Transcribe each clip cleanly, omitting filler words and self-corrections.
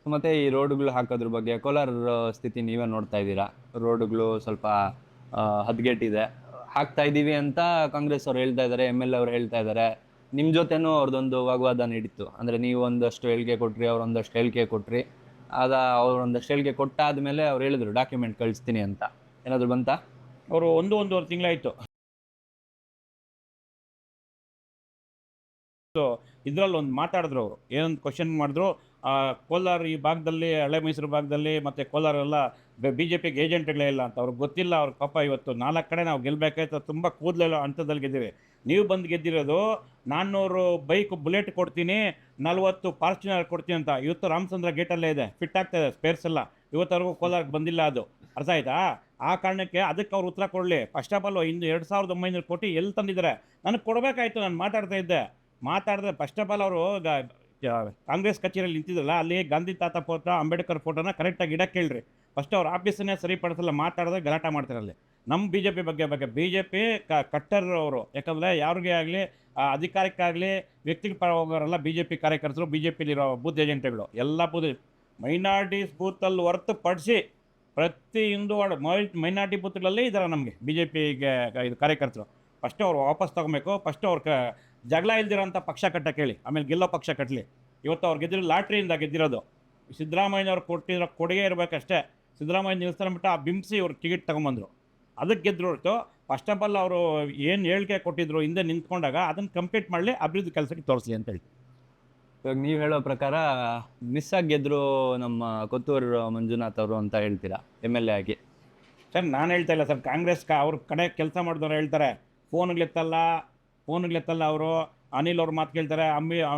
ಮತ್ತೆ ಈ ರೋಡ್ಗಳು ಹಾಕೋದ್ರ ಬಗ್ಗೆ ಕೋಲಾರ ಸ್ಥಿತಿ ನೀವೇ ನೋಡ್ತಾ ಇದ್ದೀರಾ. ರೋಡ್ಗಳು ಸ್ವಲ್ಪ ಹದಗೆಟ್ಟಿದೆ. ಹಾಕ್ತಾ ಇದ್ದೀವಿ ಅಂತ ಕಾಂಗ್ರೆಸ್ ಅವ್ರು ಹೇಳ್ತಾ ಇದ್ದಾರೆ, ಎಮ್ ಎಲ್ ಎ ಅವ್ರು ಹೇಳ್ತಾ ಇದ್ದಾರೆ. ನಿಮ್ಮ ಜೊತೆನೂ ಅವ್ರದ್ದೊಂದು ವಾಗ್ವಾದ ನಡೀತು. ಅಂದರೆ ನೀವು ಒಂದಷ್ಟು ಹೇಳಿಕೆ ಕೊಟ್ರಿ, ಅವ್ರು ಒಂದಷ್ಟು ಹೇಳಿಕೆ ಕೊಟ್ರಿ. ಅವ್ರು ಒಂದಷ್ಟು ಹೇಳಿಕೆ ಕೊಟ್ಟಾದ್ಮೇಲೆ ಅವ್ರು ಹೇಳಿದ್ರು ಡಾಕ್ಯುಮೆಂಟ್ ಕಳಿಸ್ತೀನಿ ಅಂತ. ಏನಾದ್ರು ಬಂತಾ? ಅವರು ಒಂದೂವರೆ ತಿಂಗಳಾಯಿತು. ಸೊ ಇದರಲ್ಲಿ ಒಂದು ಮಾತಾಡಿದ್ರು ಅವರು, ಏನೊಂದು ಕ್ವಶನ್ ಮಾಡಿದ್ರು. ಕೋಲಾರ ಈ ಭಾಗದಲ್ಲಿ, ಹಳೆ ಮೈಸೂರು ಭಾಗದಲ್ಲಿ ಮತ್ತು ಕೋಲಾರೆಲ್ಲ ಬಿ ಜೆ ಪಿಗೆ ಏಜೆಂಟ್ಗಳೇ ಇಲ್ಲ ಅಂತ ಅವ್ರಿಗೆ ಗೊತ್ತಿಲ್ಲ. ಅವ್ರ ಪಾಪ ಇವತ್ತು 4 ಕಡೆ ನಾವು ಗೆಲ್ಲಬೇಕಾಯ್ತು, ತುಂಬ ಕೂದಲೆಲ್ಲ ಹಂತದಲ್ಲಿ ಗೆದ್ದೀವಿ. ನೀವು ಬಂದು ಗೆದ್ದಿರೋದು 400 ಬೈಕ್ ಬುಲೆಟ್ ಕೊಡ್ತೀನಿ, 40 ಫಾರ್ಚುನರ್ ಕೊಡ್ತೀನಿ ಅಂತ. ಇವತ್ತು ರಾಮಚಂದ್ರ ಗೇಟಲ್ಲೇ ಇದೆ, ಫಿಟ್ ಆಗ್ತಾಯಿದೆ ಸ್ಪೇರ್ಸ್ ಎಲ್ಲ. ಇವತ್ತವರೆಗೂ ಕೋಲಾರಕ್ಕೆ ಬಂದಿಲ್ಲ ಅದು. ಅರ್ಥ ಆಯ್ತಾ? ಆ ಕಾರಣಕ್ಕೆ ಅದಕ್ಕೆ ಅವ್ರು ಉತ್ತರ ಕೊಡಲಿ. ಫಸ್ಟ್ ಆಫ್ ಆಲ್ 2,900 ಕೋಟಿ ಎಲ್ಲಿ ತಂದಿದ್ದಾರೆ? ನನಗೆ ಕೊಡಬೇಕಾಯ್ತು, ನಾನು ಮಾತಾಡ್ತಾ ಇದ್ದೆ. ಮಾತಾಡಿದ್ರೆ ಫಸ್ಟ್ ಆಫ್ ಆಲ್ ಅವರು ಕಾಂಗ್ರೆಸ್ ಕಚೇರಿಯಲ್ಲಿ ನಿಂತಿದ್ರಲ್ಲ, ಅಲ್ಲಿ ಗಾಂಧಿ ತಾತ ಫೋಟೋ, ಅಂಬೇಡ್ಕರ್ ಫೋಟೋನ ಕರೆಕ್ಟಾಗಿ ಇಡಕ್ಕೆ ಹೇಳ್ರಿ. ಫಸ್ಟ್ ಅವ್ರ ಆಫೀಸನ್ನೇ ಸರಿಪಡಿಸಲ್ಲ, ಮಾತಾಡಿದ್ರೆ ಗಲಾಟೆ ಮಾಡ್ತಾರಲ್ಲಿ. ನಮ್ಮ ಬಿ ಜೆ ಪಿ ಬಗ್ಗೆ ಬಿ ಜೆ ಪಿ ಕಟ್ಟರ್ ಅವರು. ಯಾಕಂದರೆ ಯಾರಿಗೆ ಆಗಲಿ, ಅಧಿಕಾರಕ್ಕಾಗಲಿ ವ್ಯಕ್ತಿಗಳ ಪರ ಹೋಗೋರಲ್ಲ ಬಿ ಜೆ ಪಿ ಕಾರ್ಯಕರ್ತರು, ಬಿ ಜೆ ಪಿಲಿರೋ ಬೂತ್ ಏಜೆಂಟ್ಗಳು ಎಲ್ಲ ಬೂತ್ ಮೈನಾರಿಟೀಸ್ ಬೂತಲ್ಲಿ ಹೊರತುಪಡಿಸಿ ಪ್ರತಿ ಹಿಂದೂ ಮೈನಾರಿಟಿ ಬೂತ್ಗಳಲ್ಲಿ ಇದ್ದಾರೆ ನಮಗೆ ಬಿ ಜೆ ಪಿಗೆ ಇದು ಕಾರ್ಯಕರ್ತರು. ಫಸ್ಟು ಅವ್ರು ವಾಪಸ್ ತೊಗೊಬೇಕು. ಫಸ್ಟು ಅವ್ರ ಜಗಳ ಇಲ್ದಿರೋಂಥ ಪಕ್ಷ ಕಟ್ಟಕ್ಕೆ ಹೇಳಿ, ಆಮೇಲೆ ಗೆಲ್ಲೋ ಪಕ್ಷ ಕಟ್ಟಲಿ. ಇವತ್ತು ಅವ್ರು ಗೆದ್ದಿರೋ ಲಾಟ್ರಿಯಿಂದ ಗೆದ್ದಿರೋದು. ಸಿದ್ದರಾಮಯ್ಯವ್ರು ಕೊಟ್ಟಿರೋ ಕೊಡುಗೆ ಇರಬೇಕಷ್ಟೇ. ಸಿದ್ದರಾಮಯ್ಯ ನಿಲ್ಸ್ತಾರೆ ಬಿಟ್ಟು ಆ ಬಿಂಬಿಸಿ ಇವ್ರು ಟಿಕೆಟ್ ತೊಗೊಂಬಂದರು, ಅದಕ್ಕೆ ಗೆದ್ರು ಹೊರತು ಫಸ್ಟ್ ಆಫ್ ಆಲ್ ಅವರು ಏನು ಹೇಳಿಕೆ ಕೊಟ್ಟಿದ್ರು ಹಿಂದೆ ನಿಂತ್ಕೊಂಡಾಗ ಅದನ್ನು ಕಂಪ್ಲೀಟ್ ಮಾಡಲಿ, ಅಭಿವೃದ್ಧಿ ಕೆಲಸಕ್ಕೆ ತೋರಿಸಲಿ ಅಂತ ಹೇಳಿ. ಇವಾಗ ನೀವು ಹೇಳೋ ಪ್ರಕಾರ ಮಿಸ್ ಆಗಿ ಗೆದ್ರು ನಮ್ಮ ಕೊತ್ತೂರು ಮಂಜುನಾಥ್ ಅವರು ಅಂತ ಹೇಳ್ತೀರಾ, ಎಮ್ ಎಲ್ ಎ ಆಗಿ. ಸರ್ ನಾನು ಹೇಳ್ತಾ ಇಲ್ಲ ಸರ್, ಕಾಂಗ್ರೆಸ್ ಅವ್ರ ಕಡೆ ಕೆಲಸ ಮಾಡಿದವ್ರು ಹೇಳ್ತಾರೆ. ಫೋನ್ಗಳೆತ್ತಲ್ಲ ಅವರು. ಅನಿಲ್ ಅವ್ರ ಮಾತು ಕೇಳ್ತಾರೆ.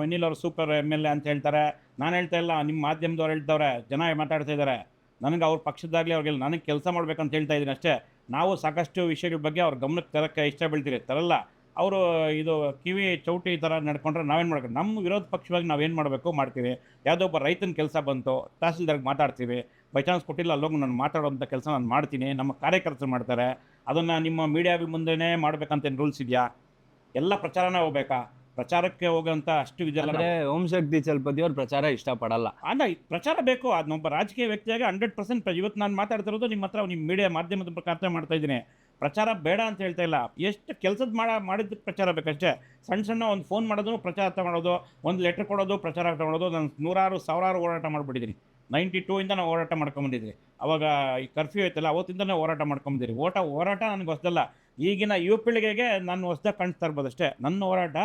ಅನಿಲ್ ಅವರು ಸೂಪರ್ ಎಮ್ ಎಲ್ ಎ ಅಂತ ಹೇಳ್ತಾರೆ. ನಾನು ಹೇಳ್ತಾ ಇಲ್ಲ, ನಿಮ್ಮ ಮಾಧ್ಯಮದವ್ರು ಹೇಳ್ತವ್ರೆ, ಜನ ಮಾತಾಡ್ತಾ ಇದ್ದಾರೆ. ನನಗೆ ಅವ್ರ ಪಕ್ಷದಾಗಲಿ ಅವ್ರಿಗೆಲ್ಲ ನನಗೆ ಕೆಲಸ ಮಾಡ್ಬೇಕಂತ ಹೇಳ್ತಾ ಇದ್ದೀನಿ ಅಷ್ಟೇ. ನಾವು ಸಾಕಷ್ಟು ವಿಷಯಗಳ ಬಗ್ಗೆ ಅವ್ರ ಗಮನಕ್ಕೆ ತರೋಕ್ಕೆ ಇಷ್ಟ ಬೀಳ್ತೀರಿ, ತರಲ್ಲ. ಅವರು ಇದು ಕಿವಿ ಚೌಟಿ ಥರ ನಡ್ಕೊಂಡ್ರೆ ನಾವೇನು ಮಾಡಬೇಕು? ನಮ್ಮ ವಿರೋಧ ಪಕ್ಷವಾಗಿ ನಾವೇನು ಮಾಡಬೇಕು ಮಾಡ್ತೀವಿ. ಯಾವುದೋ ಒಬ್ಬ ರೈತನ ಕೆಲಸ ಬಂತು, ತಹಸೀಲ್ದಾರ್ಗೆ ಮಾತಾಡ್ತೀವಿ. ಬೈ ಚಾನ್ಸ್ ಕೊಟ್ಟಿಲ್ಲ, ಅಲ್ಲೋಗಿ ನಾನು ಮಾತಾಡೋಂಥ ಕೆಲಸ ನಾನು ಮಾಡ್ತೀನಿ. ನಮ್ಮ ಕಾರ್ಯಕರ್ತರು ಮಾಡ್ತಾರೆ. ಅದನ್ನು ನಿಮ್ಮ ಮೀಡಿಯಾಗಳ ಮುಂದೆನೇ ಮಾಡಬೇಕಂತೇನು ರೂಲ್ಸ್ ಇದೆಯಾ? ಎಲ್ಲ ಪ್ರಚಾರನೇ ಹೋಗ್ಬೇಕಾ? ಪ್ರಚಾರಕ್ಕೆ ಹೋಗೋಂಥ ಅಷ್ಟು ಇದೆಲ್ಲ. ಅಂದರೆ ಓಂ ಶಕ್ತಿ ಚಲಪತಿ ಅವ್ರು ಪ್ರಚಾರ ಇಷ್ಟಪಡಲ್ಲ. ಅಲ್ಲ, ಪ್ರಚಾರ ಬೇಕು. ಅದನ್ನೊಬ್ಬ ರಾಜಕೀಯ ವ್ಯಕ್ತಿಯಾಗಿ 100% ಇವತ್ತು ನಾನು ಮಾತಾಡ್ತಿರೋದು ನಿಮ್ಮ ಹತ್ರ, ನಿಮ್ಮ ಮೀಡಿಯಾ ಮಾಧ್ಯಮದ ಪ್ರಕಾರ ಮಾಡ್ತಾ ಇದ್ದೀನಿ. ಪ್ರಚಾರ ಬೇಡ ಅಂತ ಹೇಳ್ತಾ ಇಲ್ಲ. ಎಷ್ಟು ಕೆಲಸದ ಮಾಡಿದ್ದಕ್ಕೆ ಪ್ರಚಾರ ಬೇಕಷ್ಟೇ. ಸಣ್ಣ ಒಂದು ಫೋನ್ ಮಾಡೋದು ಪ್ರಚಾರ ತಗೊಳ್ಳೋದು, ಒಂದು ಲೆಟ್ರ್ ಕೊಡೋದು ಪ್ರಚಾರ ತಗೊಳ್ಳೋದು. ನಾನು ನೂರಾರು ಸಾವಿರಾರು ಹೋರಾಟ ಮಾಡಿಬಿಟ್ಟಿದ್ದೀನಿ. 92 ಇಂದ ನಾವು ಹೋರಾಟ ಮಾಡ್ಕೊಂಬಂದಿದ್ವಿ. ಅವಾಗ ಈ ಕರ್ಫ್ಯೂ ಐತಲ್ಲ, ಅವತ್ತಿಂದನೇ ಹೋರಾಟ ಮಾಡ್ಕೊಂಬಂದಿರಿ. ಹೋರಾಟ ನನಗೆ ಹೊಸದಲ್ಲ. ಈಗಿನ ಯುವ ಪೀಳಿಗೆಗೆ ನಾನು ಹೊಸದಾಗಿ ಕಾಣಿಸ್ತಾ ಇರ್ಬೋದು ಅಷ್ಟೇ. ನನ್ನ ಹೋರಾಟ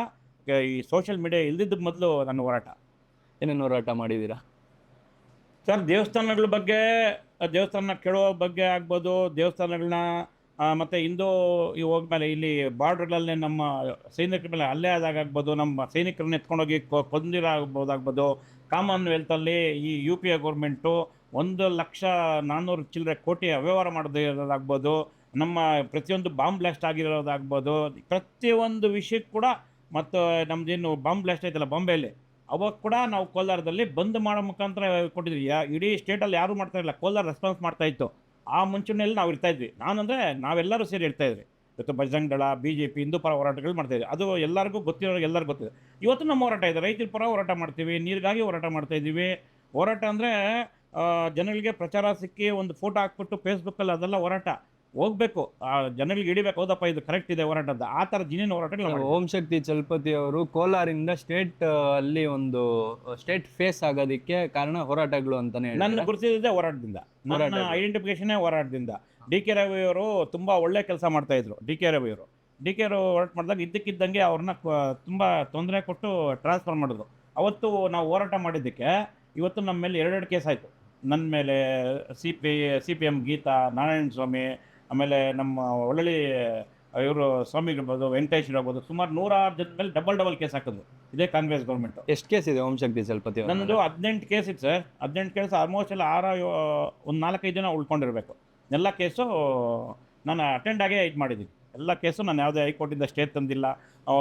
ಈ ಸೋಷಿಯಲ್ ಮೀಡಿಯಾ ಇಲ್ದಿದ್ದಕ್ಕೆ ಮೊದಲು ನನ್ನ ಹೋರಾಟ. ಏನೇನು ಹೋರಾಟ ಮಾಡಿದ್ದೀರಾ ಸರ್? ದೇವಸ್ಥಾನಗಳ ಬಗ್ಗೆ, ದೇವಸ್ಥಾನ ಕೆಡೋ ಬಗ್ಗೆ ಆಗ್ಬೋದು, ದೇವಸ್ಥಾನಗಳನ್ನ ಮತ್ತು ಹಿಂದೂ ಹೋದ್ಮೇಲೆ ಇಲ್ಲಿ ಬಾರ್ಡ್ರ್ಗಳಲ್ಲೇ ನಮ್ಮ ಸೈನಿಕರ ಮೇಲೆ ಹಲ್ಲೆ ಆದಾಗಆಗ್ಬೋದು, ನಮ್ಮ ಸೈನಿಕರನ್ನ ಎತ್ಕೊಂಡೋಗಿ ಕೊಂದಿರಾಗ್ಬೋದಾಗ್ಬೋದು. ಕಾಮನ್ವೆಲ್ತಲ್ಲಿ ಈ ಯು ಪಿ ಎ ಗೌರ್ಮೆಂಟು 1,400,000 ಚಿಲ್ಲರೆ ಕೋಟಿ ಅವ್ಯವಹಾರ ಮಾಡೋದಾಗ್ಬೋದು, ನಮ್ಮ ಪ್ರತಿಯೊಂದು ಬಾಂಬ್ ಬ್ಲಾಸ್ಟ್ ಆಗಿರೋದಾಗ್ಬೋದು, ಪ್ರತಿಯೊಂದು ವಿಷಯಕ್ಕೆ ಕೂಡ. ಮತ್ತು ನಮ್ಮದೇನು ಬಾಂಬ್ ಬ್ಲಾಸ್ಟ್ ಆಯ್ತಲ್ಲ ಬಾಂಬೆಯಲ್ಲಿ, ಅವಾಗ ಕೂಡ ನಾವು ಕೋಲಾರದಲ್ಲಿ ಬಂದ್ ಮಾಡೋ ಮುಖಾಂತರ ಕೊಟ್ಟಿದ್ವಿ. ಇಡೀ ಸ್ಟೇಟಲ್ಲಿ ಯಾರೂ ಮಾಡ್ತಾಯಿಲ್ಲ, ಕೋಲಾರ ರೆಸ್ಪಾನ್ಸ್ ಮಾಡ್ತಾಯಿತ್ತು. ಆ ಮುಂಚೂಣಿಯಲ್ಲಿ ನಾವು ಇರ್ತಾಯಿದ್ವಿ. ನಾನಂದರೆ ನಾವೆಲ್ಲರೂ ಸೇರಿ ಇರ್ತಾಯಿದ್ವಿ. ಇವತ್ತು Bajrang Dal, B J P, Hindu ಪರ ಹೋರಾಟಗಳು ಮಾಡ್ತಾಯಿದ್ವಿ. ಅದು ಎಲ್ಲರಿಗೂ ಗೊತ್ತಿರೋರಿಗೆ ಎಲ್ಲರಿಗೂ ಗೊತ್ತಿದೆ. ಇವತ್ತು ನಮ್ಮ ಹೋರಾಟ ಇದೆ, ರೈತರ ಪರ ಹೋರಾಟ ಮಾಡ್ತೀವಿ, ನೀರಿಗಾಗಿ ಹೋರಾಟ ಮಾಡ್ತಾಯಿದ್ದೀವಿ. ಹೋರಾಟ ಅಂದರೆ ಜನಗಳಿಗೆ ಪ್ರಚಾರ ಸಿಕ್ಕಿ ಒಂದು ಫೋಟೋ ಹಾಕ್ಬಿಟ್ಟು ಫೇಸ್ಬುಕ್ಕಲ್ಲಿ ಅದೆಲ್ಲ ಹೋರಾಟ ಹೋಗಬೇಕು, ಜನಗಳಿಗೆ ಹಿಡಿಬೇಕು. ಹೌದಪ್ಪ ಇದು ಕರೆಕ್ಟ್ ಇದೆ ಹೋರಾಟ ಅಂತ. ಆ ಥರ ಜಿನಿನ ಹೋರಾಟಗಳು. ಓಂ ಶಕ್ತಿ ಚಲಪತಿ ಅವರು ಕೋಲಾರಿಂದ ಸ್ಟೇಟ್ ಅಲ್ಲಿ ಒಂದು ಸ್ಟೇಟ್ ಫೇಸ್ ಆಗೋದಕ್ಕೆ ಕಾರಣ ಹೋರಾಟಗಳು ಅಂತಾನೆ ನನ್ನ ಗುರುತಿಸಿದ್ದೆ ಹೋರಾಟದಿಂದ, ನನ್ನ ಐಡೆಂಟಿಫಿಕೇಶನೇ ಹೋರಾಟದಿಂದ. ಡಿ ಕೆ ರವಿ ಅವರು ತುಂಬ ಒಳ್ಳೆ ಕೆಲಸ ಮಾಡ್ತಾಯಿದ್ರು. ಡಿ ಕೆ ರವಿ ಅವರು ಹೋರಾಟ ಮಾಡಿದಾಗ ಇದ್ದಕ್ಕಿದ್ದಂಗೆ ಅವ್ರನ್ನ ತುಂಬ ತೊಂದರೆ ಕೊಟ್ಟು ಟ್ರಾನ್ಸ್ಫರ್ ಮಾಡಿದ್ರು. ಅವತ್ತು ನಾವು ಹೋರಾಟ ಮಾಡಿದ್ದಕ್ಕೆ ಇವತ್ತು ನಮ್ಮ ಮೇಲೆ 2 ಕೇಸ್ ಆಯಿತು. ನನ್ನ ಮೇಲೆ C P M Geeta, Narayana Swamy, ಆಮೇಲೆ ನಮ್ಮ ಒಳ್ಳೊಳ್ಳಿ ಇವರು ಸ್ವಾಮಿಗಿರ್ಬೋದು, ವೆಂಕಟೇಶ್ ಇರ್ಬೋದು, ಸುಮಾರು 106 ಜನ ಮೇಲೆ ಡಬಲ್ ಕೇಸ್ ಹಾಕಿದ್ರು ಇದೇ ಕಾಂಗ್ರೆಸ್ ಗೌರ್ಮೆಂಟು. ಎಷ್ಟು ಕೇಸ್ ಇದೆ ಓಂ ಶಕ್ತಿ ಚಲಪತಿ? ನನ್ನದು 18 ಕೇಸ್ ಇತ್ತು ಸರ್. 18 ಕೇಸ್ ಆಲ್ಮೋಸ್ಟ್ ಎಲ್ಲ ಒಂದು 4-5 ಜನ ಉಳ್ಕೊಂಡಿರಬೇಕು. ಎಲ್ಲ ಕೇಸು ನಾನು ಅಟೆಂಡ್ ಆಗೇ ಇದು ಮಾಡಿದ್ದೀನಿ. ಎಲ್ಲ ಕೇಸು ನಾನು ಯಾವುದೇ ಹೈಕೋರ್ಟಿಂದ ಸ್ಟೇ ತಂದಿಲ್ಲ.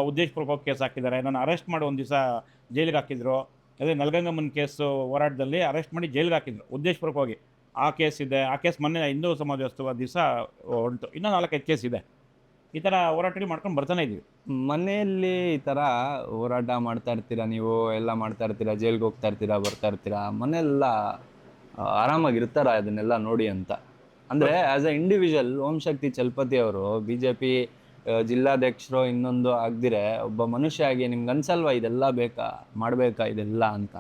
ಉದ್ದೇಶಪೂರ್ವಕ ಕೇಸ್ ಹಾಕಿದ್ದಾರೆ. ನಾನು ಅರೆಸ್ಟ್ ಮಾಡಿ ಒಂದು ದಿವಸ ಜೈಲಿಗೆ ಹಾಕಿದ್ರು. ಅದೇ ನಲ್ಗಂಗಮ್ಮನ ಕೇಸು ಹೋರಾಟದಲ್ಲಿ ಅರೆಸ್ಟ್ ಮಾಡಿ ಜೈಲಿಗೆ ಹಾಕಿದ್ರು ಉದ್ದೇಶಪೂರ್ವಕವಾಗಿ. ಆ ಕೇಸ್ ಇದೆ. ಆ ಕೇಸ್ ಮೊನ್ನೆ ಹಿಂದೂ ಸಮಾಜೋತ್ಸವ ದಿವಸ ಹೊರಟು. ಇನ್ನೂ 4-5 ಕೇಸ್ ಇದೆ. ಈ ಥರ ಹೋರಾಟಗಳು ಮಾಡ್ಕೊಂಡು ಬರ್ತಾನೆ ಇದ್ದೀವಿ. ಮನೆಯಲ್ಲಿ ಈ ಥರ ಹೋರಾಟ ಮಾಡ್ತಾ ಇರ್ತೀರಾ ನೀವು, ಎಲ್ಲ ಮಾಡ್ತಾ ಇರ್ತೀರಾ, ಜೈಲ್ಗೆ ಹೋಗ್ತಾ ಇರ್ತೀರಾ, ಬರ್ತಾ ಇರ್ತೀರಾ, ಮನೆಯೆಲ್ಲ ಆರಾಮಾಗಿರ್ತಾರ ಅದನ್ನೆಲ್ಲ ನೋಡಿ ಅಂತ? ಅಂದರೆ ಆ್ಯಸ್ ಅ ಇಂಡಿವಿಜುವಲ್ ಓಂಶಕ್ತಿ ಚಲಪತಿ ಅವರು BJP ಜಿಲ್ಲಾಧ್ಯಕ್ಷರು ಇನ್ನೊಂದು ಆಗದಿರೆ ಒಬ್ಬ ಮನುಷ್ಯ ಆಗಿ ನಿಮ್ಗೆ ಅನ್ಸಲ್ವಾ ಇದೆಲ್ಲ ಬೇಕಾ, ಮಾಡಬೇಕಾ ಇದೆಲ್ಲ ಅಂತ?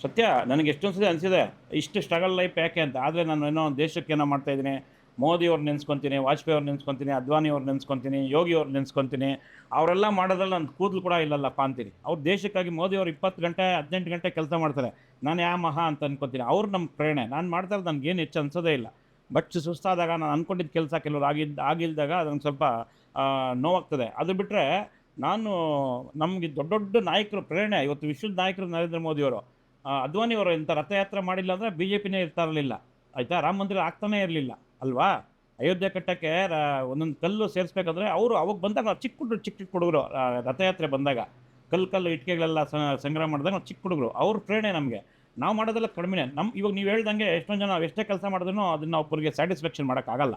ಸತ್ಯ, ನನಗೆ ಎಷ್ಟೊಂದು ಸತಿ ಅನಿಸಿದೆ ಇಷ್ಟು ಸ್ಟ್ರಗಲ್ ಲೈಫ್ ಯಾಕೆ ಅಂತ. ಆದರೆ ನಾನು ಏನೋ ದೇಶಕ್ಕೆ ಏನೋ ಮಾಡ್ತಾಯಿದ್ದೀನಿ, ಮೋದಿ ಅವ್ರು ನೆನೆಸ್ಕೊತೀನಿ, ವಾಜಪೇಯಿ ಅವ್ರು ನೆನೆಸ್ಕೊತೀನಿ, ಅದ್ವಾನಿ ಅವ್ರು ನೆನೆಸ್ಕೊತೀನಿ, ಯೋಗಿ ಅವ್ರು ನೆನೆಸ್ಕೊತೀನಿ. ಅವರೆಲ್ಲ ಮಾಡೋದ್ರಲ್ಲಿ ನನ್ನ ಕೂದಲು ಕೂಡ ಇಲ್ಲಲ್ಲಪ್ಪ ಅಂತೀನಿ. ಅವ್ರು ದೇಶಕ್ಕಾಗಿ ಮೋದಿ ಅವ್ರು 20 ಗಂಟೆ 18 ಗಂಟೆ ಕೆಲಸ ಮಾಡ್ತಾರೆ. ನಾನು ಯಾವ ಮಹಾ ಅಂತ ಅನ್ಕೊತೀನಿ. ಅವ್ರು ನಮ್ಮ ಪ್ರೇರಣೆ. ನಾನು ಮಾಡ್ತಾರೆ ನನಗೇನು ಹೆಚ್ಚು ಅನ್ಸೋದೇ ಇಲ್ಲ. ಬಟ್ ಸುಸ್ತಾದಾಗ ನಾನು ಅಂದ್ಕೊಂಡಿದ್ದ ಕೆಲಸ ಕೆಲವ್ರು ಆಗಿಲ್ದಾಗ ಅದೊಂದು ಸ್ವಲ್ಪ ನೋವಾಗ್ತದೆ. ಅದು ಬಿಟ್ಟರೆ ನಾನು ನಮಗೆ ದೊಡ್ಡ ದೊಡ್ಡ ನಾಯಕರು ಪ್ರೇರಣೆ. ಇವತ್ತು ವಿಶ್ವದ ನಾಯಕರು ನರೇಂದ್ರ ಮೋದಿಯವರು, ಅದ್ವಾನಿಯವರು ಇಂಥ ರಥಯಾತ್ರೆ ಮಾಡಿಲ್ಲ ಅಂದರೆ BJPನೇ ಇರ್ತಾ ಇರಲಿಲ್ಲ. ಆಯಿತಾ, ರಾಮ ಮಂದಿರ ಆಗ್ತಾನೇ ಇರಲಿಲ್ಲ ಅಲ್ವಾ? ಅಯೋಧ್ಯೆ ಕಟ್ಟಕ್ಕೆ ಒಂದೊಂದು ಕಲ್ಲು ಸೇರಿಸ್ಬೇಕಾದ್ರೆ ಅವರು ಅವಾಗ ಬಂದಾಗ ನಾವು ಚಿಕ್ಕ ಹುಡುಗರು, ರಥಯಾತ್ರೆ ಬಂದಾಗ ಕಲ್ಲು ಇಟ್ಟಿಗೆಗಳೆಲ್ಲ ಸಂಗ್ರಹ ಮಾಡಿದಾಗ ನಾವು ಚಿಕ್ಕ ಹುಡುಗರು. ಅವ್ರ ಪ್ರೇರಣೆ ನಮಗೆ. ನಾವು ಮಾಡೋದೆಲ್ಲ ಕಡಿಮೆನೇ. ಇವಾಗ ನೀವು ಹೇಳ್ದಂಗೆ ಎಷ್ಟೊಂದು ಜನ ನಾವು ಎಷ್ಟೇ ಕೆಲಸ ಮಾಡಿದ್ರೂ ಅದನ್ನು ಒಬ್ಬರಿಗೆ ಸ್ಯಾಟಿಸ್ಫ್ಯಾಕ್ಷನ್ ಮಾಡೋಕ್ಕಾಗಲ್ಲ.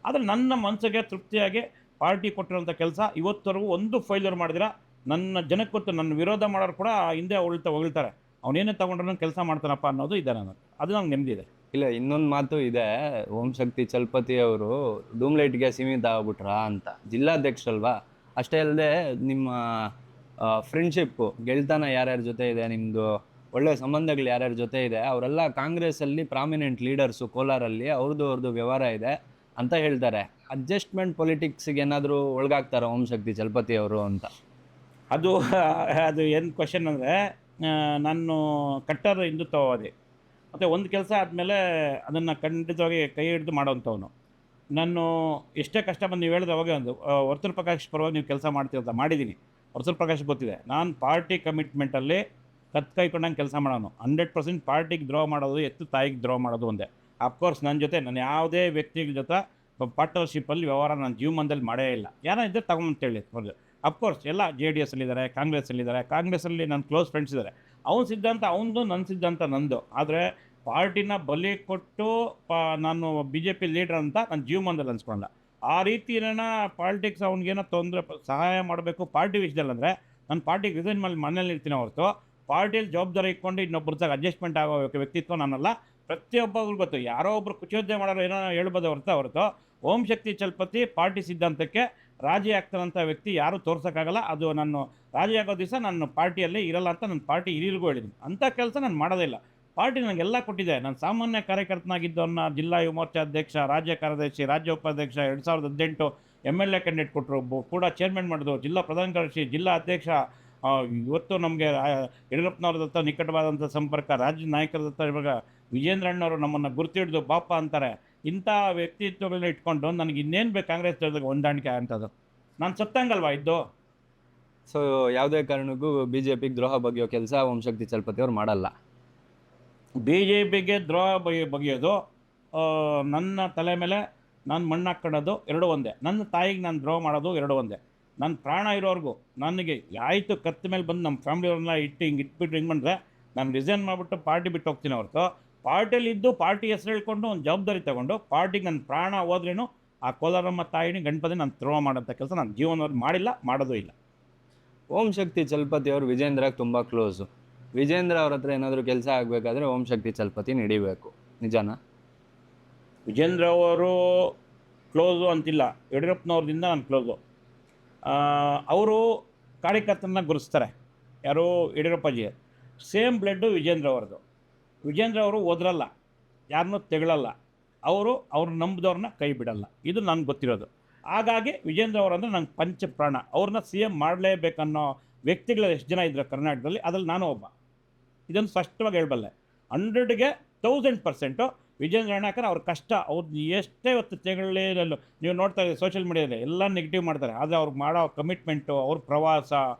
ಆದರೆ ನನ್ನ ಮನಸ್ಸಿಗೆ ತೃಪ್ತಿಯಾಗಿ ಪಾರ್ಟಿ ಕೊಟ್ಟಿರೋಂಥ ಕೆಲಸ ಇವತ್ತವರೆಗೂ ಒಂದು ಫೈಲರ್ ಮಾಡಿದಿರ. ನನ್ನ ಜನಕ್ಕೆ ಗೊತ್ತು, ನನ್ನ ವಿರೋಧ ಮಾಡೋರು ಕೂಡ ಹಿಂದೆ ಹೊಗಳ್ತಾರೆ, ಅವನೇನೇ ತೊಗೊಂಡ್ರೂ ಕೆಲಸ ಮಾಡ್ತಾನಪ್ಪ ಅನ್ನೋದು ಇದೆ ನನಗೆ. ಅದು ನಂಗೆ ನೆಮ್ಮದಿ ಇದೆ. ಇಲ್ಲ, ಇನ್ನೊಂದು ಮಾತು ಇದೆ, ಓಂಶಕ್ತಿ ಚಲಪತಿ ಅವರು ಡೂಮ್ಲೈಟ್ಗೆ ಸೀಮಿತ ಆಗ್ಬಿಟ್ರಾ ಅಂತ. ಜಿಲ್ಲಾಧ್ಯಕ್ಷರಲ್ವಾ, ಅಷ್ಟೇ ಅಲ್ಲದೆ ನಿಮ್ಮ ಫ್ರೆಂಡ್ಶಿಪ್ಪು, ಗೆಳ್ತನ ಯಾರ್ಯಾರ ಜೊತೆ ಇದೆ, ನಿಮ್ಮದು ಒಳ್ಳೆಯ ಸಂಬಂಧಗಳು ಯಾರ್ಯಾರ ಜೊತೆ ಇದೆ, ಅವರೆಲ್ಲ ಕಾಂಗ್ರೆಸ್ಸಲ್ಲಿ ಪ್ರಾಮಿನೆಂಟ್ ಲೀಡರ್ಸು ಕೋಲಾರಲ್ಲಿ, ಅವ್ರದ್ದು ವ್ಯವಹಾರ ಇದೆ ಅಂತ ಹೇಳ್ತಾರೆ. ಅಡ್ಜಸ್ಟ್ಮೆಂಟ್ ಪೊಲಿಟಿಕ್ಸ್ಗೆ ಏನಾದರೂ ಒಳಗಾಗ್ತಾರ ಓಂಶಕ್ತಿ ಚಲಪತಿ ಅವರು ಅಂತ? ಅದು ಏನು ಕ್ವಶನ್ ಅಂದರೆ, ನಾನು ಕಟ್ಟರ್ ಹಿಂದುತ್ವವಾದಿ. ಮತ್ತು ಒಂದು ಕೆಲಸ ಆದಮೇಲೆ ಅದನ್ನು ಖಂಡಿತವಾಗಿ ಕೈ ಹಿಡಿದು ಮಾಡೋವಂಥವನು. ನಾನು ಎಷ್ಟೇ ಕಷ್ಟ ಬಂದು ನೀವು ಹೇಳಿದ ಅವಾಗೆ ಒಂದು ವರ್ತೂರು ಪ್ರಕಾಶ್ ಪರವಾಗಿ ನೀವು ಕೆಲಸ ಮಾಡ್ತೀರಂತ ಮಾಡಿದ್ದೀನಿ. ವರ್ತೂರು ಪ್ರಕಾಶ್ ಗೊತ್ತಿದೆ. ನಾನು ಪಾರ್ಟಿ ಕಮಿಟ್ಮೆಂಟಲ್ಲಿ ಕೈಕೊಂಡಂಗೆ ಕೆಲಸ ಮಾಡೋನು. 100% ಪಾರ್ಟಿಗೆ ದ್ರೋಹ ಮಾಡೋದು, ಎತ್ತು ತಾಯಿಗೆ ದ್ರೋಹ ಮಾಡೋದು ಒಂದೇ. ಅಫ್ಕೋರ್ಸ್ ನನ್ನ ಜೊತೆ ನಾನು ಯಾವುದೇ ವ್ಯಕ್ತಿಗಳ ಜೊತೆ ಪಾರ್ಟ್ನರ್ಶಿಪ್ಪಲ್ಲಿ ವ್ಯವಹಾರ ನನ್ನ ಜೀವನದಲ್ಲಿ ಮಾಡೇ ಇಲ್ಲ. ಯಾರೋ ಇದ್ದರೆ ತಗೊಂಬಂತೇಳಿ ಹೊರದು. ಅಫ್ಕೋರ್ಸ್ ಎಲ್ಲ JDSಲ್ಲಿದ್ದಾರೆ, ಕಾಂಗ್ರೆಸ್ಸಲ್ಲಿ ನನ್ನ ಕ್ಲೋಸ್ ಫ್ರೆಂಡ್ಸ್ ಇದ್ದಾರೆ. ಅವನ ಸಿದ್ಧಾಂತ ಅವನದು, ನನ್ನ ಸಿದ್ಧಾಂತ ನಂದು. ಆದರೆ ಪಾರ್ಟಿನ ಬಲಿ ಕೊಟ್ಟು ನಾನು BJP ಲೀಡ್ರ್ ಅಂತ ನನ್ನ ಜೀವನದಲ್ಲಿ ಅನ್ಸ್ಕೊಳ್ಳಲ್ಲ. ಆ ರೀತಿ ಏನೋ ಪಾಲಿಟಿಕ್ಸ್ ಅವ್ನಿಗೇನೋ ತೊಂದರೆ ಸಹಾಯ ಮಾಡಬೇಕು ಪಾರ್ಟಿ ವಿಷಯದಲ್ಲಿ ಅಂದರೆ ನಾನು ಪಾರ್ಟಿಗೆ ರಿಸೈನ್ ಮಾಡಿ ಮನೇಲಿ ಇರ್ತೀನಿ ಹೊರತು ಪಾರ್ಟಿಯಲ್ಲಿ ಜವಾಬ್ದಾರಿ ಇಟ್ಕೊಂಡು ಇನ್ನೊಬ್ಬರ ಅಡ್ಜಸ್ಟ್ಮೆಂಟ್ ಆಗೋ ವ್ಯಕ್ತಿತ್ವ ನಾನಲ್ಲ. ಪ್ರತಿಯೊಬ್ಬರು ಗೊತ್ತು, ಯಾರೋ ಒಬ್ಬರು ಕುಚೋದ್ಯ ಮಾಡೋರು ಏನೋ ಹೇಳ್ಬೋದು ಹೊರತು ಓಂಶಕ್ತಿ ಚಲಪತಿ ಪಾರ್ಟಿ ಸಿದ್ಧಾಂತಕ್ಕೆ ರಾಜಿ ಆಗ್ತಾರಂಥ ವ್ಯಕ್ತಿ ಯಾರೂ ತೋರ್ಸೋಕ್ಕಾಗಲ್ಲ. ಅದು ನಾನು ರಾಜಿ ಆಗೋ ದಿವಸ ನಾನು ಪಾರ್ಟಿಯಲ್ಲಿ ಇರಲ್ಲ ಅಂತ ನನ್ನ ಪಾರ್ಟಿ ಹಿರಿಯರಿಗೂ ಹೇಳಿದ್ದೀನಿ. ಅಂಥ ಕೆಲಸ ನಾನು ಮಾಡೋದಿಲ್ಲ. ಪಾರ್ಟಿ ನನಗೆಲ್ಲ ಕೊಟ್ಟಿದೆ. ನಾನು ಸಾಮಾನ್ಯ ಕಾರ್ಯಕರ್ತನಾಗಿದ್ದವನ್ನ ಜಿಲ್ಲಾ ಯುವ ಮೋರ್ಚಾ ಅಧ್ಯಕ್ಷ, ರಾಜ್ಯ ಕಾರ್ಯದರ್ಶಿ, ರಾಜ್ಯ ಉಪಾಧ್ಯಕ್ಷ, 2018 MLA ಕ್ಯಾಂಡಿಡೇಟ್ ಕೊಟ್ಟರು, ಕೂಡ ಚೇರ್ಮನ್ ಮಾಡಿದ್ರು, ಜಿಲ್ಲಾ ಪ್ರಧಾನ ಕಾರ್ಯದರ್ಶಿ, ಜಿಲ್ಲಾ ಅಧ್ಯಕ್ಷ. ಇವತ್ತು ನಮಗೆ ಯಡಿಯೂರಪ್ಪನವ್ರ ಹತ್ರ ನಿಕಟವಾದಂಥ ಸಂಪರ್ಕ. ರಾಜ್ಯ ನಾಯಕರ ಹತ್ರ ಇವಾಗ ವಿಜೇಂದ್ರ ಅಣ್ಣವರು ನಮ್ಮನ್ನು ಗುರುತು ಹಿಡಿದು ಬಾಪ ಅಂತಾರೆ. ಇಂಥ ವ್ಯಕ್ತಿತ್ವಗಳನ್ನ ಇಟ್ಕೊಂಡು ನನಗೆ ಇನ್ನೇನು ಬೇಕು ಕಾಂಗ್ರೆಸ್ ಜೊತೆಗೆ ಹೊಂದಾಣಿಕೆ ಅಂತದ್ದು? ನಾನು ಸತ್ತಂಗಲ್ವಾ ಇದ್ದು. ಸೊ ಯಾವುದೇ ಕಾರಣಕ್ಕೂ BJPಗೆ ದ್ರೋಹ ಬಗೆಯೋ ಕೆಲಸ ಓಂಶಕ್ತಿ ಚಲಪತಿ ಅವ್ರು ಮಾಡಲ್ಲ. BJPಗೆ ದ್ರೋಹ ಬಗೆಯೋದು, ನನ್ನ ತಲೆ ಮೇಲೆ ನಾನು ಮಣ್ಣು ಹಾಕ್ಕೊಳ್ಳೋದು ಎರಡೂ ಒಂದೇ. ನನ್ನ ತಾಯಿಗೆ ನಾನು ದ್ರೋಹ ಮಾಡೋದು ಎರಡೂ ಒಂದೇ. ನನ್ನ ಪ್ರಾಣ ಇರೋವರೆಗೂ ನನಗೆ ಆಯಿತು ಕತ್ತ ಮೇಲೆ ಬಂದು ನಮ್ಮ ಫ್ಯಾಮಿಲಿಯವ್ರನ್ನ ಇಟ್ಬಿಟ್ಟು ಹಿಂಗೆ ಬಂದರೆ ನಾನು ರಿಸೈನ್ ಮಾಡಿಬಿಟ್ಟು ಪಾರ್ಟಿ ಬಿಟ್ಟು ಹೋಗ್ತೀನಿ ಹೊರತು ಪಾರ್ಟಿಯಲ್ಲಿ ಇದ್ದು ಪಾರ್ಟಿ ಹೆಸರು ಹೇಳ್ಕೊಂಡು ಒಂದು ಜವಾಬ್ದಾರಿ ತೊಗೊಂಡು ಪಾರ್ಟಿಗೆ ನನ್ನ ಪ್ರಾಣ ಹೋದ್ರೇನು ಆ ಕೋಲಾರಮ್ಮ ತಾಯಿನಿ ಗಣಪತಿ ನಾನು ದ್ರೋಹ ಮಾಡೋಂಥ ಕೆಲಸ ನನ್ನ ಜೀವನದಲ್ಲಿ ಮಾಡಿಲ್ಲ, ಮಾಡೋದು ಇಲ್ಲ. ಓಂಶಕ್ತಿ ಚಲಪತಿ ಅವರು ವಿಜೇಂದ್ರಗೆ ತುಂಬ ಕ್ಲೋಸು. ವಿಜೇಂದ್ರ ಅವ್ರ ಹತ್ರ ಏನಾದರೂ ಕೆಲಸ ಆಗಬೇಕಾದ್ರೆ ಓಂಶಕ್ತಿ ಚಲಪತಿ ನಡಿಬೇಕು, ನಿಜಾನಾ? ವಿಜೇಂದ್ರ ಅವರು ಕ್ಲೋಸು ಅಂತಿಲ್ಲ, ಯಡಿಯೂರಪ್ಪನವ್ರದಿಂದ ನಾನು ಕ್ಲೋಸು. ಅವರು ಕಾರ್ಯಕರ್ತರನ್ನ ಗುರುಸ್ತಾರೆ. ಯಾರು? ಯಡಿಯೂರಪ್ಪಜಿ. ಸೇಮ್ ಬ್ಲಡ್ಡು ವಿಜೇಂದ್ರ ಅವ್ರದ್ದು. ವಿಜೇಂದ್ರ ಅವರು ಓದ್ರಲ್ಲ, ಯಾರನ್ನೂ ತೆಗಳಲ್ಲ, ಅವ್ರು ನಂಬಿದವ್ರನ್ನ ಕೈ ಬಿಡಲ್ಲ. ಇದು ನನಗೆ ಗೊತ್ತಿರೋದು. ಹಾಗಾಗಿ ವಿಜೇಂದ್ರ ಅವರಂದ್ರೆ ನಂಗೆ ಪಂಚಪ್ರಾಣ. ಅವ್ರನ್ನ CM ಮಾಡಲೇಬೇಕನ್ನೋ ವ್ಯಕ್ತಿಗಳು ಎಷ್ಟು ಜನ ಇದ್ರು ಕರ್ನಾಟಕದಲ್ಲಿ, ಅದ್ರಲ್ಲಿ ನಾನು ಒಬ್ಬ. ಇದನ್ನು ಸ್ಪಷ್ಟವಾಗಿ ಹೇಳಬಲ್ಲೆ. 100ಗೆ 1000% ವಿಜೇಂದ್ರ ಅಣ್ಣಾಕರ್ ಅವ್ರ ಕಷ್ಟ. ಅವ್ರದ್ದು ಎಷ್ಟೇ ಹೊತ್ತು ತೆಗಳೇನಲ್ಲೂ ನೀವು ನೋಡ್ತಾ ಇದ್ದೀರಿ ಸೋಷಿಯಲ್ ಮೀಡಿಯಾದಲ್ಲಿ ಎಲ್ಲ ನೆಗೆಟಿವ್ ಮಾಡ್ತಾರೆ. ಆದರೆ ಅವ್ರಿಗೆ ಮಾಡೋ ಕಮಿಟ್ಮೆಂಟು, ಅವ್ರ ಪ್ರವಾಸ,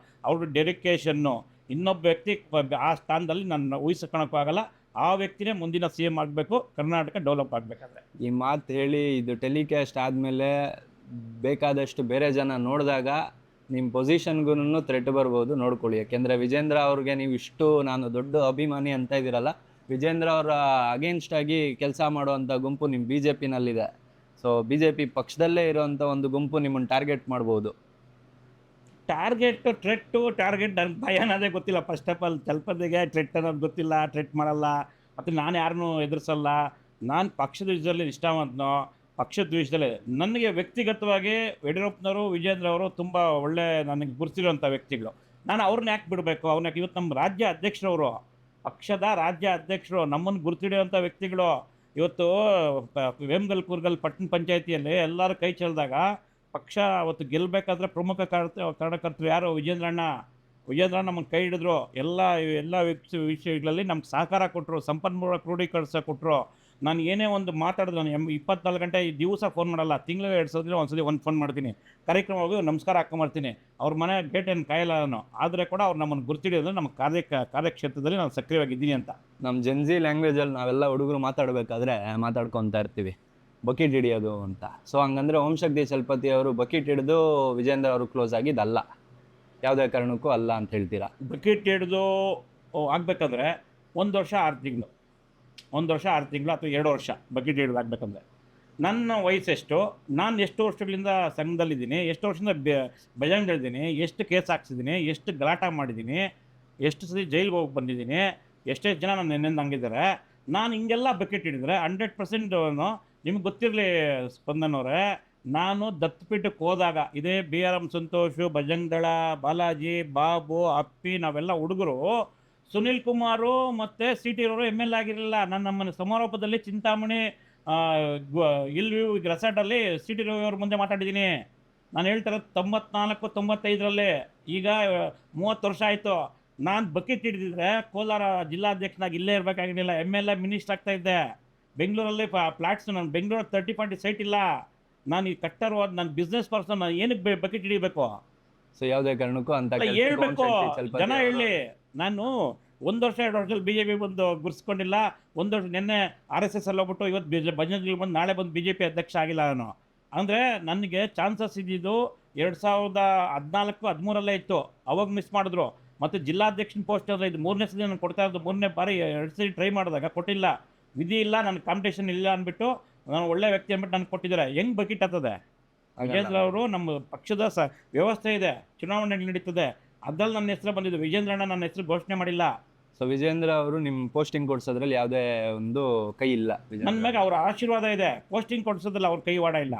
ಅವ್ರ ಡೆಡಿಕೇಷನ್ನು ಇನ್ನೊಬ್ಬ ವ್ಯಕ್ತಿ ಆ ಸ್ಥಾನದಲ್ಲಿ ನಾನು ಊಹಿಸ್ಕೊಳ್ಳೋಕ್ಕಾಗಲ್ಲ. ಆ ವ್ಯಕ್ತಿನೇ ಮುಂದಿನ CM ಆಗಬೇಕು, ಕರ್ನಾಟಕ ಡೆವಲಪ್ ಆಗಬೇಕಾದ್ರೆ. ಈ ಮಾತು ಹೇಳಿ ಇದು ಟೆಲಿಕಾಸ್ಟ್ ಆದಮೇಲೆ ಬೇಕಾದಷ್ಟು ಬೇರೆ ಜನ ನೋಡಿದಾಗ ನಿಮ್ಮ ಪೊಸಿಷನ್ಗೂ ಥ್ರೆಟ್ ಬರ್ಬೋದು, ನೋಡ್ಕೊಳ್ಳಿ. ಯಾಕೆಂದರೆ ವಿಜೇಂದ್ರ ಅವ್ರಿಗೆ ನೀವು ಇಷ್ಟು ನಾನು ದೊಡ್ಡ ಅಭಿಮಾನಿ ಅಂತ ಇದ್ದೀರಲ್ಲ, ವಿಜೇಂದ್ರ ಅವರ ಅಗೇನ್ಸ್ಟ್ ಆಗಿ ಕೆಲಸ ಮಾಡುವಂಥ ಗುಂಪು ನಿಮ್ಮ BJPನಲ್ಲಿದೆ. ಸೊ BJP ಪಕ್ಷದಲ್ಲೇ ಇರುವಂಥ ಒಂದು ಗುಂಪು ನಿಮ್ಮನ್ನು ಟಾರ್ಗೆಟ್ ಮಾಡ್ಬೋದು. ಟಾರ್ಗೆಟ್ ನನಗೆ ಭಯ ಅನ್ನೋದೇ ಗೊತ್ತಿಲ್ಲ. ಫಸ್ಟ್ ಆಫ್ ಆಲ್ ತಲುಪೋದಿಗೆ ಥ್ರೆಟ್ ಅನ್ನೋದು ಗೊತ್ತಿಲ್ಲ, ಥ್ರೆಟ್ ಮಾಡಲ್ಲ, ಮತ್ತು ನಾನು ಯಾರನ್ನೂ ಎದುರಿಸಲ್ಲ. ನಾನು ಪಕ್ಷದ ವಿಷಯದಲ್ಲಿ ನಿಷ್ಠಾವಂತನೋ, ಪಕ್ಷದ ವಿಷಯದಲ್ಲೇ ನನಗೆ ವ್ಯಕ್ತಿಗತವಾಗಿ ಯಡಿಯೂರಪ್ಪನವರು, ವಿಜೇಂದ್ರ ಅವರು ತುಂಬ ಒಳ್ಳೆ ನನಗೆ ಗುರುತಿರುವಂಥ ವ್ಯಕ್ತಿಗಳು. ನಾನು ಅವ್ರನ್ನ ಯಾಕೆ ಬಿಡಬೇಕು? ಅವ್ರನ್ನ ಯಾಕೆ? ಇವತ್ತು ನಮ್ಮ ರಾಜ್ಯ ಅಧ್ಯಕ್ಷರವರು, ಪಕ್ಷದ ರಾಜ್ಯ ಅಧ್ಯಕ್ಷರು, ನಮ್ಮನ್ನು ಗುರುತಿಡುವಂಥ ವ್ಯಕ್ತಿಗಳು. ಇವತ್ತು ವೇಮಗಲ್ ಕೂರ್ಗಲ್ ಪಟ್ಟಣ ಪಂಚಾಯತಿಯಲ್ಲಿ ಎಲ್ಲರೂ ಕೈ ಚೆಲ್ಲಿದಾಗ ಪಕ್ಷ ಅವತ್ತು ಗೆಲ್ಲಬೇಕಾದ್ರೆ ಪ್ರಮುಖ ಕಾರಣಕರ್ತರು ಯಾರು? ವಿಜೇಂದ್ರಣ್ಣ ನಮಗೆ ಕೈ ಹಿಡಿದ್ರು. ಎಲ್ಲ ವಿಷಯಗಳಲ್ಲಿ ನಮ್ಗೆ ಸಹಕಾರ ಕೊಟ್ಟರು, ಸಂಪನ್ಮೂಲ ಕ್ರೋಢೀಕರಿಸ ಕೊಟ್ಟರು. ನಾನು ಏನೇ ಒಂದು ಮಾತಾಡಿದ್ರು, ನಾನು 24 ಗಂಟೆ ಈ ದಿವಸ ಫೋನ್ ಮಾಡಲ್ಲ, ತಿಂಗಳು 2 ಸಲ ಒಂದ್ಸತಿ ಒಂದು ಫೋನ್ ಮಾಡ್ತೀನಿ, ಕಾರ್ಯಕ್ರಮ ಹೋಗಿ ನಮಸ್ಕಾರ ಹಾಕೊಂಬರ್ತೀನಿ. ಅವ್ರ ಮನೆ ಗೇಟ್ ಏನು ಕಾಯಲ್ಲ ನಾನು, ಆದರೆ ಕೂಡ ಅವ್ರು ನಮ್ಮನ್ನು ಗುರುತಿಡಿಯೋದು ನಮ್ಮ ಕಾರ್ಯಕ್ಷೇತ್ರದಲ್ಲಿ ನಾನು ಸಕ್ರಿಯವಾಗಿದ್ದೀನಿ ಅಂತ. ನಮ್ಮ ಜೆನ್ಜಿ ಲ್ಯಾಂಗ್ವೇಜಲ್ಲಿ ನಾವೆಲ್ಲ ಹುಡುಗರು ಮಾತಾಡಬೇಕಾದ್ರೆ ಮಾತಾಡ್ಕೊತಾ ಇರ್ತೀವಿ, ಬಕೀಟ್ ಹಿಡಿಯೋದು ಅಂತ. ಸೊ ಹಂಗಂದ್ರೆ ಓಂಶಕ್ತಿ ಚಲಪತಿ ಅವರು ಬಕೀಟ್ ಹಿಡಿದು ವಿಜೇಂದ್ರ ಅವರು ಕ್ಲೋಸ್ ಆಗಿದ್ದಲ್ಲ, ಯಾವುದೇ ಕಾರಣಕ್ಕೂ ಅಲ್ಲ ಅಂತ ಹೇಳ್ತೀರಾ? ಬಕೀಟ್ ಹಿಡಿದು ಆಗಬೇಕಂದ್ರೆ 1 ವರ್ಷ 6 ತಿಂಗಳು, 1 ವರ್ಷ 6 ತಿಂಗಳು ಅಥವಾ 2 ವರ್ಷ ಬಕೀಟ್ ಹಿಡಿದು ಆಗಬೇಕಂದ್ರೆ. ನನ್ನ ವಯಸ್ಸೆಷ್ಟು, ನಾನು ಎಷ್ಟು ವರ್ಷಗಳಿಂದ ಸಂಘದಲ್ಲಿದ್ದೀನಿ, ಎಷ್ಟು ವರ್ಷದಿಂದ ಬಜರಂಗಿದ್ದೀನಿ, ಎಷ್ಟು ಕೇಸ್ ಹಾಕ್ಸಿದ್ದೀನಿ, ಎಷ್ಟು ಗಲಾಟೆ ಮಾಡಿದ್ದೀನಿ, ಎಷ್ಟು ಸತಿ ಜೈಲಿಗೆ ಹೋಗಿ ಬಂದಿದ್ದೀನಿ, ಎಷ್ಟೆಷ್ಟು ಜನ ನನ್ನ ನೆನ್ನೆಂದು ಹಂಗಿದ್ದಾರೆ. ನಾನು ಹಿಂಗೆಲ್ಲ ಬಕೆಟ್ ಹಿಡಿದ್ರೆ 100% ನಿಮ್ಗೆ ಗೊತ್ತಿರಲಿ ಸ್ಪಂದನ್ ಅವರೇ, ನಾನು ದತ್ತಪೀಠಕ್ಕೆ ಹೋದಾಗ ಇದೇ BRM ಸಂತೋಷು, ಬಜರಂಗದಳ, ಬಾಲಾಜಿ, ಬಾಬು, ಅಪ್ಪಿ, ನಾವೆಲ್ಲ ಹುಡುಗರು, ಸುನಿಲ್ ಕುಮಾರು ಮತ್ತು CT ರವರು ML ಆಗಿರಲಿಲ್ಲ. ನಾನು ನಮ್ಮನ್ನು ಸಮಾರೋಪದಲ್ಲಿ ಚಿಂತಾಮಣಿ ಇಲ್ಲಿ ರೆಸಾರ್ಟಲ್ಲಿ CT ರವಿ ಅವ್ರ ಮುಂದೆ ಮಾತಾಡಿದ್ದೀನಿ. ನಾನು ಹೇಳ್ತಾರೆ 94, 95ರಲ್ಲಿ, ಈಗ 30 ವರ್ಷ ಆಯಿತು. ನಾನು ಬಕೆಟ್ ಹಿಡಿದಿದ್ರೆ ಕೋಲಾರ ಜಿಲ್ಲಾಧ್ಯಕ್ಷನಾಗಿ ಇಲ್ಲೇ ಇರಬೇಕಾಗಿರಲಿಲ್ಲ, MLA ಮಿನಿಸ್ಟರ್ ಆಗ್ತಾಯಿದ್ದೆ. ಬೆಂಗಳೂರಲ್ಲಿ ಫ್ಲ್ಯಾಟ್ಸ್, ನಾನು ಬೆಂಗಳೂರಲ್ಲಿ 30-40 ಸೈಟ್ ಇಲ್ಲ. ನಾನು ಈ ಕಟ್ಟರ್ ಹೋದ, ನಾನು ಬಿಸ್ನೆಸ್ ಪರ್ಸನ್, ನಾನು ಏನಕ್ಕೆ ಬಕೆಟ್ ಹಿಡಿಬೇಕು? ಸೊ ಯಾವುದೇ ಕಾರಣಕ್ಕೂ ಅಂತ ಹೇಳ್ಬೇಕು, ಜನ ಹೇಳಿ. ನಾನು 1 ವರ್ಷ 2 ವರ್ಷದಲ್ಲಿ BJP ಬಂದು ಗುರ್ಸ್ಕೊಂಡಿಲ್ಲ. 1 ವರ್ಷ ನಿನ್ನೆ RSS ಅಲ್ಲಿ ಹೋಗ್ಬಿಟ್ಟು ಇವತ್ತು ಭಜನೆಗಳು ಬಂದು ನಾಳೆ ಬಂದು BJP ಅಧ್ಯಕ್ಷ ಆಗಿಲ್ಲ ನಾನು. ಅಂದರೆ ನನಗೆ ಚಾನ್ಸಸ್ ಇದ್ದಿದ್ದು 2014-13 ಇತ್ತು, ಅವಾಗ ಮಿಸ್ ಮಾಡಿದ್ರು. ಮತ್ತು ಜಿಲ್ಲಾಧ್ಯಕ್ಷನ ಪೋಸ್ಟ್ ಅಂದರೆ ಇದು 3ನೇ ಸತಿ ನಾನು ಕೊಡ್ತಾ ಇರೋದು. 3ನೇ ಬಾರಿ 2 ಸತಿ ಟ್ರೈ ಮಾಡಿದಾಗ ಕೊಟ್ಟಿಲ್ಲ, ವಿಧಿ ಇಲ್ಲ, ನನ್ನ ಕಾಂಪಿಟೇಷನ್ ಇಲ್ಲ ಅಂದ್ಬಿಟ್ಟು, ನಾನು ಒಳ್ಳೆ ವ್ಯಕ್ತಿ ಅಂದ್ಬಿಟ್ಟು ನನಗೆ ಕೊಟ್ಟಿದ್ದಾರೆ. ಹೆಂಗೆ ಬಕೆಟ್ ಆಗ್ತದೆ? ವಿಜೇಂದ್ರ ಅವರು, ನಮ್ಮ ಪಕ್ಷದ ವ್ಯವಸ್ಥೆ ಇದೆ, ಚುನಾವಣೆಗಳು ನಡೀತದೆ, ಅದ್ರಲ್ಲಿ ನನ್ನ ಹೆಸರು ಬಂದಿದ್ದು. ವಿಜೇಂದ್ರಣ್ಣ ನನ್ನ ಹೆಸರು ಘೋಷಣೆ ಮಾಡಿಲ್ಲ. ಸೊ ವಿಜೇಂದ್ರ ಅವರು ನಿಮ್ಮ ಪೋಸ್ಟಿಂಗ್ ಕೊಡ್ಸೋದ್ರಲ್ಲಿ ಯಾವುದೇ ಒಂದು ಕೈ ಇಲ್ಲ? ನನ್ನ ಮೇಲೆ ಅವರ ಆಶೀರ್ವಾದ ಇದೆ, ಪೋಸ್ಟಿಂಗ್ ಕೊಡ್ಸೋದ್ರಲ್ಲಿ ಅವ್ರ ಕೈ ವಾಡ ಇಲ್ಲ.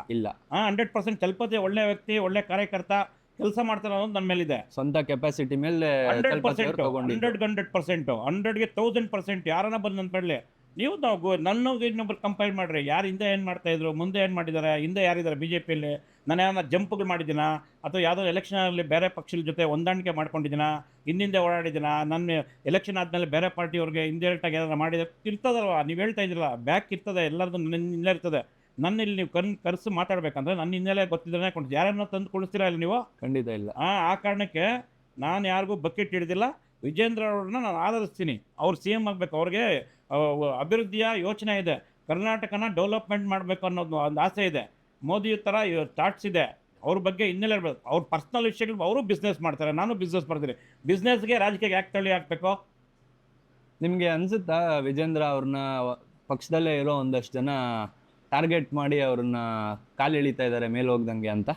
100% ಚಲಪತಿ ಒಳ್ಳೆ ವ್ಯಕ್ತಿ, ಒಳ್ಳೆ ಕಾರ್ಯಕರ್ತ, ಕೆಲಸ ಮಾಡ್ತಾರೆ ಅನ್ನೋದು ನನ್ನ ಮೇಲಿದೆ. ಸ್ವಂತ ಕೆಪಾಸಿಟಿ ಮೇಲೆ 100%, 100ಗೆ 1000%. ಯಾರನ್ನ ಬಂದು ನನ್ನ ಪಡಲಿ, ನೀವು ನನ್ನೋಗಿ ಇನ್ನೊಬ್ರು ಕಂಪೇರ್ ಮಾಡಿರಿ. ಯಾರು ಹಿಂದೆ ಏನು ಮಾಡ್ತಾಯಿದ್ರು, ಮುಂದೆ ಏನು ಮಾಡಿದ್ದಾರೆ, ಹಿಂದೆ ಯಾರಿದ್ದಾರೆ BJPಯಲ್ಲಿ, ನಾನು ಯಾರನ್ನ ಜಂಪ್ಗಳು ಮಾಡಿದ್ದೀನ, ಅಥವಾ ಯಾವುದೋ ಎಲೆಕ್ಷನಲ್ಲಿ ಬೇರೆ ಪಕ್ಷದ ಜೊತೆ ಹೊಂದಾಣಿಕೆ ಮಾಡ್ಕೊಂಡಿದ್ದೀನ, ಹಿಂದೆ ಓಡಾಡಿದ್ದೀನ, ನನ್ನ ಎಲೆಕ್ಷನ್ ಆದಮೇಲೆ ಬೇರೆ ಪಾರ್ಟಿಯವ್ರಿಗೆ ಇಂಡೈರೆಕ್ಟಾಗಿ ಏನಾದ್ರು ಮಾಡಿದ್ರೆ ಇರ್ತದಲ್ವ? ನೀವು ಹೇಳ್ತಾ ಇದ್ದಿರಲ್ಲ, ಬ್ಯಾಕ್ ಇರ್ತದೆ, ಎಲ್ಲರದ್ದು ನನ್ನ ಹಿನ್ನೆಲೆ ಇರ್ತದೆ. ನನ್ನ ಇಲ್ಲಿ ನೀವು ಕರೆಸಿ ಮಾತಾಡಬೇಕಂದ್ರೆ ನನ್ನ ಹಿನ್ನೆಲೆ ಗೊತ್ತಿದ್ರೆ ಕೊಡ್ತೀವಿ. ಯಾರನ್ನ ತಂದು ಕೊಡಿಸ್ತೀರಾ ಇಲ್ಲ ನೀವು? ಖಂಡಿತ ಇಲ್ಲ. ಆ ಕಾರಣಕ್ಕೆ ನಾನು ಯಾರಿಗೂ ಬಕೆಟ್ ಹಿಡಿದಿಲ್ಲ. ವಿಜೇಂದ್ರ ಅವ್ರನ್ನ ನಾನು ಆಧರಿಸ್ತೀನಿ. ಅವ್ರು CM ಆಗಬೇಕು, ಅವ್ರಿಗೆ ಅಭಿವೃದ್ಧಿಯ ಯೋಚನೆ ಇದೆ, ಕರ್ನಾಟಕನ ಡೆವಲಪ್ಮೆಂಟ್ ಮಾಡಬೇಕು ಅನ್ನೋದು ಒಂದು ಆಸೆ ಇದೆ. ಮೋದಿ ಥರ ಥಾಟ್ಸ್ ಇದೆ, ಅವ್ರ ಬಗ್ಗೆ ಹಿನ್ನೆಲೆ ಇರಬೇಕು. ಅವ್ರ ಪರ್ಸ್ನಲ್ ವಿಷಯಗಳು, ಅವರು ಬಿಸ್ನೆಸ್ ಮಾಡ್ತಾರೆ, ನಾನು ಬಿಸ್ನೆಸ್ ಮಾಡ್ತೀನಿ. ಬಿಸ್ನೆಸ್ಗೆ ರಾಜಕೀಯಕ್ಕೆ ಯಾಕೆ ತಳ್ಳಿ ಹಾಕಬೇಕು? ನಿಮಗೆ ಅನಿಸುತ್ತಾ ವಿಜೇಂದ್ರ ಅವ್ರನ್ನ ಪಕ್ಷದಲ್ಲೇ ಇರೋ ಒಂದಷ್ಟು ಜನ ಟಾರ್ಗೆಟ್ ಮಾಡಿ ಅವ್ರನ್ನ ಕಾಲು ಎಳಿತಾ ಇದ್ದಾರೆ ಮೇಲೆ ಹೋಗ್ದಂಗೆ ಅಂತ?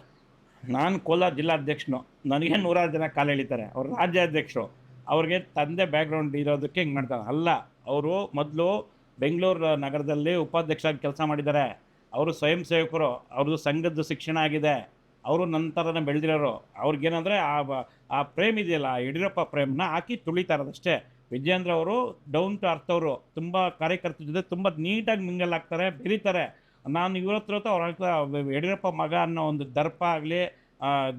ನಾನು ಕೋಲಾರ ಜಿಲ್ಲಾಧ್ಯಕ್ಷನು, ನನಗೆ 100 ಜನ ಕಾಲು ಎಳಿತಾರೆ. ಅವ್ರು ರಾಜ್ಯಾಧ್ಯಕ್ಷರು, ಅವ್ರಿಗೆ ತಂದೆ ಬ್ಯಾಕ್ಗ್ರೌಂಡ್ ಇರೋದಕ್ಕೆ ಹಿಂಗೆ ಮಾಡ್ತಾರೆ. ಅಲ್ಲ, ಅವರು ಮೊದಲು ಬೆಂಗಳೂರು ನಗರದಲ್ಲಿ ಉಪಾಧ್ಯಕ್ಷರಾಗಿ ಕೆಲಸ ಮಾಡಿದ್ದಾರೆ. ಅವರು ಸ್ವಯಂ ಸೇವಕರು, ಅವ್ರದ್ದು ಸಂಘದ ಶಿಕ್ಷಣ ಆಗಿದೆ. ಅವರು ನಂತರನೇ ಬೆಳೆದಿರೋರು. ಅವ್ರಿಗೇನಂದರೆ ಆ ಪ್ರೇಮ್ ಇದೆಯಲ್ಲ, ಯಡಿಯೂರಪ್ಪ ಪ್ರೇಮ್ನ ಹಾಕಿ ತುಳಿತಾ ಇರೋದಷ್ಟೇ. ವಿಜೇಂದ್ರ ಅವರು ಡೌನ್ ಟು ಅರ್ತ್, ಅವರು ತುಂಬ ಕಾರ್ಯಕರ್ತರ ಜೊತೆ ತುಂಬ ನೀಟಾಗಿ ಮಿಂಗಲ್ ಆಗ್ತಾರೆ, ಬೆರೀತಾರೆ. ನಾನು ಇವತ್ತು ಅವ್ರ ಯಡಿಯೂರಪ್ಪ ಮಗ ಅನ್ನೋ ಒಂದು ದರ್ಪ ಆಗಲಿ,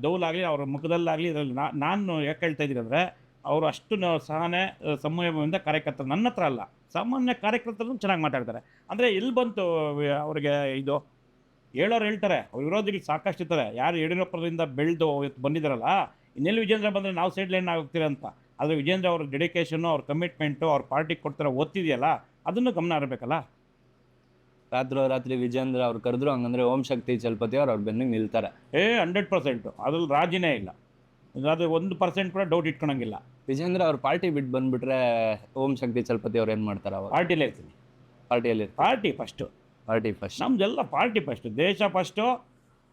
ದೌಲಾಗಲಿ ಅವ್ರ ಮುಖದಲ್ಲಾಗಲಿ ಇದರಲ್ಲಿ ನಾನು ಯಾಕೆ ಹೇಳ್ತಾ ಇದ್ದೀನಿ ಅಂದರೆ, ಅವರು ಅಷ್ಟು ಸಹನೆ ಸಂಯಮದಿಂದ ಕಾರ್ಯಕರ್ತರು, ನನ್ನ ಹತ್ರ ಅಲ್ಲ, ಸಾಮಾನ್ಯ ಕಾರ್ಯಕರ್ತರು ಚೆನ್ನಾಗಿ ಮಾತಾಡ್ತಾರೆ. ಅಂದರೆ ಎಲ್ಲಿ ಬಂತು ಅವ್ರಿಗೆ ಇದು? ಹೇಳೋರು ಹೇಳ್ತಾರೆ, ಅವ್ರ ವಿರೋಧಿಗಳು ಸಾಕಷ್ಟು ಇರ್ತಾರೆ. ಯಾರು ಯಡಿಯೂರಪ್ಪದಿಂದ ಬೆಳೆದು ಬಂದಿದ್ದಾರಲ್ಲ, ಇನ್ನೆಲ್ಲಿ ವಿಜೇಂದ್ರ ಬಂದರೆ ನಾವು ಸೈಡ್ ಲೈನ್ ಆಗೋಗ್ತೀರ ಅಂತ. ಆದರೆ ವಿಜೇಂದ್ರ ಅವ್ರ ಡೆಡಿಕೇಶನ್ನು, ಅವ್ರ ಕಮಿಟ್ಮೆಂಟು, ಅವ್ರ ಪಾರ್ಟಿಗೆ ಕೊಡ್ತಾರೋ ಒತ್ತಿದೆಯಲ್ಲ, ಅದನ್ನು ಗಮನ ಇರಬೇಕಲ್ಲ. ರಾತ್ರಿ ವಿಜೇಂದ್ರ ಅವ್ರು ಕರೆದ್ರು ಹಂಗಂದ್ರೆ ಓಂಶಕ್ತಿ ಚಲಪತಿ ಅವ್ರು ಅವ್ರ ಬೆನ್ನಿಗೆ ನಿಲ್ತಾರೆ. 100%, ಅದ್ರಲ್ಲಿ ರಾಜಿನೇ ಇಲ್ಲ. ಅದು 1% ಕೂಡ ಡೌಟ್ ಇಟ್ಕೊಳಂಗಿಲ್ಲ. ವಿಜೇಂದ್ರ ಅವ್ರ ಪಾರ್ಟಿ ಬಿಟ್ಟು ಬಂದುಬಿಟ್ರೆ ಓಂಶಕ್ತಿ ಚಲಪತಿ ಅವ್ರು ಏನು ಮಾಡ್ತಾರೆ? ಅವ್ರು ಪಾರ್ಟಿಯಲ್ಲೇ ಇರ್ತೀನಿ. ಪಾರ್ಟಿಯಲ್ಲಿ ಪಾರ್ಟಿ ಫಸ್ಟು ಪಾರ್ಟಿ ಫಸ್ಟ್. ನಮ್ದೆಲ್ಲ ಪಾರ್ಟಿ ಫಸ್ಟ್, ದೇಶ ಫಸ್ಟು,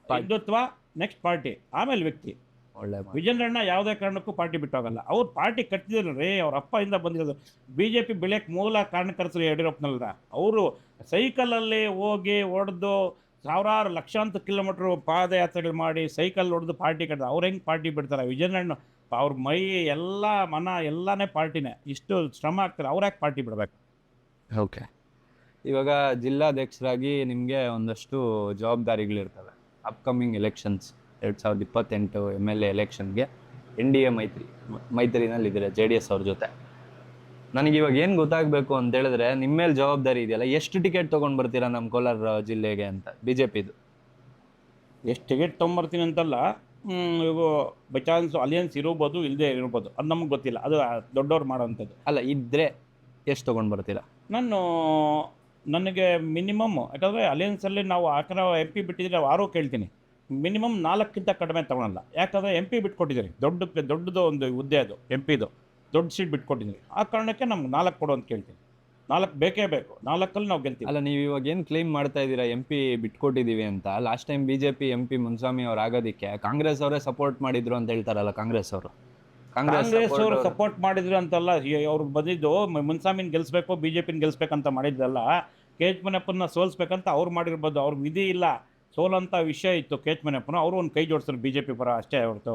ಹಿಂದುತ್ವ ನೆಕ್ಸ್ಟ್ ಪಾರ್ಟಿ, ಆಮೇಲೆ ವ್ಯಕ್ತಿ. ಒಳ್ಳೆ ಮಾತು. ವಿಜೇಂದ್ರಣ್ಣ ಯಾವುದೇ ಕಾರಣಕ್ಕೂ ಪಾರ್ಟಿ ಬಿಟ್ಟೋಗಲ್ಲ. ಅವ್ರು ಪಾರ್ಟಿ ಕಟ್ಟಿದ್ರು ರೀ, ಅವ್ರ ಅಪ್ಪಯಿಂದ ಬಂದಿರೋದು. ಬಿ ಜೆ ಪಿ ಬೆಳೆಯೋಕ್ಕೆ ಮೂಲ ಕಾರಣಕರ್ತರು ಯಡಿಯೂರಪ್ಪನಲ್ಲ. ಅವರು ಸೈಕಲಲ್ಲಿ ಹೋಗಿ ಹೊಡೆದು ಸಾವಿರಾರು ಲಕ್ಷಾಂತರ ಕಿಲೋಮೀಟ್ರು ಪಾದಯಾತ್ರೆಗಳು ಮಾಡಿ ಸೈಕಲ್ ಹೊಡೆದು ಪಾರ್ಟಿ ಕಟ್ಟಿದ್ರು. ಅವ್ರು ಹೆಂಗೆ ಪಾರ್ಟಿ ಬಿಡ್ತಾರೆ? ವಿಜೇಂದ್ರಣ್ಣ ಅವ್ರ ಮೈ ಎಲ್ಲ ಮನ ಎಲ್ಲನೇ ಪಾರ್ಟಿನೇ. ಇಷ್ಟು ಶ್ರಮ ಆಗ್ತಾರೆ, ಅವ್ರ್ಯಾಕೆ ಪಾರ್ಟಿ ಬಿಡಬೇಕು? ಓಕೆ, ಇವಾಗ ಜಿಲ್ಲಾಧ್ಯಕ್ಷರಾಗಿ ನಿಮಗೆ ಒಂದಷ್ಟು ಜವಾಬ್ದಾರಿಗಳಿರ್ತವೆ. ಅಪ್ಕಮಿಂಗ್ ಎಲೆಕ್ಷನ್ಸ್ 2028 MLA ಎಲೆಕ್ಷನ್ಗೆ NDA ಮೈತ್ರಿನಲ್ಲಿದ್ದೀರಾ JDS ಅವ್ರ ಜೊತೆ. ನನಗೆ ಇವಾಗ ಏನು ಗೊತ್ತಾಗಬೇಕು ಅಂತ ಹೇಳಿದ್ರೆ, ನಿಮ್ಮ ಮೇಲೆ ಜವಾಬ್ದಾರಿ ಇದೆಯಲ್ಲ, ಎಷ್ಟು ಟಿಕೆಟ್ ತೊಗೊಂಡು ಬರ್ತೀರಾ ನಮ್ಮ ಕೋಲಾರ ಜಿಲ್ಲೆಗೆ ಅಂತ BJPದು? ಎಷ್ಟು ಟಿಕೆಟ್ ತೊಗೊಂಬರ್ತೀನಿ ಅಂತಲ್ಲ, ಇವಾಗ ಬೈ ಚಾನ್ಸ್ ಅಲಿಯನ್ಸ್ ಇರ್ಬೋದು, ಇಲ್ಲದೆ ಇರ್ಬೋದು, ಅದು ನಮಗೆ ಗೊತ್ತಿಲ್ಲ. ಅದು ದೊಡ್ಡವ್ರು ಮಾಡೋವಂಥದ್ದು. ಅಲ್ಲ, ಇದ್ದರೆ ಎಷ್ಟು ತೊಗೊಂಡು ಬರ್ತೀರಾ? ನನಗೆ ಮಿನಿಮಮ್, ಯಾಕಂದರೆ ಅಲಿಯನ್ಸಲ್ಲಿ ನಾವು MP ಬಿಟ್ಟಿದ್ರೆ 6 ಕೇಳ್ತೀನಿ. ಮಿನಿಮಮ್ 4ಕ್ಕಿಂತ ಕಡಿಮೆ ತೊಗೊಳಲ್ಲ. ಯಾಕಂದರೆ MP ಬಿಟ್ಕೊಟ್ಟಿದ್ದೀರಿ, ದೊಡ್ಡದು ಒಂದು ಹುದ್ದೆ ಅದು, MPದು ದೊಡ್ಡ ಸೀಟ್ ಬಿಟ್ಕೊಟ್ಟಿದ್ದೀರಿ. ಆ ಕಾರಣಕ್ಕೆ ನಮ್ಗೆ 4 ಕೊಡು ಅಂತ ಕೇಳ್ತೀನಿ. 4 ಬೇಕೇ ಬೇಕು, 4ಅಲ್ಲಿ ನಾವು ಗೆಲ್ತೀವಿ. ಅಲ್ಲ, ನೀವು ಇವಾಗ ಏನು ಕ್ಲೈಮ್ ಮಾಡ್ತಾ ಇದ್ದೀರಾ MP ಬಿಟ್ಕೊಟ್ಟಿದ್ದೀವಿ ಅಂತ? Last time BJP MP Muniswamy ಅವ್ರು ಆಗೋದಕ್ಕೆ ಕಾಂಗ್ರೆಸ್ ಅವರೇ ಸಪೋರ್ಟ್ ಮಾಡಿದ್ರು ಅಂತ ಹೇಳ್ತಾರಲ್ಲ ಕಾಂಗ್ರೆಸ್ ಅವರು ಸಪೋರ್ಟ್ ಮಾಡಿದ್ರು ಅಂತಲ್ಲ. ಅವ್ರು ಬಂದಿದ್ದು ಮುನ್ಸ್ವಾಮಿನ ಗೆಲ್ಲಿಸ್ಬೇಕು, BJPನ ಗೆಲ್ಲಿಸ್ಬೇಕಂತ ಮಾಡಿದ್ದಲ್ಲ. KH ಮುನಿಯಪ್ಪನ ಸೋಲಿಸ್ಬೇಕಂತ ಅವ್ರು ಮಾಡಿರ್ಬೋದು. ಅವ್ರಿಗೆ ವಿಧಿ ಇಲ್ಲ, ಸೋಲಂಥ ವಿಷಯ ಇತ್ತು. KH ಮುನಿಯಪ್ಪನ ಅವರು ಒಂದು ಕೈ ಜೋಡಿಸಿದ್ರು BJP ಪರ ಅಷ್ಟೇ ಹೊರತು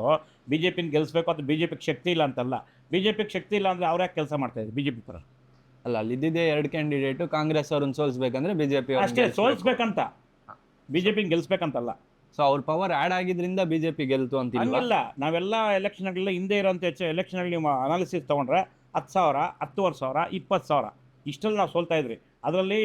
BJPನ ಗೆಲ್ಲಿಸ್ಬೇಕು ಅಂತ BJPಗೆ ಶಕ್ತಿ ಇಲ್ಲ ಅಂತಲ್ಲ. BJPಗೆ ಶಕ್ತಿ ಇಲ್ಲ ಅಂದರೆ ಅವ್ರು ಯಾಕೆ ಕೆಲಸ ಮಾಡ್ತಾಯಿದ್ರು BJP ಪರ? ಅಲ್ಲ, ಅಲ್ಲಿದ್ದಿದ್ದೇ 2 ಕ್ಯಾಂಡಿಡೇಟು. ಕಾಂಗ್ರೆಸ್ ಅವ್ರನ್ನ ಸೋಲಿಸ್ಬೇಕಂದ್ರೆ BJP ಅಷ್ಟೇ, ಸೋಲಿಸ್ಬೇಕಂತ, BJPನ ಗೆಲ್ಲಿಸ್ಬೇಕಂತಲ್ಲ. ಸೊ ಅವ್ರ ಪವರ್ ಆ್ಯಡ್ ಆಗಿದ್ರಿಂದ BJP ಗೆಲ್ತು ಅಂತ ಹಂಗಿಲ್ಲ. ನಾವೆಲ್ಲ ಎಲೆಕ್ಷನ್ಗಳೆಲ್ಲ ಹಿಂದೆ ಇರೋಂಥ ಎಲೆಕ್ಷನ್ಗಳು ನೀವು ಅನಾಲಿಸಿಸ್ ತೊಗೊಂಡ್ರೆ 10,000, 10,500, 20,000 ಇಷ್ಟಲ್ಲಿ ನಾವು ಸೋಲ್ತಾ ಇದ್ರಿ. ಅದರಲ್ಲಿ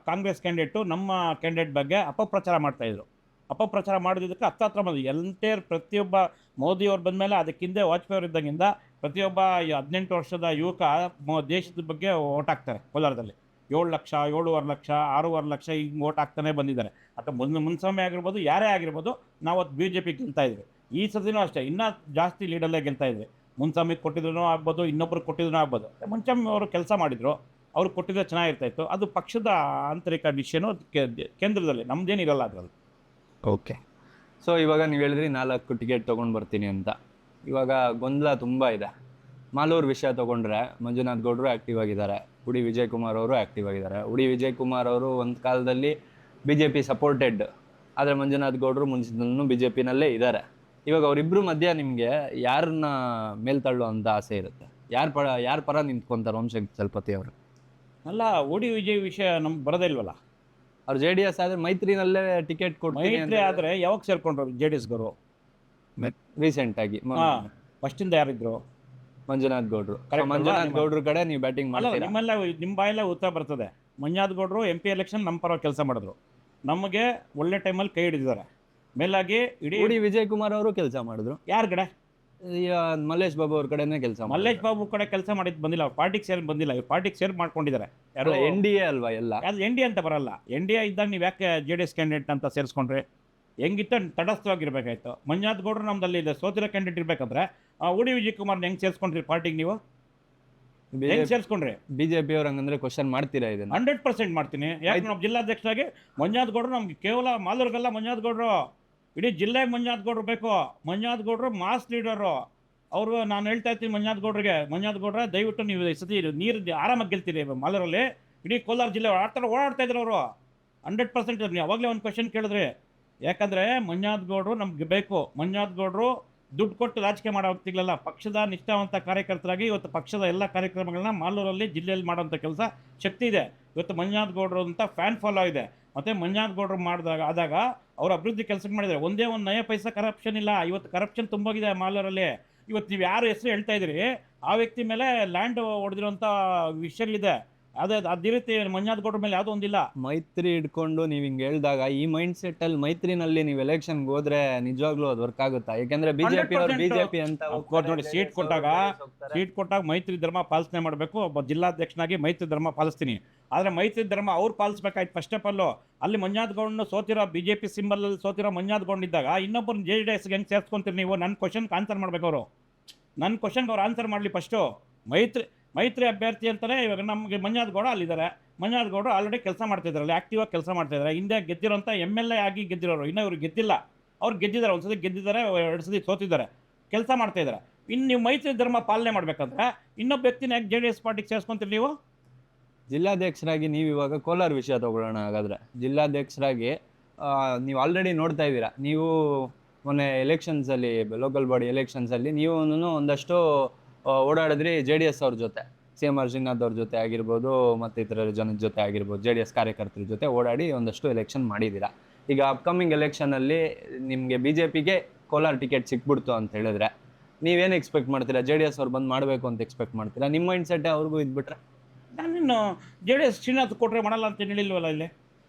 ಕಾಂಗ್ರೆಸ್ ಕ್ಯಾಂಡಿಡೇಟು ನಮ್ಮ ಕ್ಯಾಂಡಿಡೇಟ್ ಬಗ್ಗೆ ಅಪಪ್ರಚಾರ ಮಾಡ್ತಾಯಿದ್ರು. ಅಪಪ್ರಚಾರ ಮಾಡೋದಕ್ಕೆ ಹತ್ರ ಬಂದು ಎಂಟೇರ್ ಪ್ರತಿಯೊಬ್ಬ ಮೋದಿಯವ್ರು ಬಂದಮೇಲೆ ಅದಕ್ಕಿಂತ ವಾಜಪೇಯಿ ಅವರು ಇದ್ದಾಗಿಂದ ಪ್ರತಿಯೊಬ್ಬ 18 ವರ್ಷದ ಯುವಕ ದೇಶದ ಬಗ್ಗೆ ಓಟ್ ಹಾಕ್ತಾರೆ. ಕೋಲಾರದಲ್ಲಿ 7 ಲಕ್ಷ, 7.5 ಲಕ್ಷ, 6.5 ಲಕ್ಷ ಹಿಂಗೆ ಓಟ್ ಹಾಕ್ತಾನೆ ಬಂದಿದ್ದಾರೆ. ಅಥವಾ ಮುನ್ಸ್ವಾಮಿ ಆಗಿರ್ಬೋದು, ಯಾರೇ ಆಗಿರ್ಬೋದು, ನಾವು ಅದು BJP ಗೆಲ್ತಾ ಇದ್ವಿ. ಈ ಸತಿನೂ ಅಷ್ಟೇ, ಇನ್ನೂ ಜಾಸ್ತಿ ಲೀಡಲ್ಲೇ ಗೆಲ್ತಾ ಇದ್ವಿ. ಮುನ್ಸ್ವಾಮಿಗೆ ಕೊಟ್ಟಿದ್ರು ಆಗ್ಬೋದು, ಇನ್ನೊಬ್ರಿಗೆ ಕೊಟ್ಟಿದ್ರು ಆಗ್ಬೋದು. ಮುನ್ಸ್ವಾಮಿ ಅವರು ಕೆಲಸ ಮಾಡಿದರು, ಅವ್ರಿಗೆ ಕೊಟ್ಟಿದ್ರೆ ಚೆನ್ನಾಗಿರ್ತಾಯಿತ್ತು. ಅದು ಪಕ್ಷದ ಆಂತರಿಕ ಡಿಸಿಷನು, ಕೇಂದ್ರದಲ್ಲಿ ನಮ್ಮದೇನಿರಲ್ಲ ಅದರಲ್ಲಿ. ಓಕೆ, ಸೊ ಇವಾಗ ನೀವು ಹೇಳಿದ್ರಿ 4 ಟಿಕೆಟ್ ತೊಗೊಂಡು ಬರ್ತೀನಿ ಅಂತ. ಇವಾಗ ಗೊಂದಲ ತುಂಬ ಇದೆ. ಮಾಲೂರು ವಿಷಯ ತೊಗೊಂಡ್ರೆ ಮಂಜುನಾಥ್ ಗೌಡರು ಆ್ಯಕ್ಟಿವ್ ಆಗಿದ್ದಾರೆ, ಉಡಿ ವಿಜಯ್ ಕುಮಾರ್ ಅವರು ಆ್ಯಕ್ಟಿವ್ ಆಗಿದ್ದಾರೆ. ಉಡಿ ವಿಜಯ್ ಕುಮಾರ್ ಅವರು ಒಂದು ಕಾಲದಲ್ಲಿ BJP ಸಪೋರ್ಟೆಡ್, ಆದರೆ ಮಂಜುನಾಥ್ ಗೌಡರು ಮುಂಚಿನೂ BJPನಲ್ಲೇ ಇದ್ದಾರೆ. ಇವಾಗ ಅವರಿಬ್ಬರು ಮಧ್ಯ ನಿಮಗೆ ಯಾರನ್ನ ಮೇಲ್ತಳ್ಳೋ ಅಂತ ಆಸೆ ಇರುತ್ತೆ? ಯಾರ ಪರ ನಿಂತ್ಕೊತಾರೆ ವಂಶಕ್ಕೆ ಚಲಪತಿ ಅವರು? ಅಲ್ಲ, ಉಡಿ ವಿಜಯ್ ವಿಷಯ ನಮ್ಗೆ ಬರೋದೇ ಇಲ್ವಲ್ಲ. ಅವ್ರು JDS ಆದರೆ ಮೈತ್ರಿನಲ್ಲೇ ಟಿಕೆಟ್ ಕೊಡ್ತೀನಿ. ಮೈತ್ರಿ ಆದರೆ ಯಾವಾಗ ಸೇರ್ಕೊಂಡ್ರು JDSಗವರು? ರೀಸೆಂಟಾಗಿ ಫಸ್ಟಿಂದ ಯಾರಿದ್ರು? ಮಂಜುನಾಥ್ ಗೌಡರು. ಮಂಜುನಾಥ್ ಗೌಡ್ರ ಕಡೆ ನೀವು ಬ್ಯಾಟಿಂಗ್ ಮಾಡ್ತೀರಾ? ನಿಮ್ಮ ಬಾಯಲ್ಲೇ ಉತ್ತರ ಬರ್ತದೆ. ಮಂಜುನಾಥ್ ಗೌಡರು MP ಎಲೆಕ್ಷನ್ ನಮ್ಮ ಪರವಾಗಿ ಕೆಲಸ ಮಾಡಿದ್ರು, ನಮಗೆ ಒಳ್ಳೆ ಟೈಮಲ್ಲಿ ಕೈ ಹಿಡಿದಿದ್ದಾರೆ. ಮೇಲಾಗಿ ಇಡೀ ವಿಜಯ್ ಕುಮಾರ್ ಅವರು ಕೆಲಸ ಮಾಡಿದ್ರು. ಯಾರ ಕಡೆ? ಮಲ್ಲೇಶ್ ಬಾಬು ಅವ್ರ ಕಡೆನೇ ಕೆಲಸ. ಮಲ್ಲೇಶ್ ಬಾಬು ಕಡೆ ಕೆಲಸ ಮಾಡಿದ್ದು ಬಂದಿಲ್ಲ, ಅವ್ರು ಪಾರ್ಟಿಗೆ ಸೇರಿ ಬಂದಿಲ್ಲ. ಇವ್ರು ಪಾರ್ಟಿಗೆ ಸೇರಿ ಮಾಡ್ಕೊಂಡಿದ್ದಾರೆ. ಯಾರು NDA ಅಲ್ವಾ ಎಲ್ಲ? ಅದು NDA ಅಂತ ಬರಲ್ಲ. NDA ಇದ್ದಾಗ ನೀವು ಯಾಕೆ JDS ಕ್ಯಾಂಡಿಡೇಟ್ ಅಂತ ಸೇರಿಸ್ಕೊಂಡ್ರೆ? ಹೆಂಗಿತ್ತು ತಟಸ್ಥವಾಗಿರ್ಬೇಕಾಯ್ತು. ಮಂಜುನಾಥ್ ಗೌಡರು ನಮ್ಮದಲ್ಲಿ ಇದೆ, ಸೋತಿರೋ ಕ್ಯಾಂಡಿಡೇಟ್ ಇರಬೇಕಂದ್ರೆ ಉಡಿ ವಿಜಯ್ ಕುಮಾರ್ನ ಹೆಂಗೆ ಸೇರಿಸ್ಕೊಂಡ್ರಿ ಪಾರ್ಟಿಗೆ? ನೀವು ಹೆಂಗೆ ಸೇರಿಸ್ಕೊಂಡ್ರಿ? BJP ಅವ್ರು ಹಂಗಂದ್ರೆ ಕ್ವಶನ್ ಮಾಡ್ತೀರಾ ಇದನ್ನ? 100% ಮಾಡ್ತೀನಿ. ಯಾಕೆ ನಾವು ಜಿಲ್ಲಾಧ್ಯಕ್ಷರಾಗಿ ಮಂಜುನಾಥ್ ಗೌಡರು ನಮ್ಗೆ ಕೇವಲ ಮಾಲೂರಿಗಲ್ಲ, ಮಂಜುನಾಥ್ ಗೌಡರು ಇಡೀ ಜಿಲ್ಲೆಗೆ ಮಂಜುನಾಥ್ ಗೌಡರು ಬೇಕು. ಮಂಜುನಾಥ್ ಗೌಡರು ಮಾಸ್ ಲೀಡರು ಅವರು. ನಾನು ಹೇಳ್ತಾ ಇರ್ತೀನಿ ಮಂಜುನಾಥ್ ಗೌಡ್ರೆ, ದಯವಿಟ್ಟು ನೀವು ಈ ಸತಿ ನೀರು ಆರಾಮಾಗಿ ಗೆಲ್ತೀರಿ ಮಾಲೂರಲ್ಲಿ. ಇಡೀ ಕೋಲಾರ ಜಿಲ್ಲೆ ಓಡಾಡ್ತಾ ಇದ್ರು ಅವರು. 100% ನೀವು ಅವಾಗಲೇ ಒಂದು ಕ್ವಶನ್ ಕೇಳಿದ್ರಿ. ಯಾಕಂದರೆ ಮಂಜುನಾಥ್ ಗೌಡರು ನಮ್ಗೆ ಬೇಕು. ಮಂಜುನಾಥ್ ಗೌಡರು ದುಡ್ಡು ಕೊಟ್ಟು ರಾಜಕೀಯ ಮಾಡೋ ವ್ಯಕ್ತಿಗಳಲ್ಲ, ಪಕ್ಷದ ನಿಷ್ಠಾವಂತ ಕಾರ್ಯಕರ್ತರಾಗಿ ಇವತ್ತು ಪಕ್ಷದ ಎಲ್ಲ ಕಾರ್ಯಕ್ರಮಗಳನ್ನ ಮಾಲೂರಲ್ಲಿ, ಜಿಲ್ಲೆಯಲ್ಲಿ ಮಾಡೋಂಥ ಕೆಲಸ ಶಕ್ತಿ ಇದೆ. ಇವತ್ತು ಮಂಜುನಾಥ್ ಗೌಡರು ಅಂತ ಫ್ಯಾನ್ ಫಾಲೋ ಇದೆ. ಮತ್ತು ಮಂಜುನಾಥ್ ಗೌಡರು ಆದಾಗ ಅವರು ಅಭಿವೃದ್ಧಿ ಕೆಲಸ ಮಾಡಿದ್ದಾರೆ. ಒಂದೇ ಒಂದು ನಯ ಪೈಸಾ ಕರಪ್ಷನ್ ಇಲ್ಲ. ಇವತ್ತು ಕರಪ್ಷನ್ ತುಂಬೋಗಿದೆ ಮಾಲೂರಲ್ಲಿ. ಇವತ್ತು ನೀವು ಯಾರು ಹೆಸರು ಹೇಳ್ತಾ ಇದ್ದೀರಿ, ಆ ವ್ಯಕ್ತಿ ಮೇಲೆ ಲ್ಯಾಂಡ್ ಹೊಡೆದಿರೋಂಥ ವಿಷಯಗಳಿದೆ. ಅದೇ ರೀತಿ ಮಂಜುನಾಥ್ ಗೌಡ್ರ ಮೇಲೆ ಯಾವುದೋ ಒಂದಿಲ್ಲ. ಮೈತ್ರಿ ಇಟ್ಕೊಂಡು ನೀವು ಹಿಂಗೆ ಹೇಳಿದಾಗ ಈ ಮೈಂಡ್ ಸೆಟ್ಟಲ್ಲಿ ಮೈತ್ರಿನಲ್ಲಿ ನೀವು ಎಲೆಕ್ಷನ್ಗೆ ಹೋದ್ರೆ ನಿಜವಾಗ್ಲೂ ಅದು ವರ್ಕ್ ಆಗುತ್ತಾ? ಯಾಕೆಂದ್ರೆ BJP ಅಂತ ನೋಡಿ, ಸೀಟ್ ಕೊಟ್ಟಾಗ ಮೈತ್ರಿ ಧರ್ಮ ಪಾಲಿಸನೆ ಮಾಡಬೇಕು. ಒಬ್ಬ ಜಿಲ್ಲಾಧ್ಯಕ್ಷನಾಗಿ ಮೈತ್ರಿ ಧರ್ಮ ಪಾಲಿಸ್ತೀನಿ. ಆದರೆ ಮೈತ್ರಿ ಧರ್ಮ ಅವ್ರು ಪಾಲಿಸ್ಬೇಕಾಯ್ತು ಫಸ್ಟ್ ಆಫ್ ಆಲ್. ಅಲ್ಲಿ ಮಂಜುನಾಥ್ ಗೌಡನ್ನು ಸೋತಿರೋ BJP ಸಿಂಬಲಲ್ಲಿ ಸೋತಿರೋ ಮಂಜುನಾಥ್ ಗೌಡ್ ಇದ್ದಾಗ ಇನ್ನೊಬ್ಬರು JDSಗೆ ಹೆಂಗೆ ಸೇರಿಸ್ಕೊಂತೀರಿ ನೀವು? ನನ್ನ ಕ್ವಶನ್ಗೆ ಆನ್ಸರ್ ಮಾಡಬೇಕು ಅವರು. ನನ್ನ ಕ್ವಶನ್ಗೆ ಅವ್ರು ಆನ್ಸರ್ ಮಾಡಲಿ ಫಸ್ಟು. ಮೈತ್ರಿ ಅಭ್ಯರ್ಥಿ ಅಂತಲೇ ಇವಾಗ ನಮಗೆ ಮಂಜುನಾಥ್ ಗೌಡ ಅಲ್ಲಿದ್ದಾರೆ. ಮಂಜುನಾಥ್ ಗೌಡರು ಆಲ್ರೆಡಿ ಕೆಲಸ ಮಾಡ್ತಿದ್ದಾರೆ, ಅಲ್ಲಿ ಆ್ಯಕ್ಟಿವಾಗಿ ಕೆಲಸ ಮಾಡ್ತಾಯಿದ್ದಾರೆ. ಹಿಂದೆ ಗೆದ್ದಿರೋಂಥ MLA ಆಗಿ ಗೆದ್ದಿರೋರು, ಇನ್ನೂ ಇವ್ರು ಗೆದ್ದಿಲ್ಲ. ಅವ್ರು ಗೆದ್ದಿದ್ದಾರೆ, ಒಂದು ಸತಿ ಗೆದ್ದಿದ್ದಾರೆ, 2 ಸತಿ ಸೋತಿದ್ದಾರೆ, ಕೆಲಸ ಮಾಡ್ತಾಯಿದ್ದಾರೆ. ಇನ್ನು ನೀವು ಮೈತ್ರಿ ಧರ್ಮ ಪಾಲನೆ ಮಾಡಬೇಕಂದ್ರೆ ಇನ್ನೊಬ್ಬ ವ್ಯಕ್ತಿನ ಯಾಕೆ JDS ಪಾರ್ಟಿಗೆ ಸೇರಿಸ್ಕೊಂತೀರಿ ನೀವು? ಜಿಲ್ಲಾಧ್ಯಕ್ಷರಾಗಿ ನೀವು ಇವಾಗ ಕೋಲಾರ ವಿಷಯ ತಗೊಳ್ಳೋಣ. ಹಾಗಾದರೆ ಜಿಲ್ಲಾಧ್ಯಕ್ಷರಾಗಿ ನೀವು ಆಲ್ರೆಡಿ ನೋಡ್ತಾ ಇದ್ದೀರಾ. ನೀವು ಮೊನ್ನೆ ಎಲೆಕ್ಷನ್ಸಲ್ಲಿ, ಲೋಕಲ್ ಬಾಡಿ ಎಲೆಕ್ಷನ್ಸಲ್ಲಿ ನೀವು ಒಂದಷ್ಟು ಓಡಾಡಿದ್ರಿ JDS ಅವ್ರ ಜೊತೆ, CMR ಶ್ರೀನಾಥ್ ಅವ್ರ ಜೊತೆ ಆಗಿರ್ಬೋದು, ಮತ್ತು ಇತರ ಜನದ ಜೊತೆ ಆಗಿರ್ಬೋದು, JDS ಕಾರ್ಯಕರ್ತರ ಜೊತೆ ಓಡಾಡಿ ಒಂದಷ್ಟು ಎಲೆಕ್ಷನ್ ಮಾಡಿದ್ದೀರಾ. ಈಗ ಅಪ್ಕಮಿಂಗ್ ಎಲೆಕ್ಷನಲ್ಲಿ ನಿಮಗೆ BJPಗೆ ಕೋಲಾರ ಟಿಕೆಟ್ ಸಿಕ್ಬಿಡ್ತು ಅಂತ ಹೇಳಿದ್ರೆ ನೀವೇನು ಎಕ್ಸ್ಪೆಕ್ಟ್ ಮಾಡ್ತೀರಾ? JDS ಅವ್ರು ಬಂದು ಮಾಡಬೇಕು ಅಂತ ಎಕ್ಸ್ಪೆಕ್ಟ್ ಮಾಡ್ತೀರಾ? ನಿಮ್ಮ ಮೈಂಡ್ ಸೆಟ್ ಅವ್ರಿಗೂ ಇದ್ಬಿಟ್ರೆ? ನಾನಿನ್ನು JDS ಶ್ರೀನಾಥ್ ಕೊಟ್ಟರೆ ಮಾಡಲ್ಲ ಅಂತ ಹೇಳಿಲ್ವಲ್ಲ ಇಲ್ಲಿ.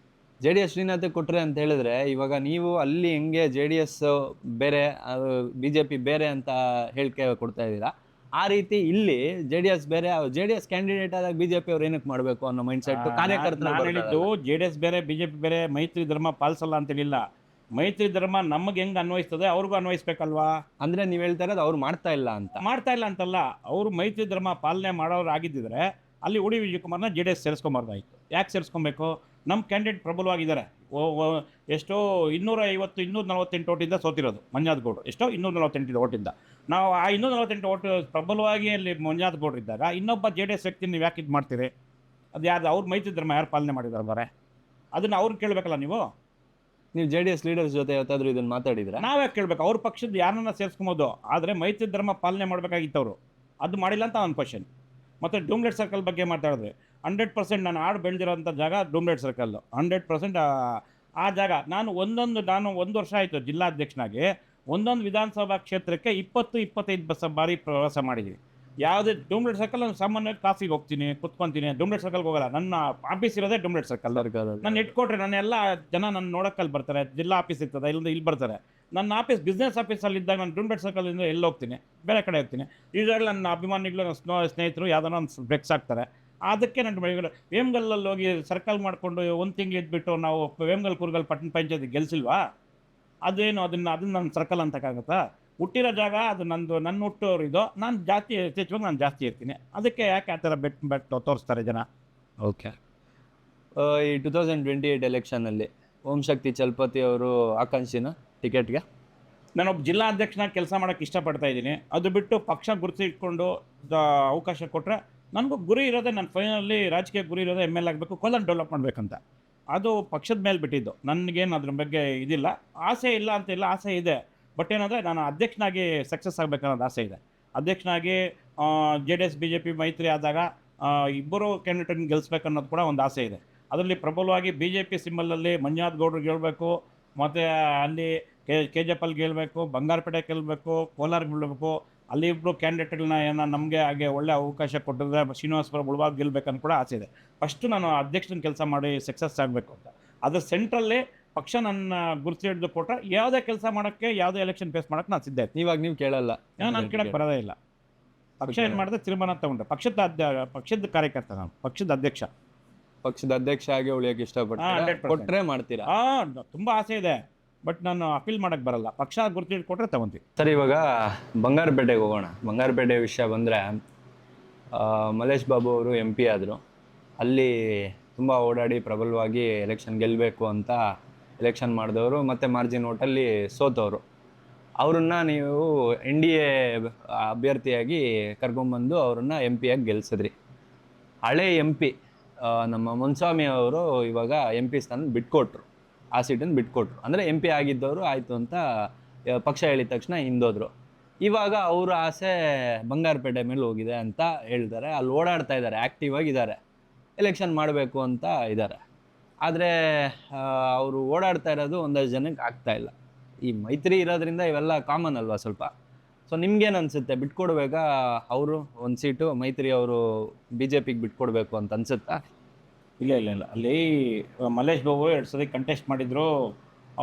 JDS ಶ್ರೀನಾಥ್ ಕೊಟ್ಟರೆ ಅಂತ ಹೇಳಿದ್ರೆ ಇವಾಗ ನೀವು ಅಲ್ಲಿ ಹೆಂಗೆ JDS ಬೇರೆ BJP ಬೇರೆ ಅಂತ ಹೇಳಿಕೆ ಕೊಡ್ತಾ ಇದ್ದೀರಾ, ಆ ರೀತಿ ಇಲ್ಲಿ JDS ಬೇರೆ, JDS ಕ್ಯಾಂಡಿಡೇಟ್ ಆದಾಗ BJP ಅವ್ರು ಏನಕ್ಕೆ ಮಾಡಬೇಕು ಅನ್ನೋ ಮೈಂಡ್ ಸೆಟ್ ಕಾರ್ಯಕರ್ತರು ಹೇಳಿದ್ದು. JDS ಬೇರೆ BJP ಬೇರೆ, ಮೈತ್ರಿ ಧರ್ಮ ಪಾಲಿಸಲ್ಲ ಅಂತ ಹೇಳಿಲ್ಲ. ಮೈತ್ರಿ ಧರ್ಮ ನಮಗೆ ಹೆಂಗೆ ಅನ್ವಯಿಸ್ತದೆ ಅವ್ರಿಗೂ ಅನ್ವಯಿಸ್ಬೇಕಲ್ವಾ? ಅಂದ್ರೆ ನೀವು ಹೇಳ್ತಾ ಇರೋದು ಅವ್ರು ಮಾಡ್ತಾ ಇಲ್ಲ ಅಂತಲ್ಲ. ಅವರು ಮೈತ್ರಿ ಧರ್ಮ ಪಾಲನೆ ಮಾಡೋರು ಆಗಿದ್ದಿದ್ರೆ ಅಲ್ಲಿ ಉಡಿ ವಿಜಯಕುಮಾರ್ನ JDS ಸೇರಿಸ್ಕೊಂಬಾರ್ದಾಯಿತು. ಯಾಕೆ ಸೇರಿಸ್ಕೊಬೇಕು? ನಮ್ಮ ಕ್ಯಾಂಡಿಡೇಟ್ ಪ್ರಬಲವಾಗಿದ್ದಾರೆ. ಎಷ್ಟೋ 248 ಓಟಿಂದ ಸೋತಿರೋದು ಮಂಜುನಾಥ್ ಗೌಡರು. ಎಷ್ಟೋ 248 ಓಟಿಂದ. ನಾವು ಆ 248 ಓಟು ಪ್ರಬಲವಾಗಿ ಅಲ್ಲಿ ಮಂಜುನಾಥ್ ಗೌಡರು ಇದ್ದಾಗ ಇನ್ನೊಬ್ಬ JDS ವ್ಯಕ್ತಿ ನೀವು ಯಾಕೆ ಇದು ಮಾಡ್ತೀರಿ? ಅದು ಯಾರು? ಅವ್ರ ಮೈತ್ರಿ ಧರ್ಮ ಯಾರು ಪಾಲನೆ ಮಾಡಿದ್ದಾರೆ ಬಾರೆ? ಅದನ್ನು ಅವ್ರು ಕೇಳಬೇಕಲ್ಲ ನೀವು. JDS ಲೀಡರ್ಸ್ ಜೊತೆ ಯಾವತ್ತಾದ್ರೂ ಇದನ್ನು ಮಾತಾಡಿದ್ರೆ ನಾವೇ ಕೇಳಬೇಕು. ಅವ್ರ ಪಕ್ಷದ ಯಾರನ್ನ ಸೇರಿಸ್ಕೊಬೋದು, ಆದರೆ ಮೈತ್ರಿ ಧರ್ಮ ಪಾಲನೆ ಮಾಡಬೇಕಾಗಿತ್ತು ಅವರು. ಅದು ಮಾಡಿಲ್ಲ ಅಂತ ಒಂದು ಕ್ವಶನ್. ಮತ್ತು ಡೂಮ್ಲೆಟ್ ಸರ್ಕಲ್ ಬಗ್ಗೆ ಮಾತಾಡಿದ್ರೆ 100% ನಾನು ಆಡು ಬೆಳೆದಿರೋಂಥ ಜಾಗ ಡೂಮ್ಲೆಟ್ ಸರ್ಕಲ್ಲು. 100% ಆ ಜಾಗ ನಾನು 1 ವರ್ಷ ಆಯಿತು ಜಿಲ್ಲಾಧ್ಯಕ್ಷನಾಗಿ. ಒಂದೊಂದು ವಿಧಾನಸಭಾ ಕ್ಷೇತ್ರಕ್ಕೆ 20-25 ಬಾರಿ ಪ್ರವಾಸ ಮಾಡಿದ್ದೀವಿ. ಯಾವುದೇ ಡೂಮ್ಲೆಟ್ ಸರ್ಕಲ್ ನಾನು ಸಾಮಾನ್ಯವಾಗಿ ಕಾಫಿಗೆ ಹೋಗ್ತೀನಿ, ಕುತ್ಕೊತೀನಿ. ಡೂಮ್ಲೆಟ್ ಸರ್ಕಲ್ಗೆ ಹೋಗಲ್ಲ. ನನ್ನ ಆಫೀಸ್ ಇರೋದೇ ಡೂಮ್ಲೆಟ್ ಸರ್ಕಲ್. ನಾನು ಇಟ್ಕೊಟ್ರೆ ನನ್ನ ಎಲ್ಲ ಜನ ನನ್ನ ನೋಡೋಕ್ಕಲ್ಲಿ ಬರ್ತಾರೆ. ಜಿಲ್ಲಾ ಆಫೀಸ್ ಇರ್ತದೆ, ಇಲ್ಲಿಂದ ಇಲ್ಲಿ ಬರ್ತಾರೆ. ನನ್ನ ಆಫೀಸ್ ಬಿಸ್ನೆಸ್ ಆಫೀಸಲ್ಲಿ ಇದ್ದಾಗ ನಾನು ಡೂಮ್ಲೆಟ್ ಸರ್ಕಲಿಂದ ಎಲ್ಲಿ ಹೋಗ್ತೀನಿ? ಬೇರೆ ಕಡೆ ಹೋಗ್ತೀನಿ. ಈಗಾಗಲೇ ನನ್ನ ಅಭಿಮಾನಿಗಳು, ನನ್ನ ಸ್ನೇಹಿತರು ಯಾವುದೋ ಒಂದು ಬ್ರೆಕ್ಸ್ ಆಗ್ತಾರೆ. ಅದಕ್ಕೆ ನಾನು ವೇಮಗಲ್ಲಲ್ಲಿ ಹೋಗಿ ಸರ್ಕಲ್ ಮಾಡಿಕೊಂಡು 1 ತಿಂಗಳು ಇದ್ಬಿಟ್ಟು ನಾವು ವೇಮಗಲ್ ಕೂರ್ಗಲ್ ಪಟ್ಟಣ ಪಂಚಾಯತಿ ಗೆಲ್ಸಿಲ್ವಾ? ಅದೇನು ಅದನ್ನು ನನ್ನ ಸರ್ಕಲ್ ಅಂತಕ್ಕಾಗುತ್ತಾ? ಹುಟ್ಟಿರೋ ಜಾಗ ಅದು ನನ್ನ ಹುಟ್ಟೋರು ಇದು. ನಾನು ಜಾಸ್ತಿ ಯಥೇಚ್ಛವಾಗಿ ನಾನು ಜಾಸ್ತಿ ಇರ್ತೀನಿ. ಅದಕ್ಕೆ ಯಾಕೆ ಆ ಥರ ಬೆಟ್ಟು ತೋರಿಸ್ತಾರೆ ಜನ? ಓಕೆ. ಈ 2028 ಎಲೆಕ್ಷನಲ್ಲಿ ಓಂ ಶಕ್ತಿ ಚಲಪತಿ ಅವರು ಆಕಾಂಕ್ಷಿನ ಟಿಕೆಟ್ಗೆ? ನಾನೊಬ್ಬ ಜಿಲ್ಲಾಧ್ಯಕ್ಷನಾಗಿ ಕೆಲಸ ಮಾಡೋಕ್ಕೆ ಇಷ್ಟಪಡ್ತಾ ಇದ್ದೀನಿ. ಅದು ಬಿಟ್ಟು ಪಕ್ಷ ಗುರುತು ಇಟ್ಕೊಂಡು ಅವಕಾಶ ಕೊಟ್ಟರೆ ನನಗೂ ಗುರಿ ಇರೋದೇ, ನನ್ನ ಫೈನಲಿ ರಾಜಕೀಯ ಗುರಿ ಇರೋದೇ MLA ಆಗಬೇಕು, ಕೋಲಾರ ಡೆವಲಪ್ ಮಾಡಬೇಕಂತ. ಅದು ಪಕ್ಷದ ಮೇಲೆ ಬಿಟ್ಟಿದ್ದು. ನನಗೇನು ಅದ್ರ ಬಗ್ಗೆ ಇದಿಲ್ಲ, ಆಸೆ ಇಲ್ಲ ಅಂತಿಲ್ಲ, ಆಸೆ ಇದೆ. ಬಟ್ ಏನಂದರೆ ನಾನು ಅಧ್ಯಕ್ಷನಾಗಿ ಸಕ್ಸಸ್ ಆಗಬೇಕನ್ನೋದು ಆಸೆ ಇದೆ. ಅಧ್ಯಕ್ಷನಾಗಿ JDS BJP ಮೈತ್ರಿ ಆದಾಗ ಇಬ್ಬರು ಕ್ಯಾಂಡಿಡೇಟನ್ನು ಗೆಲ್ಲಿಸ್ಬೇಕನ್ನೋದು ಕೂಡ ಒಂದು ಆಸೆ ಇದೆ. ಅದರಲ್ಲಿ ಪ್ರಬಲವಾಗಿ BJP ಸಿಂಬಲಲ್ಲಿ ಮಂಜುನಾಥ್ ಗೌಡ್ರಿಗೆ ಗೆಲ್ಲಬೇಕು, ಮತ್ತು ಅಲ್ಲಿ KJP ಗೆಲ್ಲಬೇಕು, ಬಂಗಾರಪೇಟೆ ಗೆಲ್ಲಬೇಕು, ಕೋಲಾರ ಗೆಲ್ಲಬೇಕು. ಅಲ್ಲಿ ಇಬ್ಬರು ಕ್ಯಾಂಡಿಡೇಟ್ಗಳನ್ನ ನಮಗೆ ಹಾಗೆ ಒಳ್ಳೆ ಅವಕಾಶ ಕೊಟ್ಟಿದ್ರೆ ಶ್ರೀನಿವಾಸಪುರ ಮುಳುಬಾಗ್ ಗೆಲ್ಲಬೇಕಂತ ಕೂಡ ಆಸೆ ಇದೆ. ಫಸ್ಟು ನಾನು ಅಧ್ಯಕ್ಷನ ಕೆಲಸ ಮಾಡಿ ಸಕ್ಸಸ್ ಆಗಬೇಕು ಅಂತ. ಅದು ಸೆಂಟ್ರಲ್ಲಿ ಪಕ್ಷ ನನ್ನ ಗುರುತು ಹಿಡಿದು ಕೊಟ್ಟರೆ ಯಾವುದೇ ಕೆಲಸ ಮಾಡೋಕ್ಕೆ, ಯಾವುದೇ ಎಲೆಕ್ಷನ್ ಫೇಸ್ ಮಾಡೋಕ್ಕೆ ನಾನು ಸಿದ್ಧ ಇರ್ತೀನಿ. ಇವಾಗ ನೀವು ಕೇಳಲ್ಲ? ನಾನು ಕೇಳಕ್ಕೆ ಬರೋದೇ ಇಲ್ಲ. ಪಕ್ಷ ಏನು ಮಾಡಿದ್ರೆ ತೀರ್ಮಾನ ತಗೊಂಡ್ರೆ ಪಕ್ಷದ ಕಾರ್ಯಕರ್ತ, ನಾನು ಪಕ್ಷದ ಅಧ್ಯಕ್ಷ ಆಗಿ ಉಳಿಯೋಕ್ಕೆ ಇಷ್ಟಪಡ್ತೀನಿ. ಕೊಟ್ಟರೆ ಮಾಡ್ತೀರಾ? ತುಂಬ ಆಸೆ ಇದೆ, ಬಟ್ ನಾನು ಅಪೀಲ್ ಮಾಡೋಕ್ಕೆ ಬರಲ್ಲ. ಪಕ್ಷ ಗುರುತು ಹಿಡಿದು ಕೊಟ್ಟರೆ ತಗೊಂತೀವಿ. ಸರ್, ಇವಾಗ ಬಂಗಾರಪೇಟೆಗೆ ಹೋಗೋಣ. ಬಂಗಾರಪೇಟೆ ವಿಷಯ ಬಂದರೆ ಮಲೇಶ್ ಬಾಬು ಅವರು MP ಆದರು. ಅಲ್ಲಿ ತುಂಬ ಓಡಾಡಿ ಪ್ರಬಲವಾಗಿ ಎಲೆಕ್ಷನ್ ಗೆಲ್ಲಬೇಕು ಅಂತ ಎಲೆಕ್ಷನ್ ಮಾಡಿದವರು, ಮತ್ತು ಮಾರ್ಜಿನ್ ಓಟಲ್ಲಿ ಸೋತವರು. ಅವರನ್ನು ನೀವು NDA ಅಭ್ಯರ್ಥಿಯಾಗಿ ಕರ್ಕೊಂಬಂದು ಅವರನ್ನು MP ಆಗಿ ಗೆಲ್ಲಿಸಿದ್ರಿ. ಹಳೆ MP ನಮ್ಮ ಮುನ್ಸ್ವಾಮಿ ಅವರು ಇವಾಗ MP ಸ್ಥಾನ ಬಿಟ್ಕೊಟ್ರು, ಆ ಸೀಟನ್ನು ಬಿಟ್ಕೊಟ್ರು. ಅಂದರೆ MP ಆಗಿದ್ದವರು ಆಯಿತು ಅಂತ ಪಕ್ಷ ಹೇಳಿದ ತಕ್ಷಣ ಹಿಂದೋದ್ರು. ಇವಾಗ ಅವರ ಆಸೆ ಬಂಗಾರಪೇಟೆ ಮೇಲೆ ಹೋಗಿದೆ ಅಂತ ಹೇಳ್ತಾರೆ. ಅಲ್ಲಿ ಓಡಾಡ್ತಾ ಇದ್ದಾರೆ, ಆ್ಯಕ್ಟಿವ್ ಆಗಿದ್ದಾರೆ, ಎಲೆಕ್ಷನ್ ಮಾಡಬೇಕು ಅಂತ ಇದ್ದಾರೆ. ಆದರೆ ಅವರು ಓಡಾಡ್ತಾ ಇರೋದು ಒಂದಷ್ಟು ಜನಕ್ಕೆ ಆಗ್ತಾಯಿಲ್ಲ. ಈ ಮೈತ್ರಿ ಇರೋದ್ರಿಂದ ಇವೆಲ್ಲ ಕಾಮನ್ ಅಲ್ವಾ ಸ್ವಲ್ಪ? ಸೊ ನಿಮ್ಗೇನು ಅನಿಸುತ್ತೆ? ಬಿಟ್ಕೊಡ್ಬೇಕಾ ಅವರು ಒಂದು ಸೀಟು, ಮೈತ್ರಿ ಅವರು BJPಗೆ ಬಿಟ್ಕೊಡ್ಬೇಕು ಅಂತ ಅನಿಸುತ್ತಾ? ಇಲ್ಲ. ಅಲ್ಲಿ ಮಲೇಶ್ ಬಾಬು 2 ಸತಿ ಕಂಟೆಸ್ಟ್ ಮಾಡಿದರು.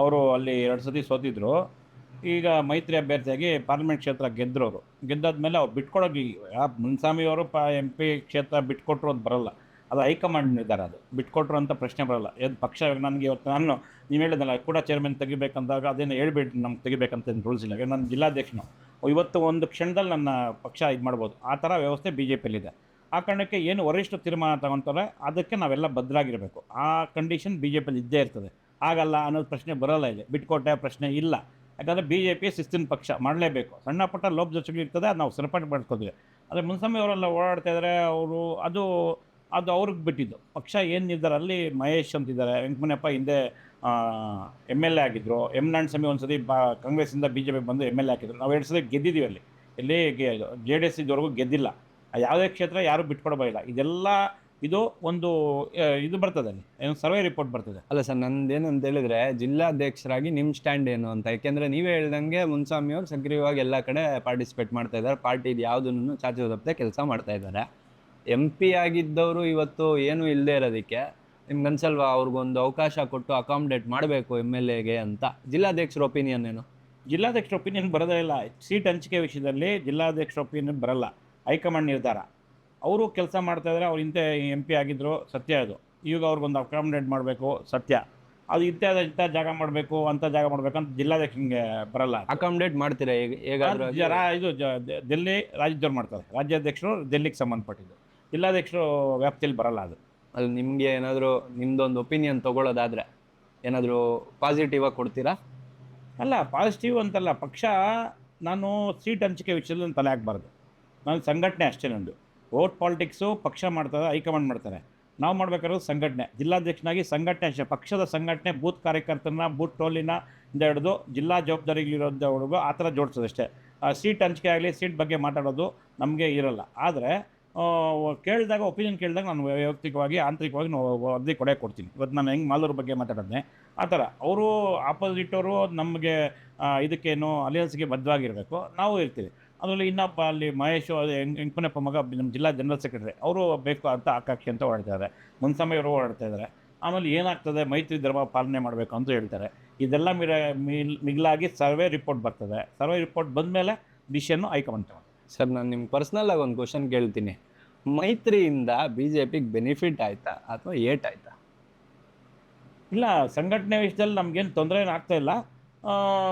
ಅವರು ಅಲ್ಲಿ 2 ಸತಿ ಸೋತಿದ್ರು. ಈಗ ಮೈತ್ರಿ ಅಭ್ಯರ್ಥಿಯಾಗಿ ಪಾರ್ಲಿಮೆಂಟ್ ಕ್ಷೇತ್ರ ಗೆದ್ದರು. ಅವರು ಗೆದ್ದಾದ್ಮೇಲೆ ಅವ್ರು ಬಿಟ್ಕೊಡೋಗಿ ಮುನ್ಸ್ವಾಮಿ ಅವರು MP ಕ್ಷೇತ್ರ ಬಿಟ್ಕೊಟ್ರು ಅಂತ ಬರೋಲ್ಲ. ಅದು ಹೈಕಮಾಂಡ್ ನಿರ್ಧಾರ. ಅದು ಬಿಟ್ಕೊಟ್ರು ಅಂತ ಪ್ರಶ್ನೆ ಬರೋಲ್ಲ. ಏನು ಪಕ್ಷ ನನಗೆ ಇವತ್ತು ನೀವು ಹೇಳಿದ್ನಲ್ಲ ಕೂಡ ಚೇರ್ಮನ್ ತೆಗಿಬೇಕಂದಾಗ ಅದೇನು ಹೇಳ್ಬಿಟ್ಟು ನಮ್ಗೆ ತೆಗಿಬೇಕಂತ ರೂಲ್ಸ್ ಇಲ್ಲ. ನಾನು ಜಿಲ್ಲಾಧ್ಯಕ್ಷನು, ಇವತ್ತು ಒಂದು ಕ್ಷಣದಲ್ಲಿ ನನ್ನ ಪಕ್ಷ ಇದು ಮಾಡ್ಬೋದು. ಆ ಥರ ವ್ಯವಸ್ಥೆ BJPಯಲ್ಲಿದೆ. ಆ ಕಾರಣಕ್ಕೆ ಏನು ವರಿಷ್ಠ ತೀರ್ಮಾನ ತಗೊತಾರೆ ಅದಕ್ಕೆ ನಾವೆಲ್ಲ ಬದ್ಧರಾಗಿರಬೇಕು. ಆ ಕಂಡೀಷನ್ ಬಿ ಜೆ ಪಿಯಲ್ಲಿ ಇದ್ದೇ ಇರ್ತದೆ. ಆಗಲ್ಲ ಅನ್ನೋದು ಪ್ರಶ್ನೆ ಬರೋಲ್ಲ, ಇಲ್ಲಿ ಬಿಟ್ಕೊಟ್ಟೆ ಪ್ರಶ್ನೆ ಇಲ್ಲ. ಯಾಕಂದರೆ ಬಿ ಜೆ ಪಿ ಶಿಸ್ತಿನ ಪಕ್ಷ ಮಾಡಲೇಬೇಕು. ಸಣ್ಣ ಪುಟ್ಟ ಲೋಪದೋಷಗಳಿರ್ತದೆ, ಅದು ನಾವು ಸರಿಪಟ್ಟು ಮಾಡ್ಕೋತೀವಿ. ಆದರೆ ಮುನ್ಸ್ವಾಮಿ ಅವರೆಲ್ಲ ಓಡಾಡ್ತಾ ಇದ್ದಾರೆ, ಅವರು ಅದು ಅವ್ರಿಗೆ ಬಿಟ್ಟಿದ್ದು. ಪಕ್ಷ ಏನು ನಿರ್ಧಾರ, ಅಲ್ಲಿ ಮಹೇಶ್ ಅಂತಿದ್ದಾರೆ, ವೆಂಕಮನಪ್ಪ ಹಿಂದೆ ಎಮ್ ಎಲ್ ಎ ಆಗಿದ್ದರು, ಎಮ್ ನಾರಾಯಣಸ್ವಾಮಿ ಒಂದು ಸತಿ ಕಾಂಗ್ರೆಸ್ಸಿಂದ ಬಿ ಜೆ ಪಿ ಬಂದು ಎಮ್ ಎಲ್ ಎ ಆಗಿದ್ದರು. ನಾವು 2 ಸತಿ ಗೆದ್ದಿದ್ದೀವಿ ಅಲ್ಲಿ. ಇಲ್ಲಿ ಜೆ ಡಿ ಎಸ್ ಇದುವರೆಗೂ ಗೆದ್ದಿಲ್ಲ. ಯಾವುದೇ ಕ್ಷೇತ್ರ ಯಾರೂ ಬಿಟ್ಕೊಡೋದಿಲ್ಲ. ಇದೆಲ್ಲ ಇದು ಒಂದು ಇದು ಬರ್ತದೆ, ಅಲ್ಲಿ ಏನು ಸರ್ವೆ ರಿಪೋರ್ಟ್ ಬರ್ತದೆ. ಅಲ್ಲ ಸರ್, ನಂದೇನು ಅಂತ ಹೇಳಿದ್ರೆ ಜಿಲ್ಲಾಧ್ಯಕ್ಷರಾಗಿ ನಿಮ್ಮ ಸ್ಟ್ಯಾಂಡ್ ಏನು ಅಂತ. ಯಾಕೆಂದರೆ ನೀವೇ ಹೇಳ್ದಂಗೆ ಮುನ್ಸ್ವಾಮಿ ಅವರು ಸಕ್ರಿಯವಾಗಿ ಎಲ್ಲ ಕಡೆ ಪಾರ್ಟಿಸಿಪೇಟ್ ಮಾಡ್ತಾ ಇದ್ದಾರೆ. ಪಾರ್ಟಿದು ಯಾವುದನ್ನು ಚಾಚು ತಪ್ಪದೆ ಕೆಲಸ ಮಾಡ್ತಾ ಇದ್ದಾರೆ. ಎಂ ಪಿ ಆಗಿದ್ದವರು ಇವತ್ತು ಏನೂ ಇಲ್ಲದೆ ಇರೋದಕ್ಕೆ ನಿಮ್ಗೆ ಅನ್ಸಲ್ವಾ ಅವ್ರಿಗೊಂದು ಅವಕಾಶ ಕೊಟ್ಟು ಅಕಾಮಿಡೇಟ್ ಮಾಡಬೇಕು ಎಮ್ ಎಲ್ ಎಗೆ ಅಂತ? ಜಿಲ್ಲಾಧ್ಯಕ್ಷರ ಒಪಿನಿಯನ್ ಏನು? ಜಿಲ್ಲಾಧ್ಯಕ್ಷರ ಒಪಿನಿಯನ್ ಬರೋದೇ ಇಲ್ಲ. ಸೀಟ್ ಹಂಚಿಕೆ ವಿಷಯದಲ್ಲಿ ಜಿಲ್ಲಾಧ್ಯಕ್ಷರ ಒಪಿನಿಯನ್ ಬರಲ್ಲ, ಹೈಕಮಾಂಡ್ ನಿರ್ಧಾರ. ಅವರು ಕೆಲಸ ಮಾಡ್ತಾಯಿದ್ದಾರೆ. ಅವ್ರು ಇಂಥ ಎಂ ಪಿ ಆಗಿದ್ದರು, ಸತ್ಯ ಅದು. ಈಗ ಅವ್ರಿಗೊಂದು ಅಕಾಮಿಡೇಟ್ ಮಾಡಬೇಕು, ಸತ್ಯ. ಅದು ಇಂಥ ಜಾಗ ಮಾಡಬೇಕು, ಅಂಥ ಜಾಗ ಮಾಡಬೇಕು ಅಂತ ಜಿಲ್ಲಾಧ್ಯಕ್ಷನಿಗೆ ಬರಲ್ಲ. ಅಕಾಮಿಡೇಟ್ ಮಾಡ್ತೀರಾ ಹೇಗಾದರೂ? ಇದು ದಿಲ್ಲಿ ರಾಜ್ಯದವ್ರು ಮಾಡ್ತಾರೆ, ರಾಜ್ಯಾಧ್ಯಕ್ಷರು ದಿಲ್ಲಿಗೆ ಸಂಬಂಧಪಟ್ಟಿದ್ದು. ಜಿಲ್ಲಾಧ್ಯಕ್ಷರು ವ್ಯಾಪ್ತಿಯಲ್ಲಿ ಬರಲ್ಲ ಅದು. ಅಲ್ಲಿ ನಿಮಗೆ ಏನಾದರೂ ನಿಮ್ಮದೊಂದು ಒಪಿನಿಯನ್ ತೊಗೊಳ್ಳೋದಾದರೆ ಏನಾದರೂ ಪಾಸಿಟಿವಾಗಿ ಕೊಡ್ತೀರಾ? ಅಲ್ಲ, ಪಾಸಿಟಿವ್ ಅಂತಲ್ಲ. ಪಕ್ಷ ನಾನು ಸೀಟ್ ಹಂಚಿಕೆ ವಿಷಯದಲ್ಲಿ ತಲೆ ಹಾಕಬಾರ್ದು. ನಾನು ಸಂಘಟನೆ ಅಷ್ಟೇ. ನಂದು ವೋಟ್ ಪಾಲಿಟಿಕ್ಸು ಪಕ್ಷ ಮಾಡ್ತಾರೆ, ಹೈಕಮಾಂಡ್ ಮಾಡ್ತಾರೆ. ನಾವು ಮಾಡಬೇಕಾಗಿರೋದು ಸಂಘಟನೆ. ಜಿಲ್ಲಾಧ್ಯಕ್ಷನಾಗಿ ಸಂಘಟನೆ ಅಷ್ಟೇ, ಪಕ್ಷದ ಸಂಘಟನೆ, ಬೂತ್ ಕಾರ್ಯಕರ್ತರನ್ನ, ಬೂತ್ ಟೋಲಿನ ಇಂದ ಹಿಡಿದು ಜಿಲ್ಲಾ ಜವಾಬ್ದಾರಿಗಳಿರೋದವರೆಗೂ ಆ ಥರ ಜೋಡಿಸೋದಷ್ಟೇ. ಸೀಟ್ ಹಂಚಿಕೆ ಆಗಲಿ, ಸೀಟ್ ಬಗ್ಗೆ ಮಾತಾಡೋದು ನಮಗೆ ಇರೋಲ್ಲ. ಆದರೆ ಕೇಳಿದಾಗ, ಒಪಿನಿಯನ್ ಕೇಳಿದಾಗ ನಾನು ವೈಯಕ್ತಿಕವಾಗಿ, ಆಂತರಿಕವಾಗಿ ವರದಿ ಕೊಡ್ತೀನಿ. ಇವತ್ತು ನಾನು ಹೆಂಗೆ ಮಾಲೂರು ಬಗ್ಗೆ ಮಾತಾಡೋದೇ ಆ ಥರ. ಅವರು ಆಪೋಸಿಟವರು ನಮಗೆ ಇದಕ್ಕೇನು ಅಲಿಯನ್ಸ್ಗೆ ಬದ್ಧವಾಗಿರಬೇಕು, ನಾವು ಇರ್ತೀವಿ. ಅದರಲ್ಲಿ ಇನ್ನೊಬ್ಬ ಅಲ್ಲಿ ಮಹೇಶ್ ವೆಂಕಮನಪ್ಪ ಮಗ ನಮ್ಮ ಜಿಲ್ಲಾ ಜನರಲ್ ಸೆಕ್ರೆಟರಿ, ಅವರು ಬೇಕು ಅಂತ ಆಕಾಂಕ್ಷಿ ಅಂತ ಓಡಾಡ್ತಾ ಮುನ್ಸ್ವಾಮಿ ಅವರು ಓಡಾಡ್ತಾ ಇದ್ದಾರೆ. ಆಮೇಲೆ ಏನಾಗ್ತದೆ, ಮೈತ್ರಿ ಧರ್ಮ ಪಾಲನೆ ಮಾಡಬೇಕು ಅಂತ ಹೇಳ್ತಾರೆ. ಇದೆಲ್ಲ ಮಿಗಿಲಾಗಿ ಸರ್ವೆ ರಿಪೋರ್ಟ್ ಬರ್ತದೆ. ಸರ್ವೆ ರಿಪೋರ್ಟ್ ಬಂದಮೇಲೆ ಡಿಸಿಷನ್ನು ಹೈಕಮಾಂಡ್ ತಗೊಂಡು. ಸರ್, ನಾನು ನಿಮ್ಗೆ ಪರ್ಸ್ನಲ್ಲಾಗಿ ಒಂದು ಕ್ವಶನ್ ಕೇಳ್ತೀನಿ. ಮೈತ್ರಿಯಿಂದ ಬಿ ಜೆ ಪಿಗೆ ಬೆನಿಫಿಟ್ ಆಯಿತಾ ಅಥವಾ ಏಟ್ ಆಯಿತಾ? ಇಲ್ಲ, ಸಂಘಟನೆ ವಿಷಯದಲ್ಲಿ ನಮಗೇನು ತೊಂದರೆ ಏನು ಆಗ್ತಾಯಿಲ್ಲ.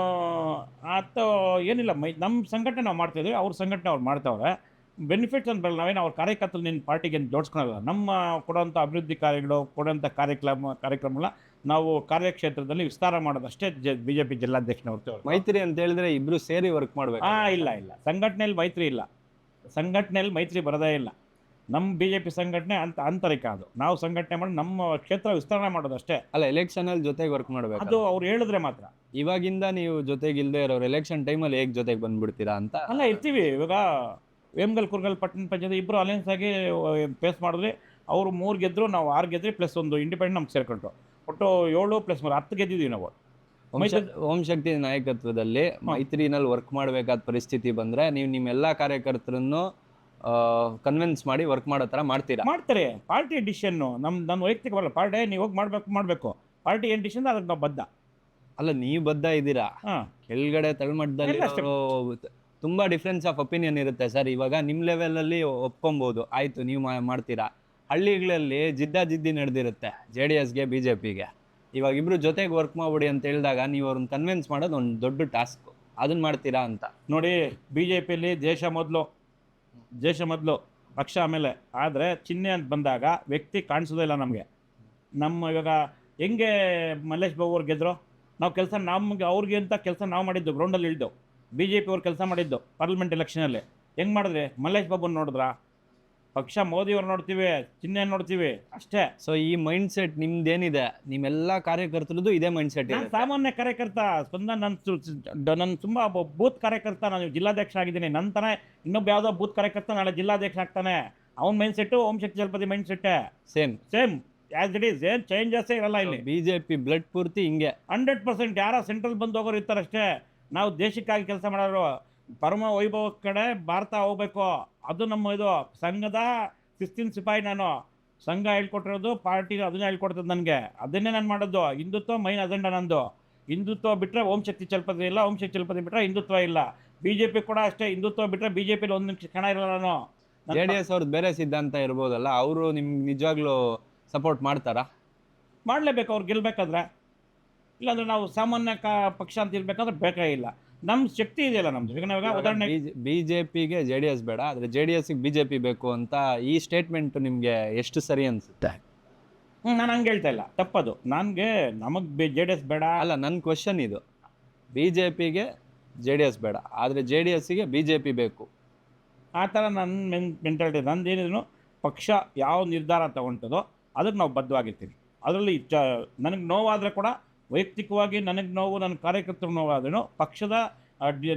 ಅಥವಾ ಏನಿಲ್ಲ, ನಮ್ಮ ಸಂಘಟನೆ ನಾವು ಮಾಡ್ತಾಯಿದ್ದೀವಿ, ಅವ್ರ ಸಂಘಟನೆ ಅವ್ರು ಮಾಡ್ತಾವ್ರೆ. ಬೆನಿಫಿಟ್ಸ್ ಅಂತ ಬರಲ್ಲ. ನಾವೇನು ಅವ್ರ ಕಾರ್ಯಕರ್ತರು ನಿನ್ನ ಪಾರ್ಟಿಗೆ ಜೋಡಿಸ್ಕೊಳಲ್ಲ. ನಮ್ಮ ಕೊಡೋಂಥ ಅಭಿವೃದ್ಧಿ ಕಾರ್ಯಗಳು, ಕೊಡೋಂಥ ಕಾರ್ಯಕ್ರಮಗಳ ನಾವು ಕಾರ್ಯಕ್ಷೇತ್ರದಲ್ಲಿ ವಿಸ್ತಾರ ಮಾಡೋದಷ್ಟೇ ಬಿ ಜೆ ಪಿ ಜಿಲ್ಲಾಧ್ಯಕ್ಷನವ್ರು. ಮೈತ್ರಿ ಅಂತ ಹೇಳಿದ್ರೆ ಇಬ್ಬರು ಸೇರಿ ವರ್ಕ್ ಮಾಡಬೇಕು. ಇಲ್ಲ, ಸಂಘಟನೆಯಲ್ಲಿ ಮೈತ್ರಿ ಇಲ್ಲ. ಸಂಘಟನೆಯಲ್ಲಿ ಮೈತ್ರಿ ಬರೋದೇ ಇಲ್ಲ. ನಮ್ಮ ಬಿ ಜೆ ಪಿ ಸಂಘಟನೆ ಆಂತರಿಕ. ಅದು ನಾವು ಸಂಘಟನೆ ಮಾಡಿ ನಮ್ಮ ಕ್ಷೇತ್ರ ವಿಸ್ತರಣೆ ಮಾಡೋದಷ್ಟೇ. ಅಲ್ಲ, ಎಲೆಕ್ಷನಲ್ಲಿ ಜೊತೆಗೆ ವರ್ಕ್ ಮಾಡಬೇಕು. ಅದು ಅವ್ರು ಹೇಳಿದ್ರೆ ಮಾತ್ರ. ಇವಾಗಿಂದ ನೀವು ಜೊತೆಗೆ ಇಲ್ಲದೆ ಇರೋರು ಎಲೆಕ್ಷನ್ ಟೈಮಲ್ಲಿ ಹೇಗೆ ಜೊತೆಗೆ ಬಂದುಬಿಡ್ತೀರಾ ಅಂತ? ಅಲ್ಲ, ಇರ್ತೀವಿ. ಇವಾಗ ವೇಮಗಲ್ ಕುರ್ಗಲ್ ಪಟ್ಟಣ ಪಂಚಾಯತ್ ಇಬ್ಬರು ಅಲಯನ್ಸ್ ಆಗಿ ಫೇಸ್ ಮಾಡಿದ್ವಿ. ಅವರು 3 ಗೆದ್ದರು, ನಾವು 6 ಗೆದ್ರಿ, ಪ್ಲಸ್ ಒಂದು ಇಂಡಿಪೆಂಡೆಂಟ್ ನಮ್ಗೆ ಸೇರ್ಕೊಂಡ್ರು. ಒಟ್ಟು 7 + 3 10 ಗೆದ್ದಿದ್ದೀವಿ ನಾವು. ಓಂ ಶಕ್ತಿ ನಾಯಕತ್ವದಲ್ಲಿ ಮೈತ್ರಿನಲ್ಲಿ ವರ್ಕ್ ಮಾಡಬೇಕಾದ ಪರಿಸ್ಥಿತಿ ಬಂದರೆ ನೀವು ನಿಮ್ಮೆಲ್ಲ ಕಾರ್ಯಕರ್ತರನ್ನು ಕನ್ವಿನ್ಸ್ ಮಾಡಿ ವರ್ಕ್ ಮಾಡೋ ಥರ ಮಾಡ್ತಾರೆ. ಪಾರ್ಟಿ ಡಿಸಿಷನ್ನು ನನ್ನ ವೈಯಕ್ತಿಕ ಬರಲ್ಲ. ಪಾರ್ಟಿ ನೀವು ಹೋಗಿ ಮಾಡಬೇಕು. ಪಾರ್ಟಿ ಏನು ಡಿಸಿಷನ್ ಅದಕ್ಕೆ ನಾವು ಬದ್ಧ. ಅಲ್ಲ, ನೀವು ಬದ್ಧ ಇದ್ದೀರಾ. ಕೆಳಗಡೆ ತಳಮಟ್ಟದಲ್ಲಿ ತುಂಬ ಡಿಫ್ರೆನ್ಸ್ ಆಫ್ ಒಪಿನಿಯನ್ ಇರುತ್ತೆ ಸರ್. ಇವಾಗ ನಿಮ್ಮ ಲೆವೆಲಲ್ಲಿ ಒಪ್ಕೊಬೋದು, ಆಯಿತು ನೀವು ಮಾಡ್ತೀರಾ. ಹಳ್ಳಿಗಳಲ್ಲಿ ಜಿದ್ದಿ ನಡೆದಿರುತ್ತೆ ಜೆ ಡಿ ಎಸ್ಗೆ ಬಿ ಜೆ ಪಿಗೆ. ಇವಾಗ ಇಬ್ಬರು ಜೊತೆಗೆ ವರ್ಕ್ ಮಾಡ್ಬಿಡಿ ಅಂತ ಹೇಳಿದಾಗ ನೀವು ಅವ್ರನ್ನ ಕನ್ವಿನ್ಸ್ ಮಾಡೋದು ಒಂದು ದೊಡ್ಡ ಟಾಸ್ಕು. ಅದನ್ನು ಮಾಡ್ತೀರಾ ಅಂತ ನೋಡಿ. ಬಿ ಜೆ ಪಿಯಲ್ಲಿ ದೇಶ ಮೊದಲು, ಪಕ್ಷ ಆಮೇಲೆ. ಆದರೆ ಚಿಹ್ನೆ ಅಂತ ಬಂದಾಗ ವ್ಯಕ್ತಿ ಕಾಣಿಸೋದೇ ಇಲ್ಲ ನಮಗೆ. ಇವಾಗ ಹೆಂಗೆ ಮಲ್ಲೇಶ್ ಬಾಬು ಅವ್ರು ಗೆದ್ದರು, ನಾವು ಕೆಲಸ ನಮಗೆ ಅವ್ರಿಗೆ ಅಂತ ಕೆಲಸ ನಾವು ಮಾಡಿದ್ದು, ಗ್ರೌಂಡಲ್ಲಿ ಇಳಿದೆವು. ಬಿ ಜೆ ಪಿ ಅವ್ರು ಕೆಲಸ ಮಾಡಿದ್ದು ಪಾರ್ಲಿಮೆಂಟ್ ಎಲೆಕ್ಷನಲ್ಲಿ ಹೆಂಗೆ ಮಾಡಿದ್ರಿ? ಮಲ್ಲೇಶ್ ಬಾಬುನ ನೋಡಿದ್ರಾ? ಪಕ್ಷ ಮೋದಿಯವ್ರು ನೋಡ್ತೀವಿ, ಚಿಹ್ನೆ ನೋಡ್ತೀವಿ ಅಷ್ಟೇ. ಸೊ ಈ ಮೈಂಡ್ ಸೆಟ್ ನಿಮ್ದೇನಿದೆ, ನಿಮ್ಮೆಲ್ಲ ಕಾರ್ಯಕರ್ತರದ್ದು ಇದೇ ಮೈಂಡ್ ಸೆಟ್ ಇದೆ. ಸಾಮಾನ್ಯ ಕಾರ್ಯಕರ್ತ, ನನ್ನ ತುಂಬ ಬೂತ್ ಕಾರ್ಯಕರ್ತ. ನಾನು ಜಿಲ್ಲಾಧ್ಯಕ್ಷ ಆಗಿದ್ದೀನಿ. ನಂತರ ಇನ್ನೊಬ್ಬ ಯಾವುದೋ ಬೂತ್ ಕಾರ್ಯಕರ್ತ ನಾಳೆ ಜಿಲ್ಲಾಧ್ಯಕ್ಷ ಆಗ್ತಾನೆ. ಅವ್ನ ಮೈಂಡ್ ಸೆಟ್ಟು ಓಂ ಶಕ್ತಿ ಜಲಪತಿ ಮೈಂಡ್ ಸೆಟ್ಟೇ ಸೇಮ್ ಆ್ಯಸ್ ಇಟ್ ಈಸ್. ಏನು ಚೇಂಜಸ್ಸೇ ಇರಲ್ಲ ಇಲ್ಲಿ. ಬಿ ಜೆ ಪಿ ಬ್ಲಡ್ ಪೂರ್ತಿ ಹಿಂಗೆ 100%. ಯಾರೋ ಸೆಂಟ್ರಲ್ ಬಂದು ಹೋಗೋರು ಇರ್ತಾರಷ್ಟೇ. ನಾವು ದೇಶಕ್ಕಾಗಿ ಕೆಲಸ ಮಾಡೋರು. ಪರಮ ವೈಭವ ಕಡೆ ಭಾರತ ಹೋಗ್ಬೇಕು. ಅದು ನಮ್ಮ ಇದು ಸಂಘದ ಶಿಸ್ತಿನ ಸಿಪಾಯಿ. ನಾನು ಸಂಘ ಹೇಳ್ಕೊಟ್ಟಿರೋದು, ಪಾರ್ಟಿ ಅದನ್ನೇ ಹೇಳ್ಕೊಡ್ತದೆ ನನಗೆ. ಅದನ್ನೇ ನಾನು ಮಾಡೋದು. ಹಿಂದುತ್ವ ಮೈನ್ ಅಜೆಂಡಾ ನಂದು. ಹಿಂದುತ್ವ ಬಿಟ್ಟರೆ ಓಂ ಶಕ್ತಿ ಚಲಪತಿ ಇಲ್ಲ, ಓಂ ಶಕ್ತಿ ಚಲಪತಿ ಬಿಟ್ಟರೆ ಹಿಂದುತ್ವ ಇಲ್ಲ. ಬಿ ಜೆ ಪಿ ಕೂಡ ಅಷ್ಟೇ. ಹಿಂದುತ್ವ ಬಿಟ್ಟರೆ ಬಿ ಜೆ ಪಿಲಿ ಒಂದು ಕ್ಷಣ ಇರಲ್ಲ. ನಾನು ಜೆ ಡಿ ಎಸ್ ಅವ್ರದ್ದು ಬೇರೆ ಸಿದ್ಧಾಂತ ಇರ್ಬೋದಲ್ಲ, ಅವರು ನಿಮ್ಗೆ ನಿಜವಾಗ್ಲೂ ಸಪೋರ್ಟ್ ಮಾಡ್ತಾರಾ? ಮಾಡಲೇಬೇಕು ಅವ್ರು ಗೆಲ್ಲಬೇಕಾದ್ರೆ. ಇಲ್ಲಾಂದರೆ ನಾವು ಸಾಮಾನ್ಯ ಪಕ್ಷ ಅಂತ ಇರಬೇಕಾದ್ರೆ ಬೇಕೇ ಇಲ್ಲ. ನಮ್ಮ ಶಕ್ತಿ ಇದೆಯಲ್ಲ ನಮ್ದು. ಈಗ ನಾವಾಗ ಉದಾಹರಣೆ ಬಿಜೆಪಿಗೆ JDS ಬೇಡ, ಆದ್ರೆ JDSಗೆ BJP ಬೇಕು ಅಂತ ಈ ಸ್ಟೇಟ್ಮೆಂಟ್ ನಿಮ್ಗೆ ಎಷ್ಟು ಸರಿ ಅನ್ಸುತ್ತೆ? ನಾನು ಹಂಗೆ ಹೇಳ್ತಾ ಇಲ್ಲ, ತಪ್ಪದು. ನಮಗೆ JDS ಬೇಡ ಅಲ್ಲ, ನನ್ನ ಕ್ವಶನ್ ಇದು. BJPಗೆ JDS ಬೇಡ, ಆದ್ರೆ JDSಗೆ BJP ಬೇಕು. ಆ ಥರ ನನ್ನ ಮೆಂಟಾಲಿಟಿ. ನಂದೇನಿದ್ರು ಪಕ್ಷ ಯಾವ ನಿರ್ಧಾರ ತಗೊಳ್ತದೋ ಅದಕ್ಕೆ ನಾವು ಬದ್ಧವಾಗಿರ್ತೀವಿ. ಅದರಲ್ಲಿ ನನಗೆ ನೋವಾದರೆ ಕೂಡ ವೈಯಕ್ತಿಕವಾಗಿ ನನಗೆ ನೋವು, ನನ್ನ ಕಾರ್ಯಕರ್ತರು ನೋವಾದ್ರೂ ಪಕ್ಷದ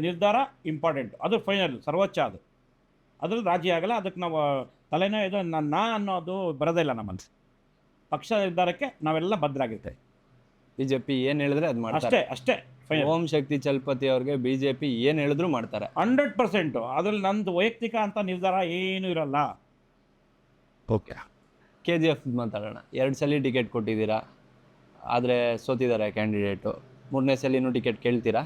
ನಿರ್ಧಾರ ಇಂಪಾರ್ಟೆಂಟ್, ಅದು ಫೈನಲ್, ಸರ್ವೋಚ್ಚ. ಅದ್ರಲ್ಲಿ ರಾಜಿ ಆಗಲ್ಲ. ಅದಕ್ಕೆ ನಾವು ತಲೆನೋ ಇದು ಅನ್ನೋದು ಬರೋದೇ ಇಲ್ಲ ನಮ್ಮ ಮನಸ್ಸು. ಪಕ್ಷ ನಿರ್ಧಾರಕ್ಕೆ ನಾವೆಲ್ಲ ಬದ್ಧರಾಗಿರ್ತೇವೆ. BJP ಏನ್ ಹೇಳಿದ್ರೆ ಅದು ಮಾಡ್ತಾರೆ, ಅಷ್ಟೇ ಫೈನಲ್. ಓಂ ಶಕ್ತಿ ಚಲಪತಿ ಅವ್ರಿಗೆ BJP ಏನ್ ಹೇಳಿದ್ರು ಮಾಡ್ತಾರೆ 100%. ಅದ್ರಲ್ಲಿ ನಂದು ವೈಯಕ್ತಿಕ ಅಂತ ನಿರ್ಧಾರ ಏನೂ ಇರಲ್ಲ. ಓಕೆ, KGF ಮಾತಾಡೋಣ. 2 ಸಲ ಟಿಕೆಟ್ ಕೊಟ್ಟಿದ್ದೀರಾ, ಆದರೆ ಸೋತಿದ್ದಾರೆ ಕ್ಯಾಂಡಿಡೇಟು. 3ನೇ ಸಲಿನೂ ಟಿಕೆಟ್ ಕೇಳ್ತೀರಾ?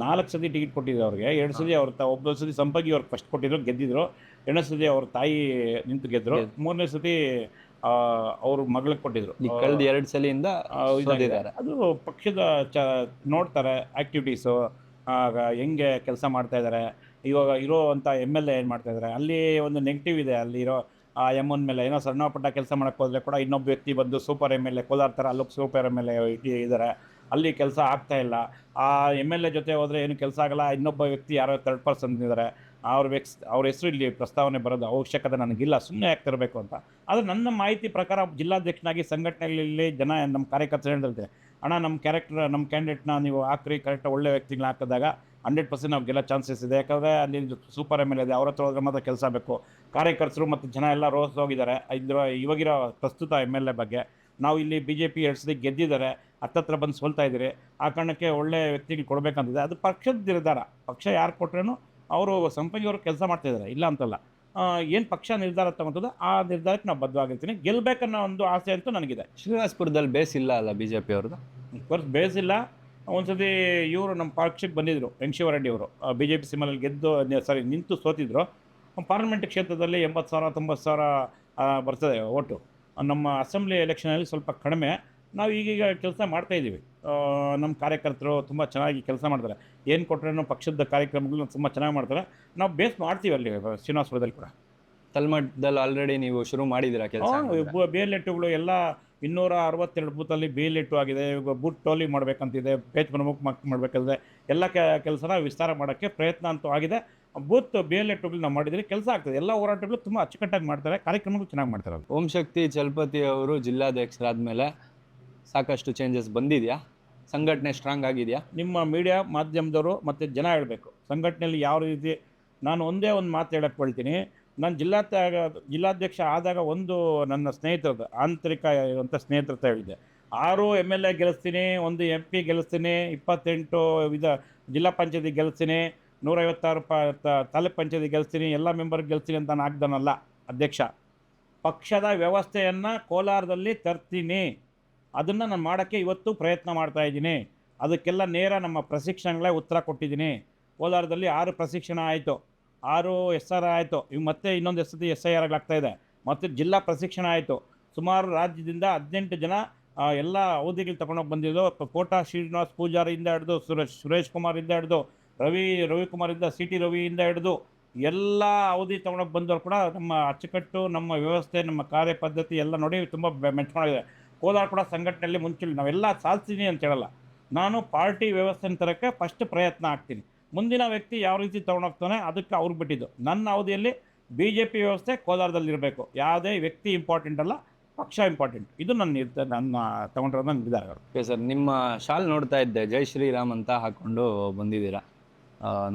4 ಸತಿ ಟಿಕೆಟ್ ಕೊಟ್ಟಿದ್ರು ಅವ್ರಿಗೆ. 2 ಸತಿ ಒಬ್ಬ ಸತಿ ಸಂಪಗಿ ಅವ್ರಿಗೆ ಫಸ್ಟ್ ಕೊಟ್ಟಿದ್ರು, ಗೆದ್ದಿದ್ರು. 2ನೇ ಸತಿ ಅವ್ರ ತಾಯಿ ನಿಂತು ಗೆದ್ರು. 3ನೇ ಸತಿ ಅವ್ರ ಮಗಳಿಗೆ ಕೊಟ್ಟಿದ್ರು. ಕಳೆದ 2 ಸಲಿಯಿಂದ ಸೋತಿದ್ದಾರೆ. ಅದು ಪಕ್ಷದ ನೋಡ್ತಾರೆ ಆ್ಯಕ್ಟಿವಿಟೀಸು, ಹೆಂಗೆ ಕೆಲಸ ಮಾಡ್ತಾ ಇದ್ದಾರೆ, ಇವಾಗ ಇರೋವಂಥ MLA ಏನು ಮಾಡ್ತಾ ಇದ್ದಾರೆ. ಅಲ್ಲಿ ಒಂದು ನೆಗೆಟಿವ್ ಇದೆ. ಅಲ್ಲಿರೋ ಆ M1 ಮೇಲೆ ಏನೋ ಸಣ್ಣ ಪುಟ್ಟ ಕೆಲಸ ಮಾಡೋಕ್ಕೆ ಹೋದರೆ ಕೂಡ ಇನ್ನೊಬ್ಬ ವ್ಯಕ್ತಿ ಬಂದು ಸೂಪರ್ MLA, ಕೋಲಾರ ಥರ ಅಲ್ಲೊಬ್ಬ ಸೂಪರ್ MLA ಇದ್ದಾರೆ, ಅಲ್ಲಿ ಕೆಲಸ ಆಗ್ತಾ ಇಲ್ಲ. ಆ MLA ಜೊತೆ ಹೋದರೆ ಏನು ಕೆಲಸ ಆಗಲ್ಲ. ಇನ್ನೊಬ್ಬ ವ್ಯಕ್ತಿ ಯಾರೋ 3rd ಪರ್ಸನ್ ಇದ್ದಾರೆ, ಅವ್ರ ಹೆಸರು ಇಲ್ಲಿ ಪ್ರಸ್ತಾವನೆ ಬರೋದು ಅವಶ್ಯಕತೆ ನನಗಿಲ್ಲ, ಸುಮ್ಮನೆ ಆಗ್ತಿರಬೇಕು ಅಂತ. ಆದರೆ ನನ್ನ ಮಾಹಿತಿ ಪ್ರಕಾರ ಜಿಲ್ಲಾಧ್ಯಕ್ಷನಾಗಿ ಸಂಘಟನೆಗಳಲ್ಲಿ ನಮ್ಮ ಕಾರ್ಯಕರ್ತರು ಹೇಳಿದ್ರೆ, ಅಣ್ಣ ನಮ್ಮ ಕ್ಯಾಂಡಿಡೇಟ್ನ ನೀವು ಹಾಕ್ರಿ, ಕರೆಕ್ಟಾಗಿ ಒಳ್ಳೆ ವ್ಯಕ್ತಿಗಳನ್ನ ಹಾಕಿದಾಗ 100% ನಾವು ಗೆಲ್ಲೋ ಚಾನ್ಸಸ್ ಇದೆ. ಯಾಕಂದರೆ ಅಲ್ಲಿ ಸೂಪರ್ MLA ಇದೆ, ಅವ್ರ ಹತ್ರ ಹೋದ್ರೆ ಮಾತ್ರ ಕೆಲಸ ಬೇಕು. ಕಾರ್ಯಕರ್ತರು ಮತ್ತು ಜನ ಎಲ್ಲ ರೋಸ್ ಹೋಗಿದ್ದಾರೆ ಇವಾಗಿರೋ ಪ್ರಸ್ತುತ MLA ಬಗ್ಗೆ. ನಾವು ಇಲ್ಲಿ BJP 2 ಸತಿ ಗೆದ್ದಿದ್ದಾರೆ, ಹತ್ತತ್ರ ಬಂದು ಸೋಲ್ತಾ ಇದ್ದೀರಿ. ಆ ಕಾರಣಕ್ಕೆ ಒಳ್ಳೆ ವ್ಯಕ್ತಿಗಳು ಕೊಡಬೇಕಂತಿದೆ. ಅದು ಪಕ್ಷದ ನಿರ್ಧಾರ. ಪಕ್ಷ ಯಾರು ಕೊಟ್ರೇನು ಅವರು ಸಂಪಂಗಿಯವರು ಕೆಲಸ ಮಾಡ್ತಾಯಿದ್ದಾರೆ, ಇಲ್ಲ ಅಂತಲ್ಲ. ಏನು ಪಕ್ಷ ನಿರ್ಧಾರ ತಗೊತದೋ ಆ ನಿರ್ಧಾರಕ್ಕೆ ನಾವು ಬದ್ಧವಾಗಿರ್ತೀನಿ. ಗೆಲ್ಲಬೇಕನ್ನೋ ಒಂದು ಆಸೆ ಅಂತೂ ನನಗಿದೆ. ಶ್ರೀನಿವಾಸಪುರದಲ್ಲಿ ಬೇಸ್ ಇಲ್ಲ ಅಲ್ಲ BJP ಅವ್ರದ್ದು? ಕೋರ್ಸ್ ಬೇಸ್ ಇಲ್ಲ. ಒಂದು ಸತಿ ಇವರು ನಮ್ಮ ಪಕ್ಷಕ್ಕೆ ಬಂದಿದ್ದರು, ವೆಂಕಟೇಶ್ವರರೆಡ್ಡಿ ಅವರು. BJP ಸಿಮ್ಮಲ್ಲಿ ನಿಂತು ಸೋತಿದ್ರು. ಪಾರ್ಲಿಮೆಂಟ್ ಕ್ಷೇತ್ರದಲ್ಲಿ 80,000 90,000 ಬರ್ತದೆ ಓಟು. ನಮ್ಮ ಅಸೆಂಬ್ಲಿ ಎಲೆಕ್ಷನಲ್ಲಿ ಸ್ವಲ್ಪ ಕಡಿಮೆ. ನಾವು ಈಗೀಗ ಕೆಲಸ ಮಾಡ್ತಾಯಿದ್ದೀವಿ. ನಮ್ಮ ಕಾರ್ಯಕರ್ತರು ತುಂಬ ಚೆನ್ನಾಗಿ ಕೆಲಸ ಮಾಡ್ತಾರೆ. ಏನು ಕೊಟ್ಟರೇನೋ ಪಕ್ಷದ ಕಾರ್ಯಕ್ರಮಗಳು ತುಂಬ ಚೆನ್ನಾಗಿ ಮಾಡ್ತಾರೆ. ನಾವು ಬೇಸ್ ಮಾಡ್ತೀವಿ ಅಲ್ಲಿ ಶ್ರೀನಿವಾಸಪುರದಲ್ಲಿ ಕೂಡ. ತಲ್ಮಟ್ಟದಲ್ಲಿ ಆಲ್ರೆಡಿ ನೀವು ಶುರು ಮಾಡಿದ್ದೀರಾ ಕೆಲಸ? BLEಟ್ಗಳು ಎಲ್ಲ 262 ಬೂತಲ್ಲಿ BLEಟ್ ಆಗಿದೆ. ಇವಾಗ ಬೂತ್ ಟೋಲಿ ಮಾಡಬೇಕಂತಿದೆ, ಪೇಜ್ ಪ್ರಮುಖ ಮಾಡಬೇಕಂತಿದೆ. ಎಲ್ಲ ಕೆಲಸನ ವಿಸ್ತಾರ ಮಾಡೋಕ್ಕೆ ಪ್ರಯತ್ನ ಅಂತೂ ಆಗಿದೆ. ಬೂತ್ BLEಟ್ಗಳು ನಾವು ಮಾಡಿದರೆ ಕೆಲಸ ಆಗ್ತದೆ. ಎಲ್ಲ ಹೋರಾಟಗಳು ತುಂಬ ಅಚ್ಚುಕಟ್ಟಾಗಿ ಮಾಡ್ತಾರೆ, ಕಾರ್ಯಕ್ರಮಗಳು ಚೆನ್ನಾಗಿ ಮಾಡ್ತಾರೆ. ಓಂ ಶಕ್ತಿ ಚಲಪತಿ ಅವರು ಜಿಲ್ಲಾಧ್ಯಕ್ಷರಾದಮೇಲೆ ಸಾಕಷ್ಟು ಚೇಂಜಸ್ ಬಂದಿದೆಯಾ? ಸಂಘಟನೆ ಸ್ಟ್ರಾಂಗ್ ಆಗಿದೆಯಾ? ನಿಮ್ಮ ಮೀಡಿಯಾ ಮಾಧ್ಯಮದವರು ಮತ್ತು ಜನ ಹೇಳಬೇಕು ಸಂಘಟನೆಯಲ್ಲಿ ಯಾವ ರೀತಿ. ನಾನು ಒಂದೇ ಒಂದು ಮಾತು ಹೇಳಕ್ಕೆ ಹೇಳ್ತೀನಿ. ನಾನು ಜಿಲ್ಲಾಧ್ಯಕ್ಷ ಆದಾಗ ಒಂದು ನನ್ನ ಸ್ನೇಹಿತರದ್ದು ಆಂತರಿಕ ಇರುವಂಥ ಸ್ನೇಹಿತರ ಹತ್ರ ಹೇಳಿದ್ದೆ, 6 MLA ಗೆಲ್ಲಿಸ್ತೀನಿ, 1 MP ಗೆಲ್ಲಿಸ್ತೀನಿ, 28 ಜಿಲ್ಲಾ ಪಂಚಾಯತಿ ಗೆಲ್ಲಿಸ್ತೀನಿ, 156 ತಾಲೂಕ್ ಪಂಚಾಯತಿ ಗೆಲ್ಲಿಸ್ತೀನಿ, ಎಲ್ಲ ಮೆಂಬರ್ ಗೆಲ್ಲಿಸ್ತೀನಿ ಅಂತ ನಾನು ಆಗ್ದಾನಲ್ಲ ಅಧ್ಯಕ್ಷ. ಪಕ್ಷದ ವ್ಯವಸ್ಥೆಯನ್ನು ಕೋಲಾರದಲ್ಲಿ ತರ್ತೀನಿ. ಅದನ್ನು ನಾನು ಮಾಡೋಕ್ಕೆ ಇವತ್ತು ಪ್ರಯತ್ನ ಮಾಡ್ತಾಯಿದ್ದೀನಿ. ಅದಕ್ಕೆಲ್ಲ ನೇರ ನಮ್ಮ ಪ್ರಶಿಕ್ಷಣಗಳೇ ಉತ್ತರ ಕೊಟ್ಟಿದ್ದೀನಿ. ಕೋಲಾರದಲ್ಲಿ 6 ಪ್ರಶಿಕ್ಷಣ ಆಯಿತು, 6 SR ಆಯಿತು. ಇವು ಮತ್ತೆ ಇನ್ನೊಂದು ಸತಿ SIR ಆಗ್ತಾಯಿದೆ. ಮತ್ತು ಜಿಲ್ಲಾ ಪ್ರಶಿಕ್ಷಣ ಆಯಿತು. ಸುಮಾರು ರಾಜ್ಯದಿಂದ 18 ಜನ ಎಲ್ಲ ಅವಧಿಗಳು ತಗೊಂಡೋಗಿ ಬಂದಿದ್ದು. ಕೋಟಾ ಶ್ರೀನಿವಾಸ್ ಪೂಜಾರಿಯಿಂದ ಹಿಡಿದು ಸುರೇಶ್ ಕುಮಾರಿಂದ ಹಿಡಿದು ರವಿಕುಮಾರಿಂದ CT ರವಿಯಿಂದ ಹಿಡಿದು ಎಲ್ಲ ಅವಧಿ ತೊಗೊಂಡೋಗಿ ಬಂದವರು ಕೂಡ ನಮ್ಮ ಅಚ್ಚುಕಟ್ಟು, ನಮ್ಮ ವ್ಯವಸ್ಥೆ, ನಮ್ಮ ಕಾರ್ಯ ಪದ್ಧತಿ ಎಲ್ಲ ನೋಡಿ ತುಂಬ ಮೆಚ್ಕೊಂಡಿದೆ. ಕೋಲಾರ ಕೂಡ ಸಂಘಟನೆಯಲ್ಲಿ ಮುಂಚೂಣಿ. ನಾವೆಲ್ಲ ಸಾಧಿಸ್ತೀನಿ ಅಂತ ಹೇಳಲ್ಲ. ನಾನು ಪಾರ್ಟಿ ವ್ಯವಸ್ಥೆನ ತರೋಕ್ಕೆ ಫಸ್ಟ್ ಪ್ರಯತ್ನ ಆಗ್ತೀನಿ. ಮುಂದಿನ ವ್ಯಕ್ತಿ ಯಾವ ರೀತಿ ತೊಗೊಂಡೋಗ್ತಾನೆ ಅದಕ್ಕೆ ಅವ್ರಿಗೆ ಬಿಟ್ಟಿದ್ದು. ನನ್ನ ಅವಧಿಯಲ್ಲಿ BJP ವ್ಯವಸ್ಥೆ ಕೋಲಾರದಲ್ಲಿರಬೇಕು. ಯಾವುದೇ ವ್ಯಕ್ತಿ ಇಂಪಾರ್ಟೆಂಟ್ ಅಲ್ಲ, ಪಕ್ಷ ಇಂಪಾರ್ಟೆಂಟ್. ಇದು ನನ್ನ ತೊಗೊಂಡಿರೋದು ನಿರ್ಧಾರ. ಓಕೆ ಸರ್, ನಿಮ್ಮ ಶಾಲ್ ನೋಡ್ತಾ ಇದ್ದೆ, ಜೈ ಶ್ರೀರಾಮ್ ಅಂತ ಹಾಕ್ಕೊಂಡು ಬಂದಿದ್ದೀರಾ.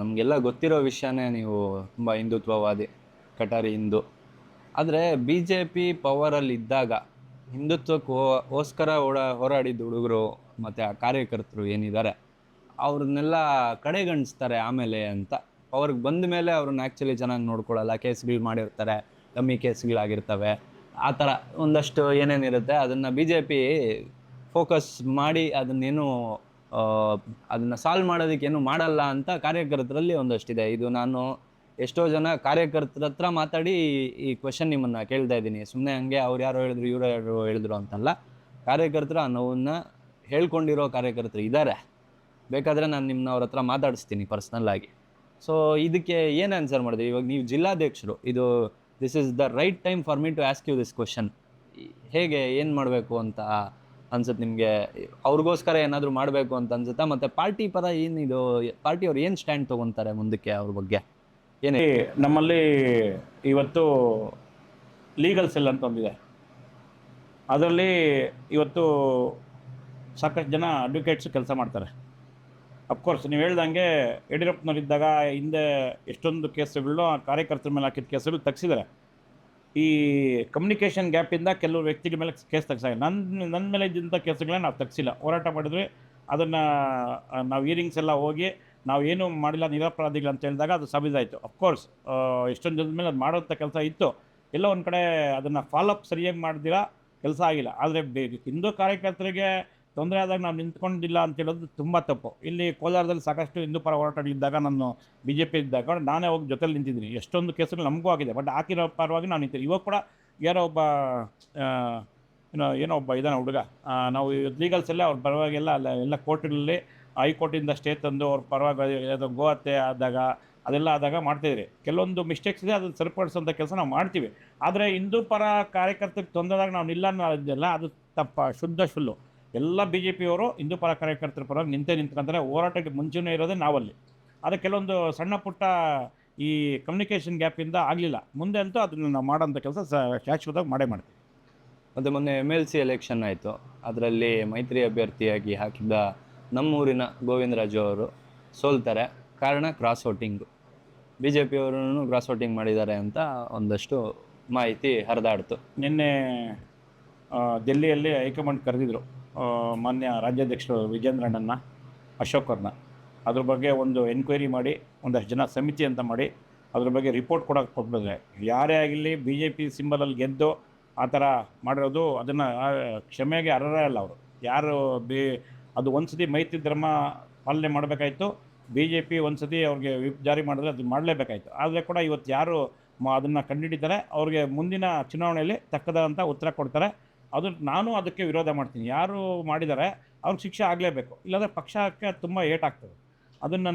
ನಮಗೆಲ್ಲ ಗೊತ್ತಿರೋ ವಿಷಯನೇ, ನೀವು ತುಂಬ ಹಿಂದುತ್ವವಾದಿ, ಕಟಾರಿ ಹಿಂದೂ. ಆದರೆ BJP ಪವರಲ್ಲಿ ಇದ್ದಾಗ ಹಿಂದುತ್ವಕ್ಕೋಸ್ಕರ ಹೋರಾಡಿದ ಹುಡುಗರು ಮತ್ತು ಆ ಕಾರ್ಯಕರ್ತರು ಏನಿದ್ದಾರೆ ಅವ್ರನ್ನೆಲ್ಲ ಕಡೆಗಣಿಸ್ತಾರೆ ಆಮೇಲೆ ಅಂತ. ಅವ್ರಿಗೆ ಬಂದ ಮೇಲೆ ಅವ್ರನ್ನ ಆ್ಯಕ್ಚುಲಿ ಚೆನ್ನಾಗಿ ನೋಡ್ಕೊಳ್ಳಲ್ಲ, ಕೇಸ್ಗಳು ಮಾಡಿರ್ತಾರೆ, ಕಮ್ಮಿ ಕೇಸ್ಗಳಾಗಿರ್ತವೆ. ಆ ಥರ ಒಂದಷ್ಟು ಏನೇನಿರುತ್ತೆ ಅದನ್ನು BJP ಫೋಕಸ್ ಮಾಡಿ ಅದನ್ನು ಸಾಲ್ವ್ ಮಾಡೋದಕ್ಕೇನು ಮಾಡಲ್ಲ ಅಂತ ಕಾರ್ಯಕರ್ತರಲ್ಲಿ ಒಂದಷ್ಟಿದೆ. ಇದು ನಾನು ಎಷ್ಟೋ ಜನ ಕಾರ್ಯಕರ್ತರ ಹತ್ರ ಮಾತಾಡಿ ಈ ಕ್ವೆಶನ್ ನಿಮ್ಮನ್ನು ಕೇಳ್ತಾ ಇದ್ದೀನಿ. ಸುಮ್ಮನೆ ಹಂಗೆ ಅವ್ರು ಯಾರೋ ಹೇಳಿದ್ರು ಇವರು ಯಾರೋ ಹೇಳಿದ್ರು ಅಂತಲ್ಲ. ಕಾರ್ಯಕರ್ತರು ಆ ನೋವನ್ನು ಹೇಳ್ಕೊಂಡಿರೋ ಕಾರ್ಯಕರ್ತರು ಇದ್ದಾರೆ. ಬೇಕಾದರೆ ನಾನು ನಿಮ್ಮನ್ನ ಅವ್ರ ಹತ್ರ ಮಾತಾಡಿಸ್ತೀನಿ ಪರ್ಸ್ನಲ್ಲಾಗಿ. ಸೊ ಇದಕ್ಕೆ ಏನು ಆನ್ಸರ್ ಮಾಡಿದ್ರಿ? ಇವಾಗ ನೀವು ಜಿಲ್ಲಾಧ್ಯಕ್ಷರು, ಇದು this is the right time for me to ask you this question. ಹೇಗೆ ಏನು ಮಾಡಬೇಕು ಅಂತ ಅನ್ಸುತ್ತೆ ನಿಮಗೆ? ಅವ್ರಿಗೋಸ್ಕರ ಏನಾದರೂ ಮಾಡಬೇಕು ಅಂತ ಅನ್ಸುತ್ತಾ? ಮತ್ತು ಪಾರ್ಟಿ ಪರ ಏನಿದು, ಪಾರ್ಟಿಯವ್ರು ಏನು ಸ್ಟ್ಯಾಂಡ್ ತೊಗೊತಾರೆ ಮುಂದಕ್ಕೆ ಅವ್ರ ಬಗ್ಗೆ? ಏನೇ ನಮ್ಮಲ್ಲಿ ಇವತ್ತು ಲೀಗಲ್ ಸೆಲ್ ಅಂತ ಒಂದಿದೆ. ಅದರಲ್ಲಿ ಇವತ್ತು ಸಾಕಷ್ಟು ಜನ ಅಡ್ವೊಕೇಟ್ಸ್ ಕೆಲಸ ಮಾಡ್ತಾರೆ. ಅಫ್ಕೋರ್ಸ್ ನೀವು ಹೇಳ್ದಂಗೆ ಯಡಿಯೂರಪ್ಪನವರಿದ್ದಾಗ ಹಿಂದೆ ಎಷ್ಟೊಂದು ಕೇಸುಗಳು ಕಾರ್ಯಕರ್ತರ ಮೇಲೆ ಹಾಕಿದ ಕೇಸುಗಳು ತೆಗ್ಸಿದ್ದಾರೆ. ಈ ಕಮ್ಯುನಿಕೇಷನ್ ಗ್ಯಾಪಿಂದ ಕೆಲವು ವ್ಯಕ್ತಿಗಳ ಮೇಲೆ ಕೇಸ್ ತೆಗ್ಸಾಗಿಲ್ಲ. ನನ್ನ ಮೇಲೆ ಇದ್ದಂಥ ಕೇಸುಗಳನ್ನ ನಾವು ತೆಗ್ಸಿಲ್ಲ. ಹೋರಾಟ ಮಾಡಿದ್ವಿ, ಅದನ್ನು ನಾವು ಹಿಯರಿಂಗ್ಸ್ ಎಲ್ಲ ಹೋಗಿ ನಾವು ಏನೂ ಮಾಡಿಲ್ಲ, ನಿರಪರಾಧಿಗಳು ಅಂತ ಹೇಳಿದಾಗ ಅದು ಸಾಬೀತಾಯಿತು. ಅಫ್ಕೋರ್ಸ್ ಎಷ್ಟೊಂದು ಜನದ ಮೇಲೆ ಅದು ಮಾಡೋಂಥ ಕೆಲಸ ಇತ್ತು. ಎಲ್ಲೋ ಒಂದು ಕಡೆ ಅದನ್ನು ಫಾಲೋಅಪ್ ಸರಿಯಾಗಿ ಮಾಡ್ದಿರಾ ಕೆಲಸ ಆಗಿಲ್ಲ. ಆದರೆ ಹಿಂದೂ ಕಾರ್ಯಕರ್ತರಿಗೆ ತೊಂದರೆ ಆದಾಗ ನಾವು ನಿಂತ್ಕೊಂಡಿಲ್ಲ ಅಂತ ಹೇಳೋದು ತುಂಬ ತಪ್ಪು. ಇಲ್ಲಿ ಕೋಲಾರದಲ್ಲಿ ಸಾಕಷ್ಟು ಹಿಂದೂ ಪರ ಹೋರಾಟಗಳಿದ್ದಾಗ, ನಾನು BJP ಇದ್ದಾಗ ನಾನೇ ಹೋಗಿ ಜೊತೆಲಿ ನಿಂತಿದ್ದೀನಿ. ಎಷ್ಟೊಂದು ಕೇಸುಗಳು ನಮಗೂ ಆಗಿದೆ, ಬಟ್ ಹಾಕಿರೋ ಪರವಾಗಿ ನಾವು ನಿಂತಿದ್ದೀವಿ. ಇವಾಗ ಕೂಡ ಯಾರೋ ಒಬ್ಬ ಏನೋ ಒಬ್ಬ ಇದ್ದಾನೆ ಹುಡುಗ, ನಾವು ಲೀಗಲ್ಸಲ್ಲೇ ಅವ್ರ ಪರವಾಗಿಲ್ಲ ಎಲ್ಲ ಕೋರ್ಟ್ಗಳಲ್ಲಿ ಹೈಕೋರ್ಟಿಂದ ಸ್ಟೇ ತಂದು ಅವ್ರ ಪರವಾಗಿ ಯಾವುದೋ ಗೋ ಹತ್ಯೆ ಆದಾಗ ಅದೆಲ್ಲ ಆದಾಗ ಮಾಡ್ತಾಯಿದ್ರಿ. ಕೆಲವೊಂದು ಮಿಸ್ಟೇಕ್ಸ್ ಇದೆ, ಅದನ್ನು ಸರಿಪಡಿಸೋಂಥ ಕೆಲಸ ನಾವು ಮಾಡ್ತೀವಿ. ಆದರೆ ಹಿಂದೂ ಪರ ಕಾರ್ಯಕರ್ತರಿಗೆ ತೊಂದರೆದಾಗ ನಾವು ನಿಲ್ಲ ಅನ್ನೋದಿಲ್ಲ, ಅದು ತಪ್ಪ, ಶುದ್ಧ ಸುಳ್ಳು. ಎಲ್ಲ BJPಯವರು ಹಿಂದೂ ಪರ ಕಾರ್ಯಕರ್ತರ ಪರವಾಗಿ ನಿಂತ್ಕೊಂತಾರೆ. ಹೋರಾಟಕ್ಕೆ ಮುಂಚೆನೇ ಇರೋದೇ ನಾವಲ್ಲಿ. ಆದರೆ ಕೆಲವೊಂದು ಸಣ್ಣ ಪುಟ್ಟ ಈ ಕಮ್ಯುನಿಕೇಷನ್ ಗ್ಯಾಪಿಂದ ಆಗಲಿಲ್ಲ. ಮುಂದೆ ಅಂತೂ ಅದನ್ನು ನಾವು ಮಾಡೋಂಥ ಕೆಲಸ ಶಾಶ್ವತವಾಗಿ ಮಾಡ್ತೀವಿ. ಮತ್ತು ಮೊನ್ನೆ MLC ಎಲೆಕ್ಷನ್ ಆಯಿತು. ಅದರಲ್ಲಿ ಮೈತ್ರಿ ಅಭ್ಯರ್ಥಿಯಾಗಿ ಹಾಕಿದ್ದ ನಮ್ಮೂರಿನ ಗೋವಿಂದರಾಜು ಅವರು ಸೋಲ್ತಾರೆ. ಕಾರಣ ಕ್ರಾಸ್ ವೋಟಿಂಗು. BJPಯವರು ಕ್ರಾಸ್ ವೋಟಿಂಗ್ ಮಾಡಿದ್ದಾರೆ ಅಂತ ಒಂದಷ್ಟು ಮಾಹಿತಿ ಹರಿದಾಡ್ತು. ನಿನ್ನೆ ದಿಲ್ಲಿಯಲ್ಲಿ ಹೈಕಮಾಂಡ್ ಕರೆದಿದ್ರು ಮಾನ್ಯ ರಾಜ್ಯಾಧ್ಯಕ್ಷರು ವಿಜೇಂದ್ರಣ್ಣನ, ಅಶೋಕ್ ಅವ್ರನ್ನ. ಅದ್ರ ಬಗ್ಗೆ ಒಂದು ಎನ್ಕ್ವೈರಿ ಮಾಡಿ ಒಂದಷ್ಟು ಜನ ಸಮಿತಿ ಅಂತ ಮಾಡಿ ಅದ್ರ ಬಗ್ಗೆ ರಿಪೋರ್ಟ್ ಕೊಟ್ಟಿದ್ದಾರೆ. ಯಾರೇ ಆಗಲಿ BJP ಸಿಂಬಲಲ್ಲಿ ಗೆದ್ದು ಆ ಥರ ಮಾಡಿರೋದು ಅದನ್ನು ಕ್ಷಮೆಗೆ ಅರ್ಹರೇ ಅಲ್ಲ ಅವರು. ಯಾರು ಅದು ಒಂದು ಸತಿ ಮೈತ್ರಿ ಧರ್ಮ ಪಾಲನೆ ಮಾಡಬೇಕಾಯ್ತು. BJP ಒಂದು ಸತಿ ಅವ್ರಿಗೆ ವಿಪ್ ಜಾರಿ ಮಾಡಿದ್ರೆ ಅದು ಮಾಡಲೇಬೇಕಾಯ್ತು. ಆದರೆ ಕೂಡ ಇವತ್ತು ಯಾರು ಅದನ್ನು ಕಂಡುಹಿಡಿತಾರೆ, ಅವ್ರಿಗೆ ಮುಂದಿನ ಚುನಾವಣೆಯಲ್ಲಿ ತಕ್ಕದಂಥ ಉತ್ತರ ಕೊಡ್ತಾರೆ. ನಾನು ಅದಕ್ಕೆ ವಿರೋಧ ಮಾಡ್ತೀನಿ. ಯಾರು ಮಾಡಿದ್ದಾರೆ ಅವ್ರಿಗೆ ಶಿಕ್ಷೆ ಆಗಲೇಬೇಕು, ಇಲ್ಲಾಂದರೆ ಪಕ್ಷಕ್ಕೆ ತುಂಬ ಏಟಾಗ್ತದೆ.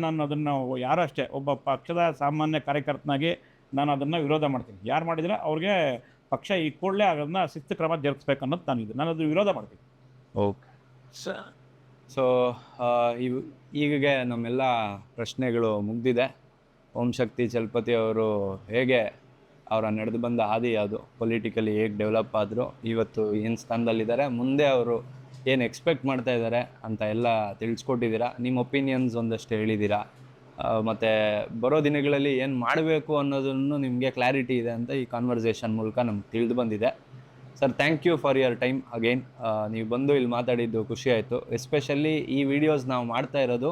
ನಾನು ಯಾರು ಅಷ್ಟೇ ಒಬ್ಬ ಪಕ್ಷದ ಸಾಮಾನ್ಯ ಕಾರ್ಯಕರ್ತನಾಗಿ ನಾನು ಅದನ್ನು ವಿರೋಧ ಮಾಡ್ತೀನಿ. ಯಾರು ಮಾಡಿದರೆ ಅವ್ರಿಗೆ ಪಕ್ಷ ಈ ಕೂಡಲೇ ಅದನ್ನು ಶಿಸ್ತು ಕ್ರಮ ಜರುಗಿಸ್ಬೇಕು ಅನ್ನೋದು ನಾನು ಅದು ವಿರೋಧ ಮಾಡ್ತೀನಿ. ಓಕೆ ಸೊ ಈಗ ನಮ್ಮೆಲ್ಲ ಪ್ರಶ್ನೆಗಳು ಮುಗ್ದಿದೆ. ಓಂ ಶಕ್ತಿ ಚಲಪತಿ ಅವರು ಹೇಗೆ ಅವರ ನಡೆದು ಬಂದ ಹಾದಿ ಯಾವುದು, ಪೊಲಿಟಿಕಲಿ ಹೇಗೆ ಡೆವಲಪ್ ಆದರು, ಇವತ್ತು ಏನು ಸ್ಥಾನದಲ್ಲಿದ್ದಾರೆ, ಮುಂದೆ ಅವರು ಏನು ಎಕ್ಸ್ಪೆಕ್ಟ್ ಮಾಡ್ತಾ ಇದ್ದಾರೆ ಅಂತ ಎಲ್ಲ ತಿಳಿಸ್ಕೊಟ್ಟಿದ್ದೀರಾ. ನಿಮ್ಮ ಒಪಿನಿಯನ್ಸ್ ಒಂದಷ್ಟು ಹೇಳಿದ್ದೀರಾ. ಮತ್ತು ಬರೋ ದಿನಗಳಲ್ಲಿ ಏನು ಮಾಡಬೇಕು ಅನ್ನೋದನ್ನು ನಿಮಗೆ ಕ್ಲಾರಿಟಿ ಇದೆ ಅಂತ ಈ ಕಾನ್ವರ್ಸೇಷನ್ ಮೂಲಕ ನಮ್ಗೆ ತಿಳಿದು ಬಂದಿದೆ. Sir, thank you for your time again. ನೀವು ಬಂದು ಇಲ್ಲಿ ಮಾತಾಡಿದ್ದು ಖುಷಿ ಆಯಿತು. ಎಸ್ಪೆಷಲಿ ಈ ವಿಡಿಯೋಸ್ ನಾವು ಮಾಡ್ತಾ ಇರೋದು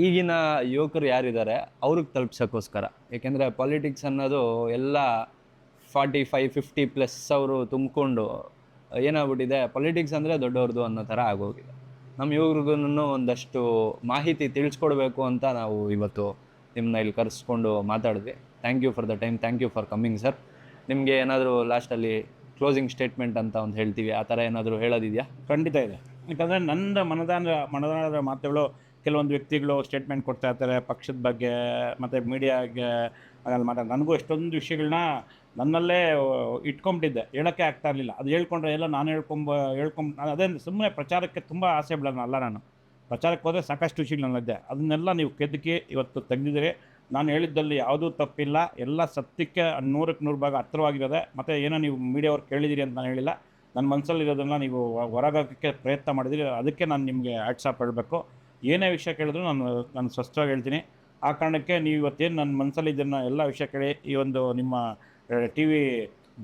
ಈಗಿನ ಯುವಕರು ಯಾರಿದ್ದಾರೆ ಅವ್ರಿಗೆ ತಲುಪ್ಸೋಕ್ಕೋಸ್ಕರ. ಏಕೆಂದರೆ ಪಾಲಿಟಿಕ್ಸ್ ಅನ್ನೋದು ಎಲ್ಲ 45-50+ ಅವರು ತುಂಬಿಕೊಂಡು ಏನಾಗ್ಬಿಟ್ಟಿದೆ, ಪಾಲಿಟಿಕ್ಸ್ ಅಂದರೆ ದೊಡ್ಡವ್ರದ್ದು ಅನ್ನೋ ಥರ ಆಗೋಗಿದೆ. ನಮ್ಮ ಯುವಕರಿಗೂ ಒಂದಷ್ಟು ಮಾಹಿತಿ ತಿಳಿಸ್ಕೊಡ್ಬೇಕು ಅಂತ ನಾವು ಇವತ್ತು ನಿಮ್ಮನ್ನ ಇಲ್ಲಿ ಕರೆಸ್ಕೊಂಡು ಮಾತಾಡಿದ್ವಿ. Thank you for the time, thank you for coming sir. ನಿಮಗೆ ಏನಾದರೂ ಲಾಸ್ಟಲ್ಲಿ ಕ್ಲೋಸಿಂಗ್ ಸ್ಟೇಟ್ಮೆಂಟ್ ಅಂತ ಒಂದು ಹೇಳ್ತೀವಿ, ಆ ಥರ ಏನಾದರೂ ಹೇಳೋದಿದೆಯಾ? ಖಂಡಿತ ಇದೆ. ಯಾಕಂದರೆ ನನ್ನ ಮನದಾಳದ ಮಾತುಗಳು ಕೆಲವೊಂದು ವ್ಯಕ್ತಿಗಳು ಸ್ಟೇಟ್ಮೆಂಟ್ ಕೊಡ್ತಾ ಇರ್ತಾರೆ ಪಕ್ಷದ ಬಗ್ಗೆ ಮತ್ತು ಮೀಡಿಯಾಗೆ ಅಲ್ಲಿ ನನಗೂ ಎಷ್ಟೊಂದು ವಿಷಯಗಳನ್ನ ನನ್ನಲ್ಲೇ ಇಟ್ಕೊಂಬಿಟ್ಟಿದ್ದೆ, ಹೇಳೋಕ್ಕೆ ಆಗ್ತಾ ಇರಲಿಲ್ಲ. ಅದು ಹೇಳ್ಕೊಂಡ್ರೆ ಎಲ್ಲ ನಾನು ಅದೇ ಸುಮ್ಮನೆ ಪ್ರಚಾರಕ್ಕೆ ತುಂಬ ಆಸೆ ಬಿಡೋಲ್ಲ. ನಾನು ಪ್ರಚಾರಕ್ಕೆ ಹೋದರೆ ಸಾಕಷ್ಟು ವಿಷಯಗಳನ್ನಿದ್ದೆ, ಅದನ್ನೆಲ್ಲ ನೀವು ಕೆದಕಿ ಇವತ್ತು ತೆಗೆದಿದ್ದೀರಿ. ನಾನು ಹೇಳಿದ್ದಲ್ಲಿ ಯಾವುದೂ ತಪ್ಪಿಲ್ಲ, ಎಲ್ಲ ಸತ್ಯಕ್ಕೆ 100ಕ್ಕೆ 100% ಹತ್ತಿರವಾಗಿರೋದೆ. ಮತ್ತು ಏನೋ ನೀವು ಮೀಡಿಯಾವ್ರು ಕೇಳಿದ್ದೀರಿ ಅಂತ ನಾನು ಹೇಳಿಲ್ಲ, ನನ್ನ ಮನಸ್ಸಲ್ಲಿರೋದನ್ನು ನೀವು ಹೊರಗಾಕೋಕ್ಕೆ ಪ್ರಯತ್ನ ಮಾಡಿದ್ದೀರಿ. ಅದಕ್ಕೆ ನಾನು ನಿಮಗೆ ಹ್ಯಾಟ್ಸ್ ಹೇಳಬೇಕು. ಏನೇ ವಿಷಯ ಕೇಳಿದ್ರು ನಾನು ಸ್ಪಷ್ಟವಾಗಿ ಹೇಳ್ತೀನಿ. ಆ ಕಾರಣಕ್ಕೆ ನೀವು ಇವತ್ತೇನು ನನ್ನ ಮನಸ್ಸಲ್ಲಿ ಇದನ್ನು ಎಲ್ಲ ವಿಷಯ ಕೇಳಿ ಈ ಒಂದು ನಿಮ್ಮ TV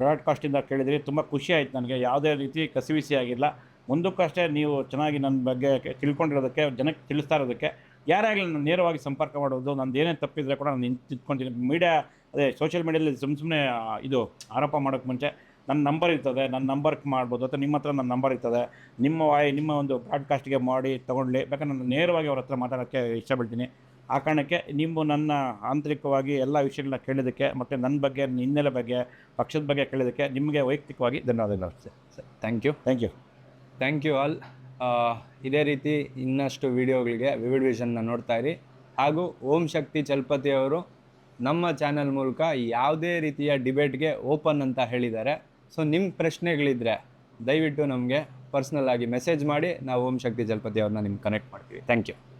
ಬ್ರಾಡ್ಕಾಸ್ಟಿಂದ ಕೇಳಿದ್ರಿ, ತುಂಬ ಖುಷಿ ಆಯಿತು ನನಗೆ. ಯಾವುದೇ ರೀತಿ ಕಸಿವಿಸಿ ಆಗಿಲ್ಲ. ಮುಂದಕ್ಕೂ ಅಷ್ಟೇ ನೀವು ಚೆನ್ನಾಗಿ ನನ್ನ ಬಗ್ಗೆ ತಿಳ್ಕೊಂಡಿರೋದಕ್ಕೆ, ಜನಕ್ಕೆ ತಿಳಿಸ್ತಾ ಇರೋದಕ್ಕೆ, ಯಾರಾಗಲಿ ನಾನು ನೇರವಾಗಿ ಸಂಪರ್ಕ ಮಾಡೋದು. ನಂದು ಏನೇ ತಪ್ಪಿದ್ರೆ ಕೂಡ ನಾನು ನಿಂತ್ಕೊಳ್ತೀನಿ. ಮೀಡಿಯಾ ಅದೇ ಸೋಷಿಯಲ್ ಮೀಡಿಯಲ್ಲಿ ಸುಮ್ಮನೆ ಇದು ಆರೋಪ ಮಾಡೋಕ್ಕೆ ಮುಂಚೆ ನನ್ನ ನಂಬರ್ ಇರ್ತದೆ, ನನ್ನ ನಂಬರ್ಗೆ ಮಾಡ್ಬೋದು, ಅಥವಾ ನಿಮ್ಮ ಹತ್ರ ನನ್ನ ನಂಬರ್ ಇರ್ತದೆ. ನಿಮ್ಮ ಒಂದು ಬ್ರಾಡ್ಕಾಸ್ಟ್ಗೆ ಮಾಡಿ ತೊಗೊಂಡ್ಲಿ, ಬೇಕಾದ್ರೆ ನಾನು ನೇರವಾಗಿ ಅವ್ರ ಹತ್ರ ಮಾತಾಡೋಕ್ಕೆ ಇಷ್ಟಪಡ್ತೀನಿ. ಆ ಕಾರಣಕ್ಕೆ ನೀವು ನನ್ನ ಆಂತರಿಕವಾಗಿ ಎಲ್ಲ ವಿಷಯಗಳನ್ನ ಕೇಳಿದ್ದಕ್ಕೆ ಮತ್ತು ನನ್ನ ಬಗ್ಗೆ, ಹಿನ್ನೆಲೆ ಬಗ್ಗೆ, ಪಕ್ಷದ ಬಗ್ಗೆ ಕೇಳಿದ್ದಕ್ಕೆ ನಿಮಗೆ ವೈಯಕ್ತಿಕವಾಗಿ ಧನ್ಯವಾದಗಳು. Thank you thank you thank you all. ಇದೇ ರೀತಿ ಇನ್ನಷ್ಟು ವೀಡಿಯೋಗಳಿಗೆ ವಿವಿಡ್ ವಿಷನ್ನ ನೋಡ್ತಾ ಇರಿ. ಹಾಗೂ ಓಂ ಶಕ್ತಿ ಚಲಪತಿ ಅವರು ನಮ್ಮ ಚಾನಲ್ ಮೂಲಕ ಯಾವುದೇ ರೀತಿಯ ಡಿಬೇಟ್ಗೆ ಓಪನ್ ಅಂತ ಹೇಳಿದ್ದಾರೆ. ಸೊ ನಿಮ್ಮ ಪ್ರಶ್ನೆಗಳಿದ್ದರೆ ದಯವಿಟ್ಟು ನಮಗೆ ಪರ್ಸ್ನಲ್ ಆಗಿ ಮೆಸೇಜ್ ಮಾಡಿ, ನಾವು ಓಂ ಶಕ್ತಿ ಚಲಪತಿ ಅವ್ರನ್ನ ನಿಮ್ಗೆ ಕನೆಕ್ಟ್ ಮಾಡ್ತೀವಿ. Thank you.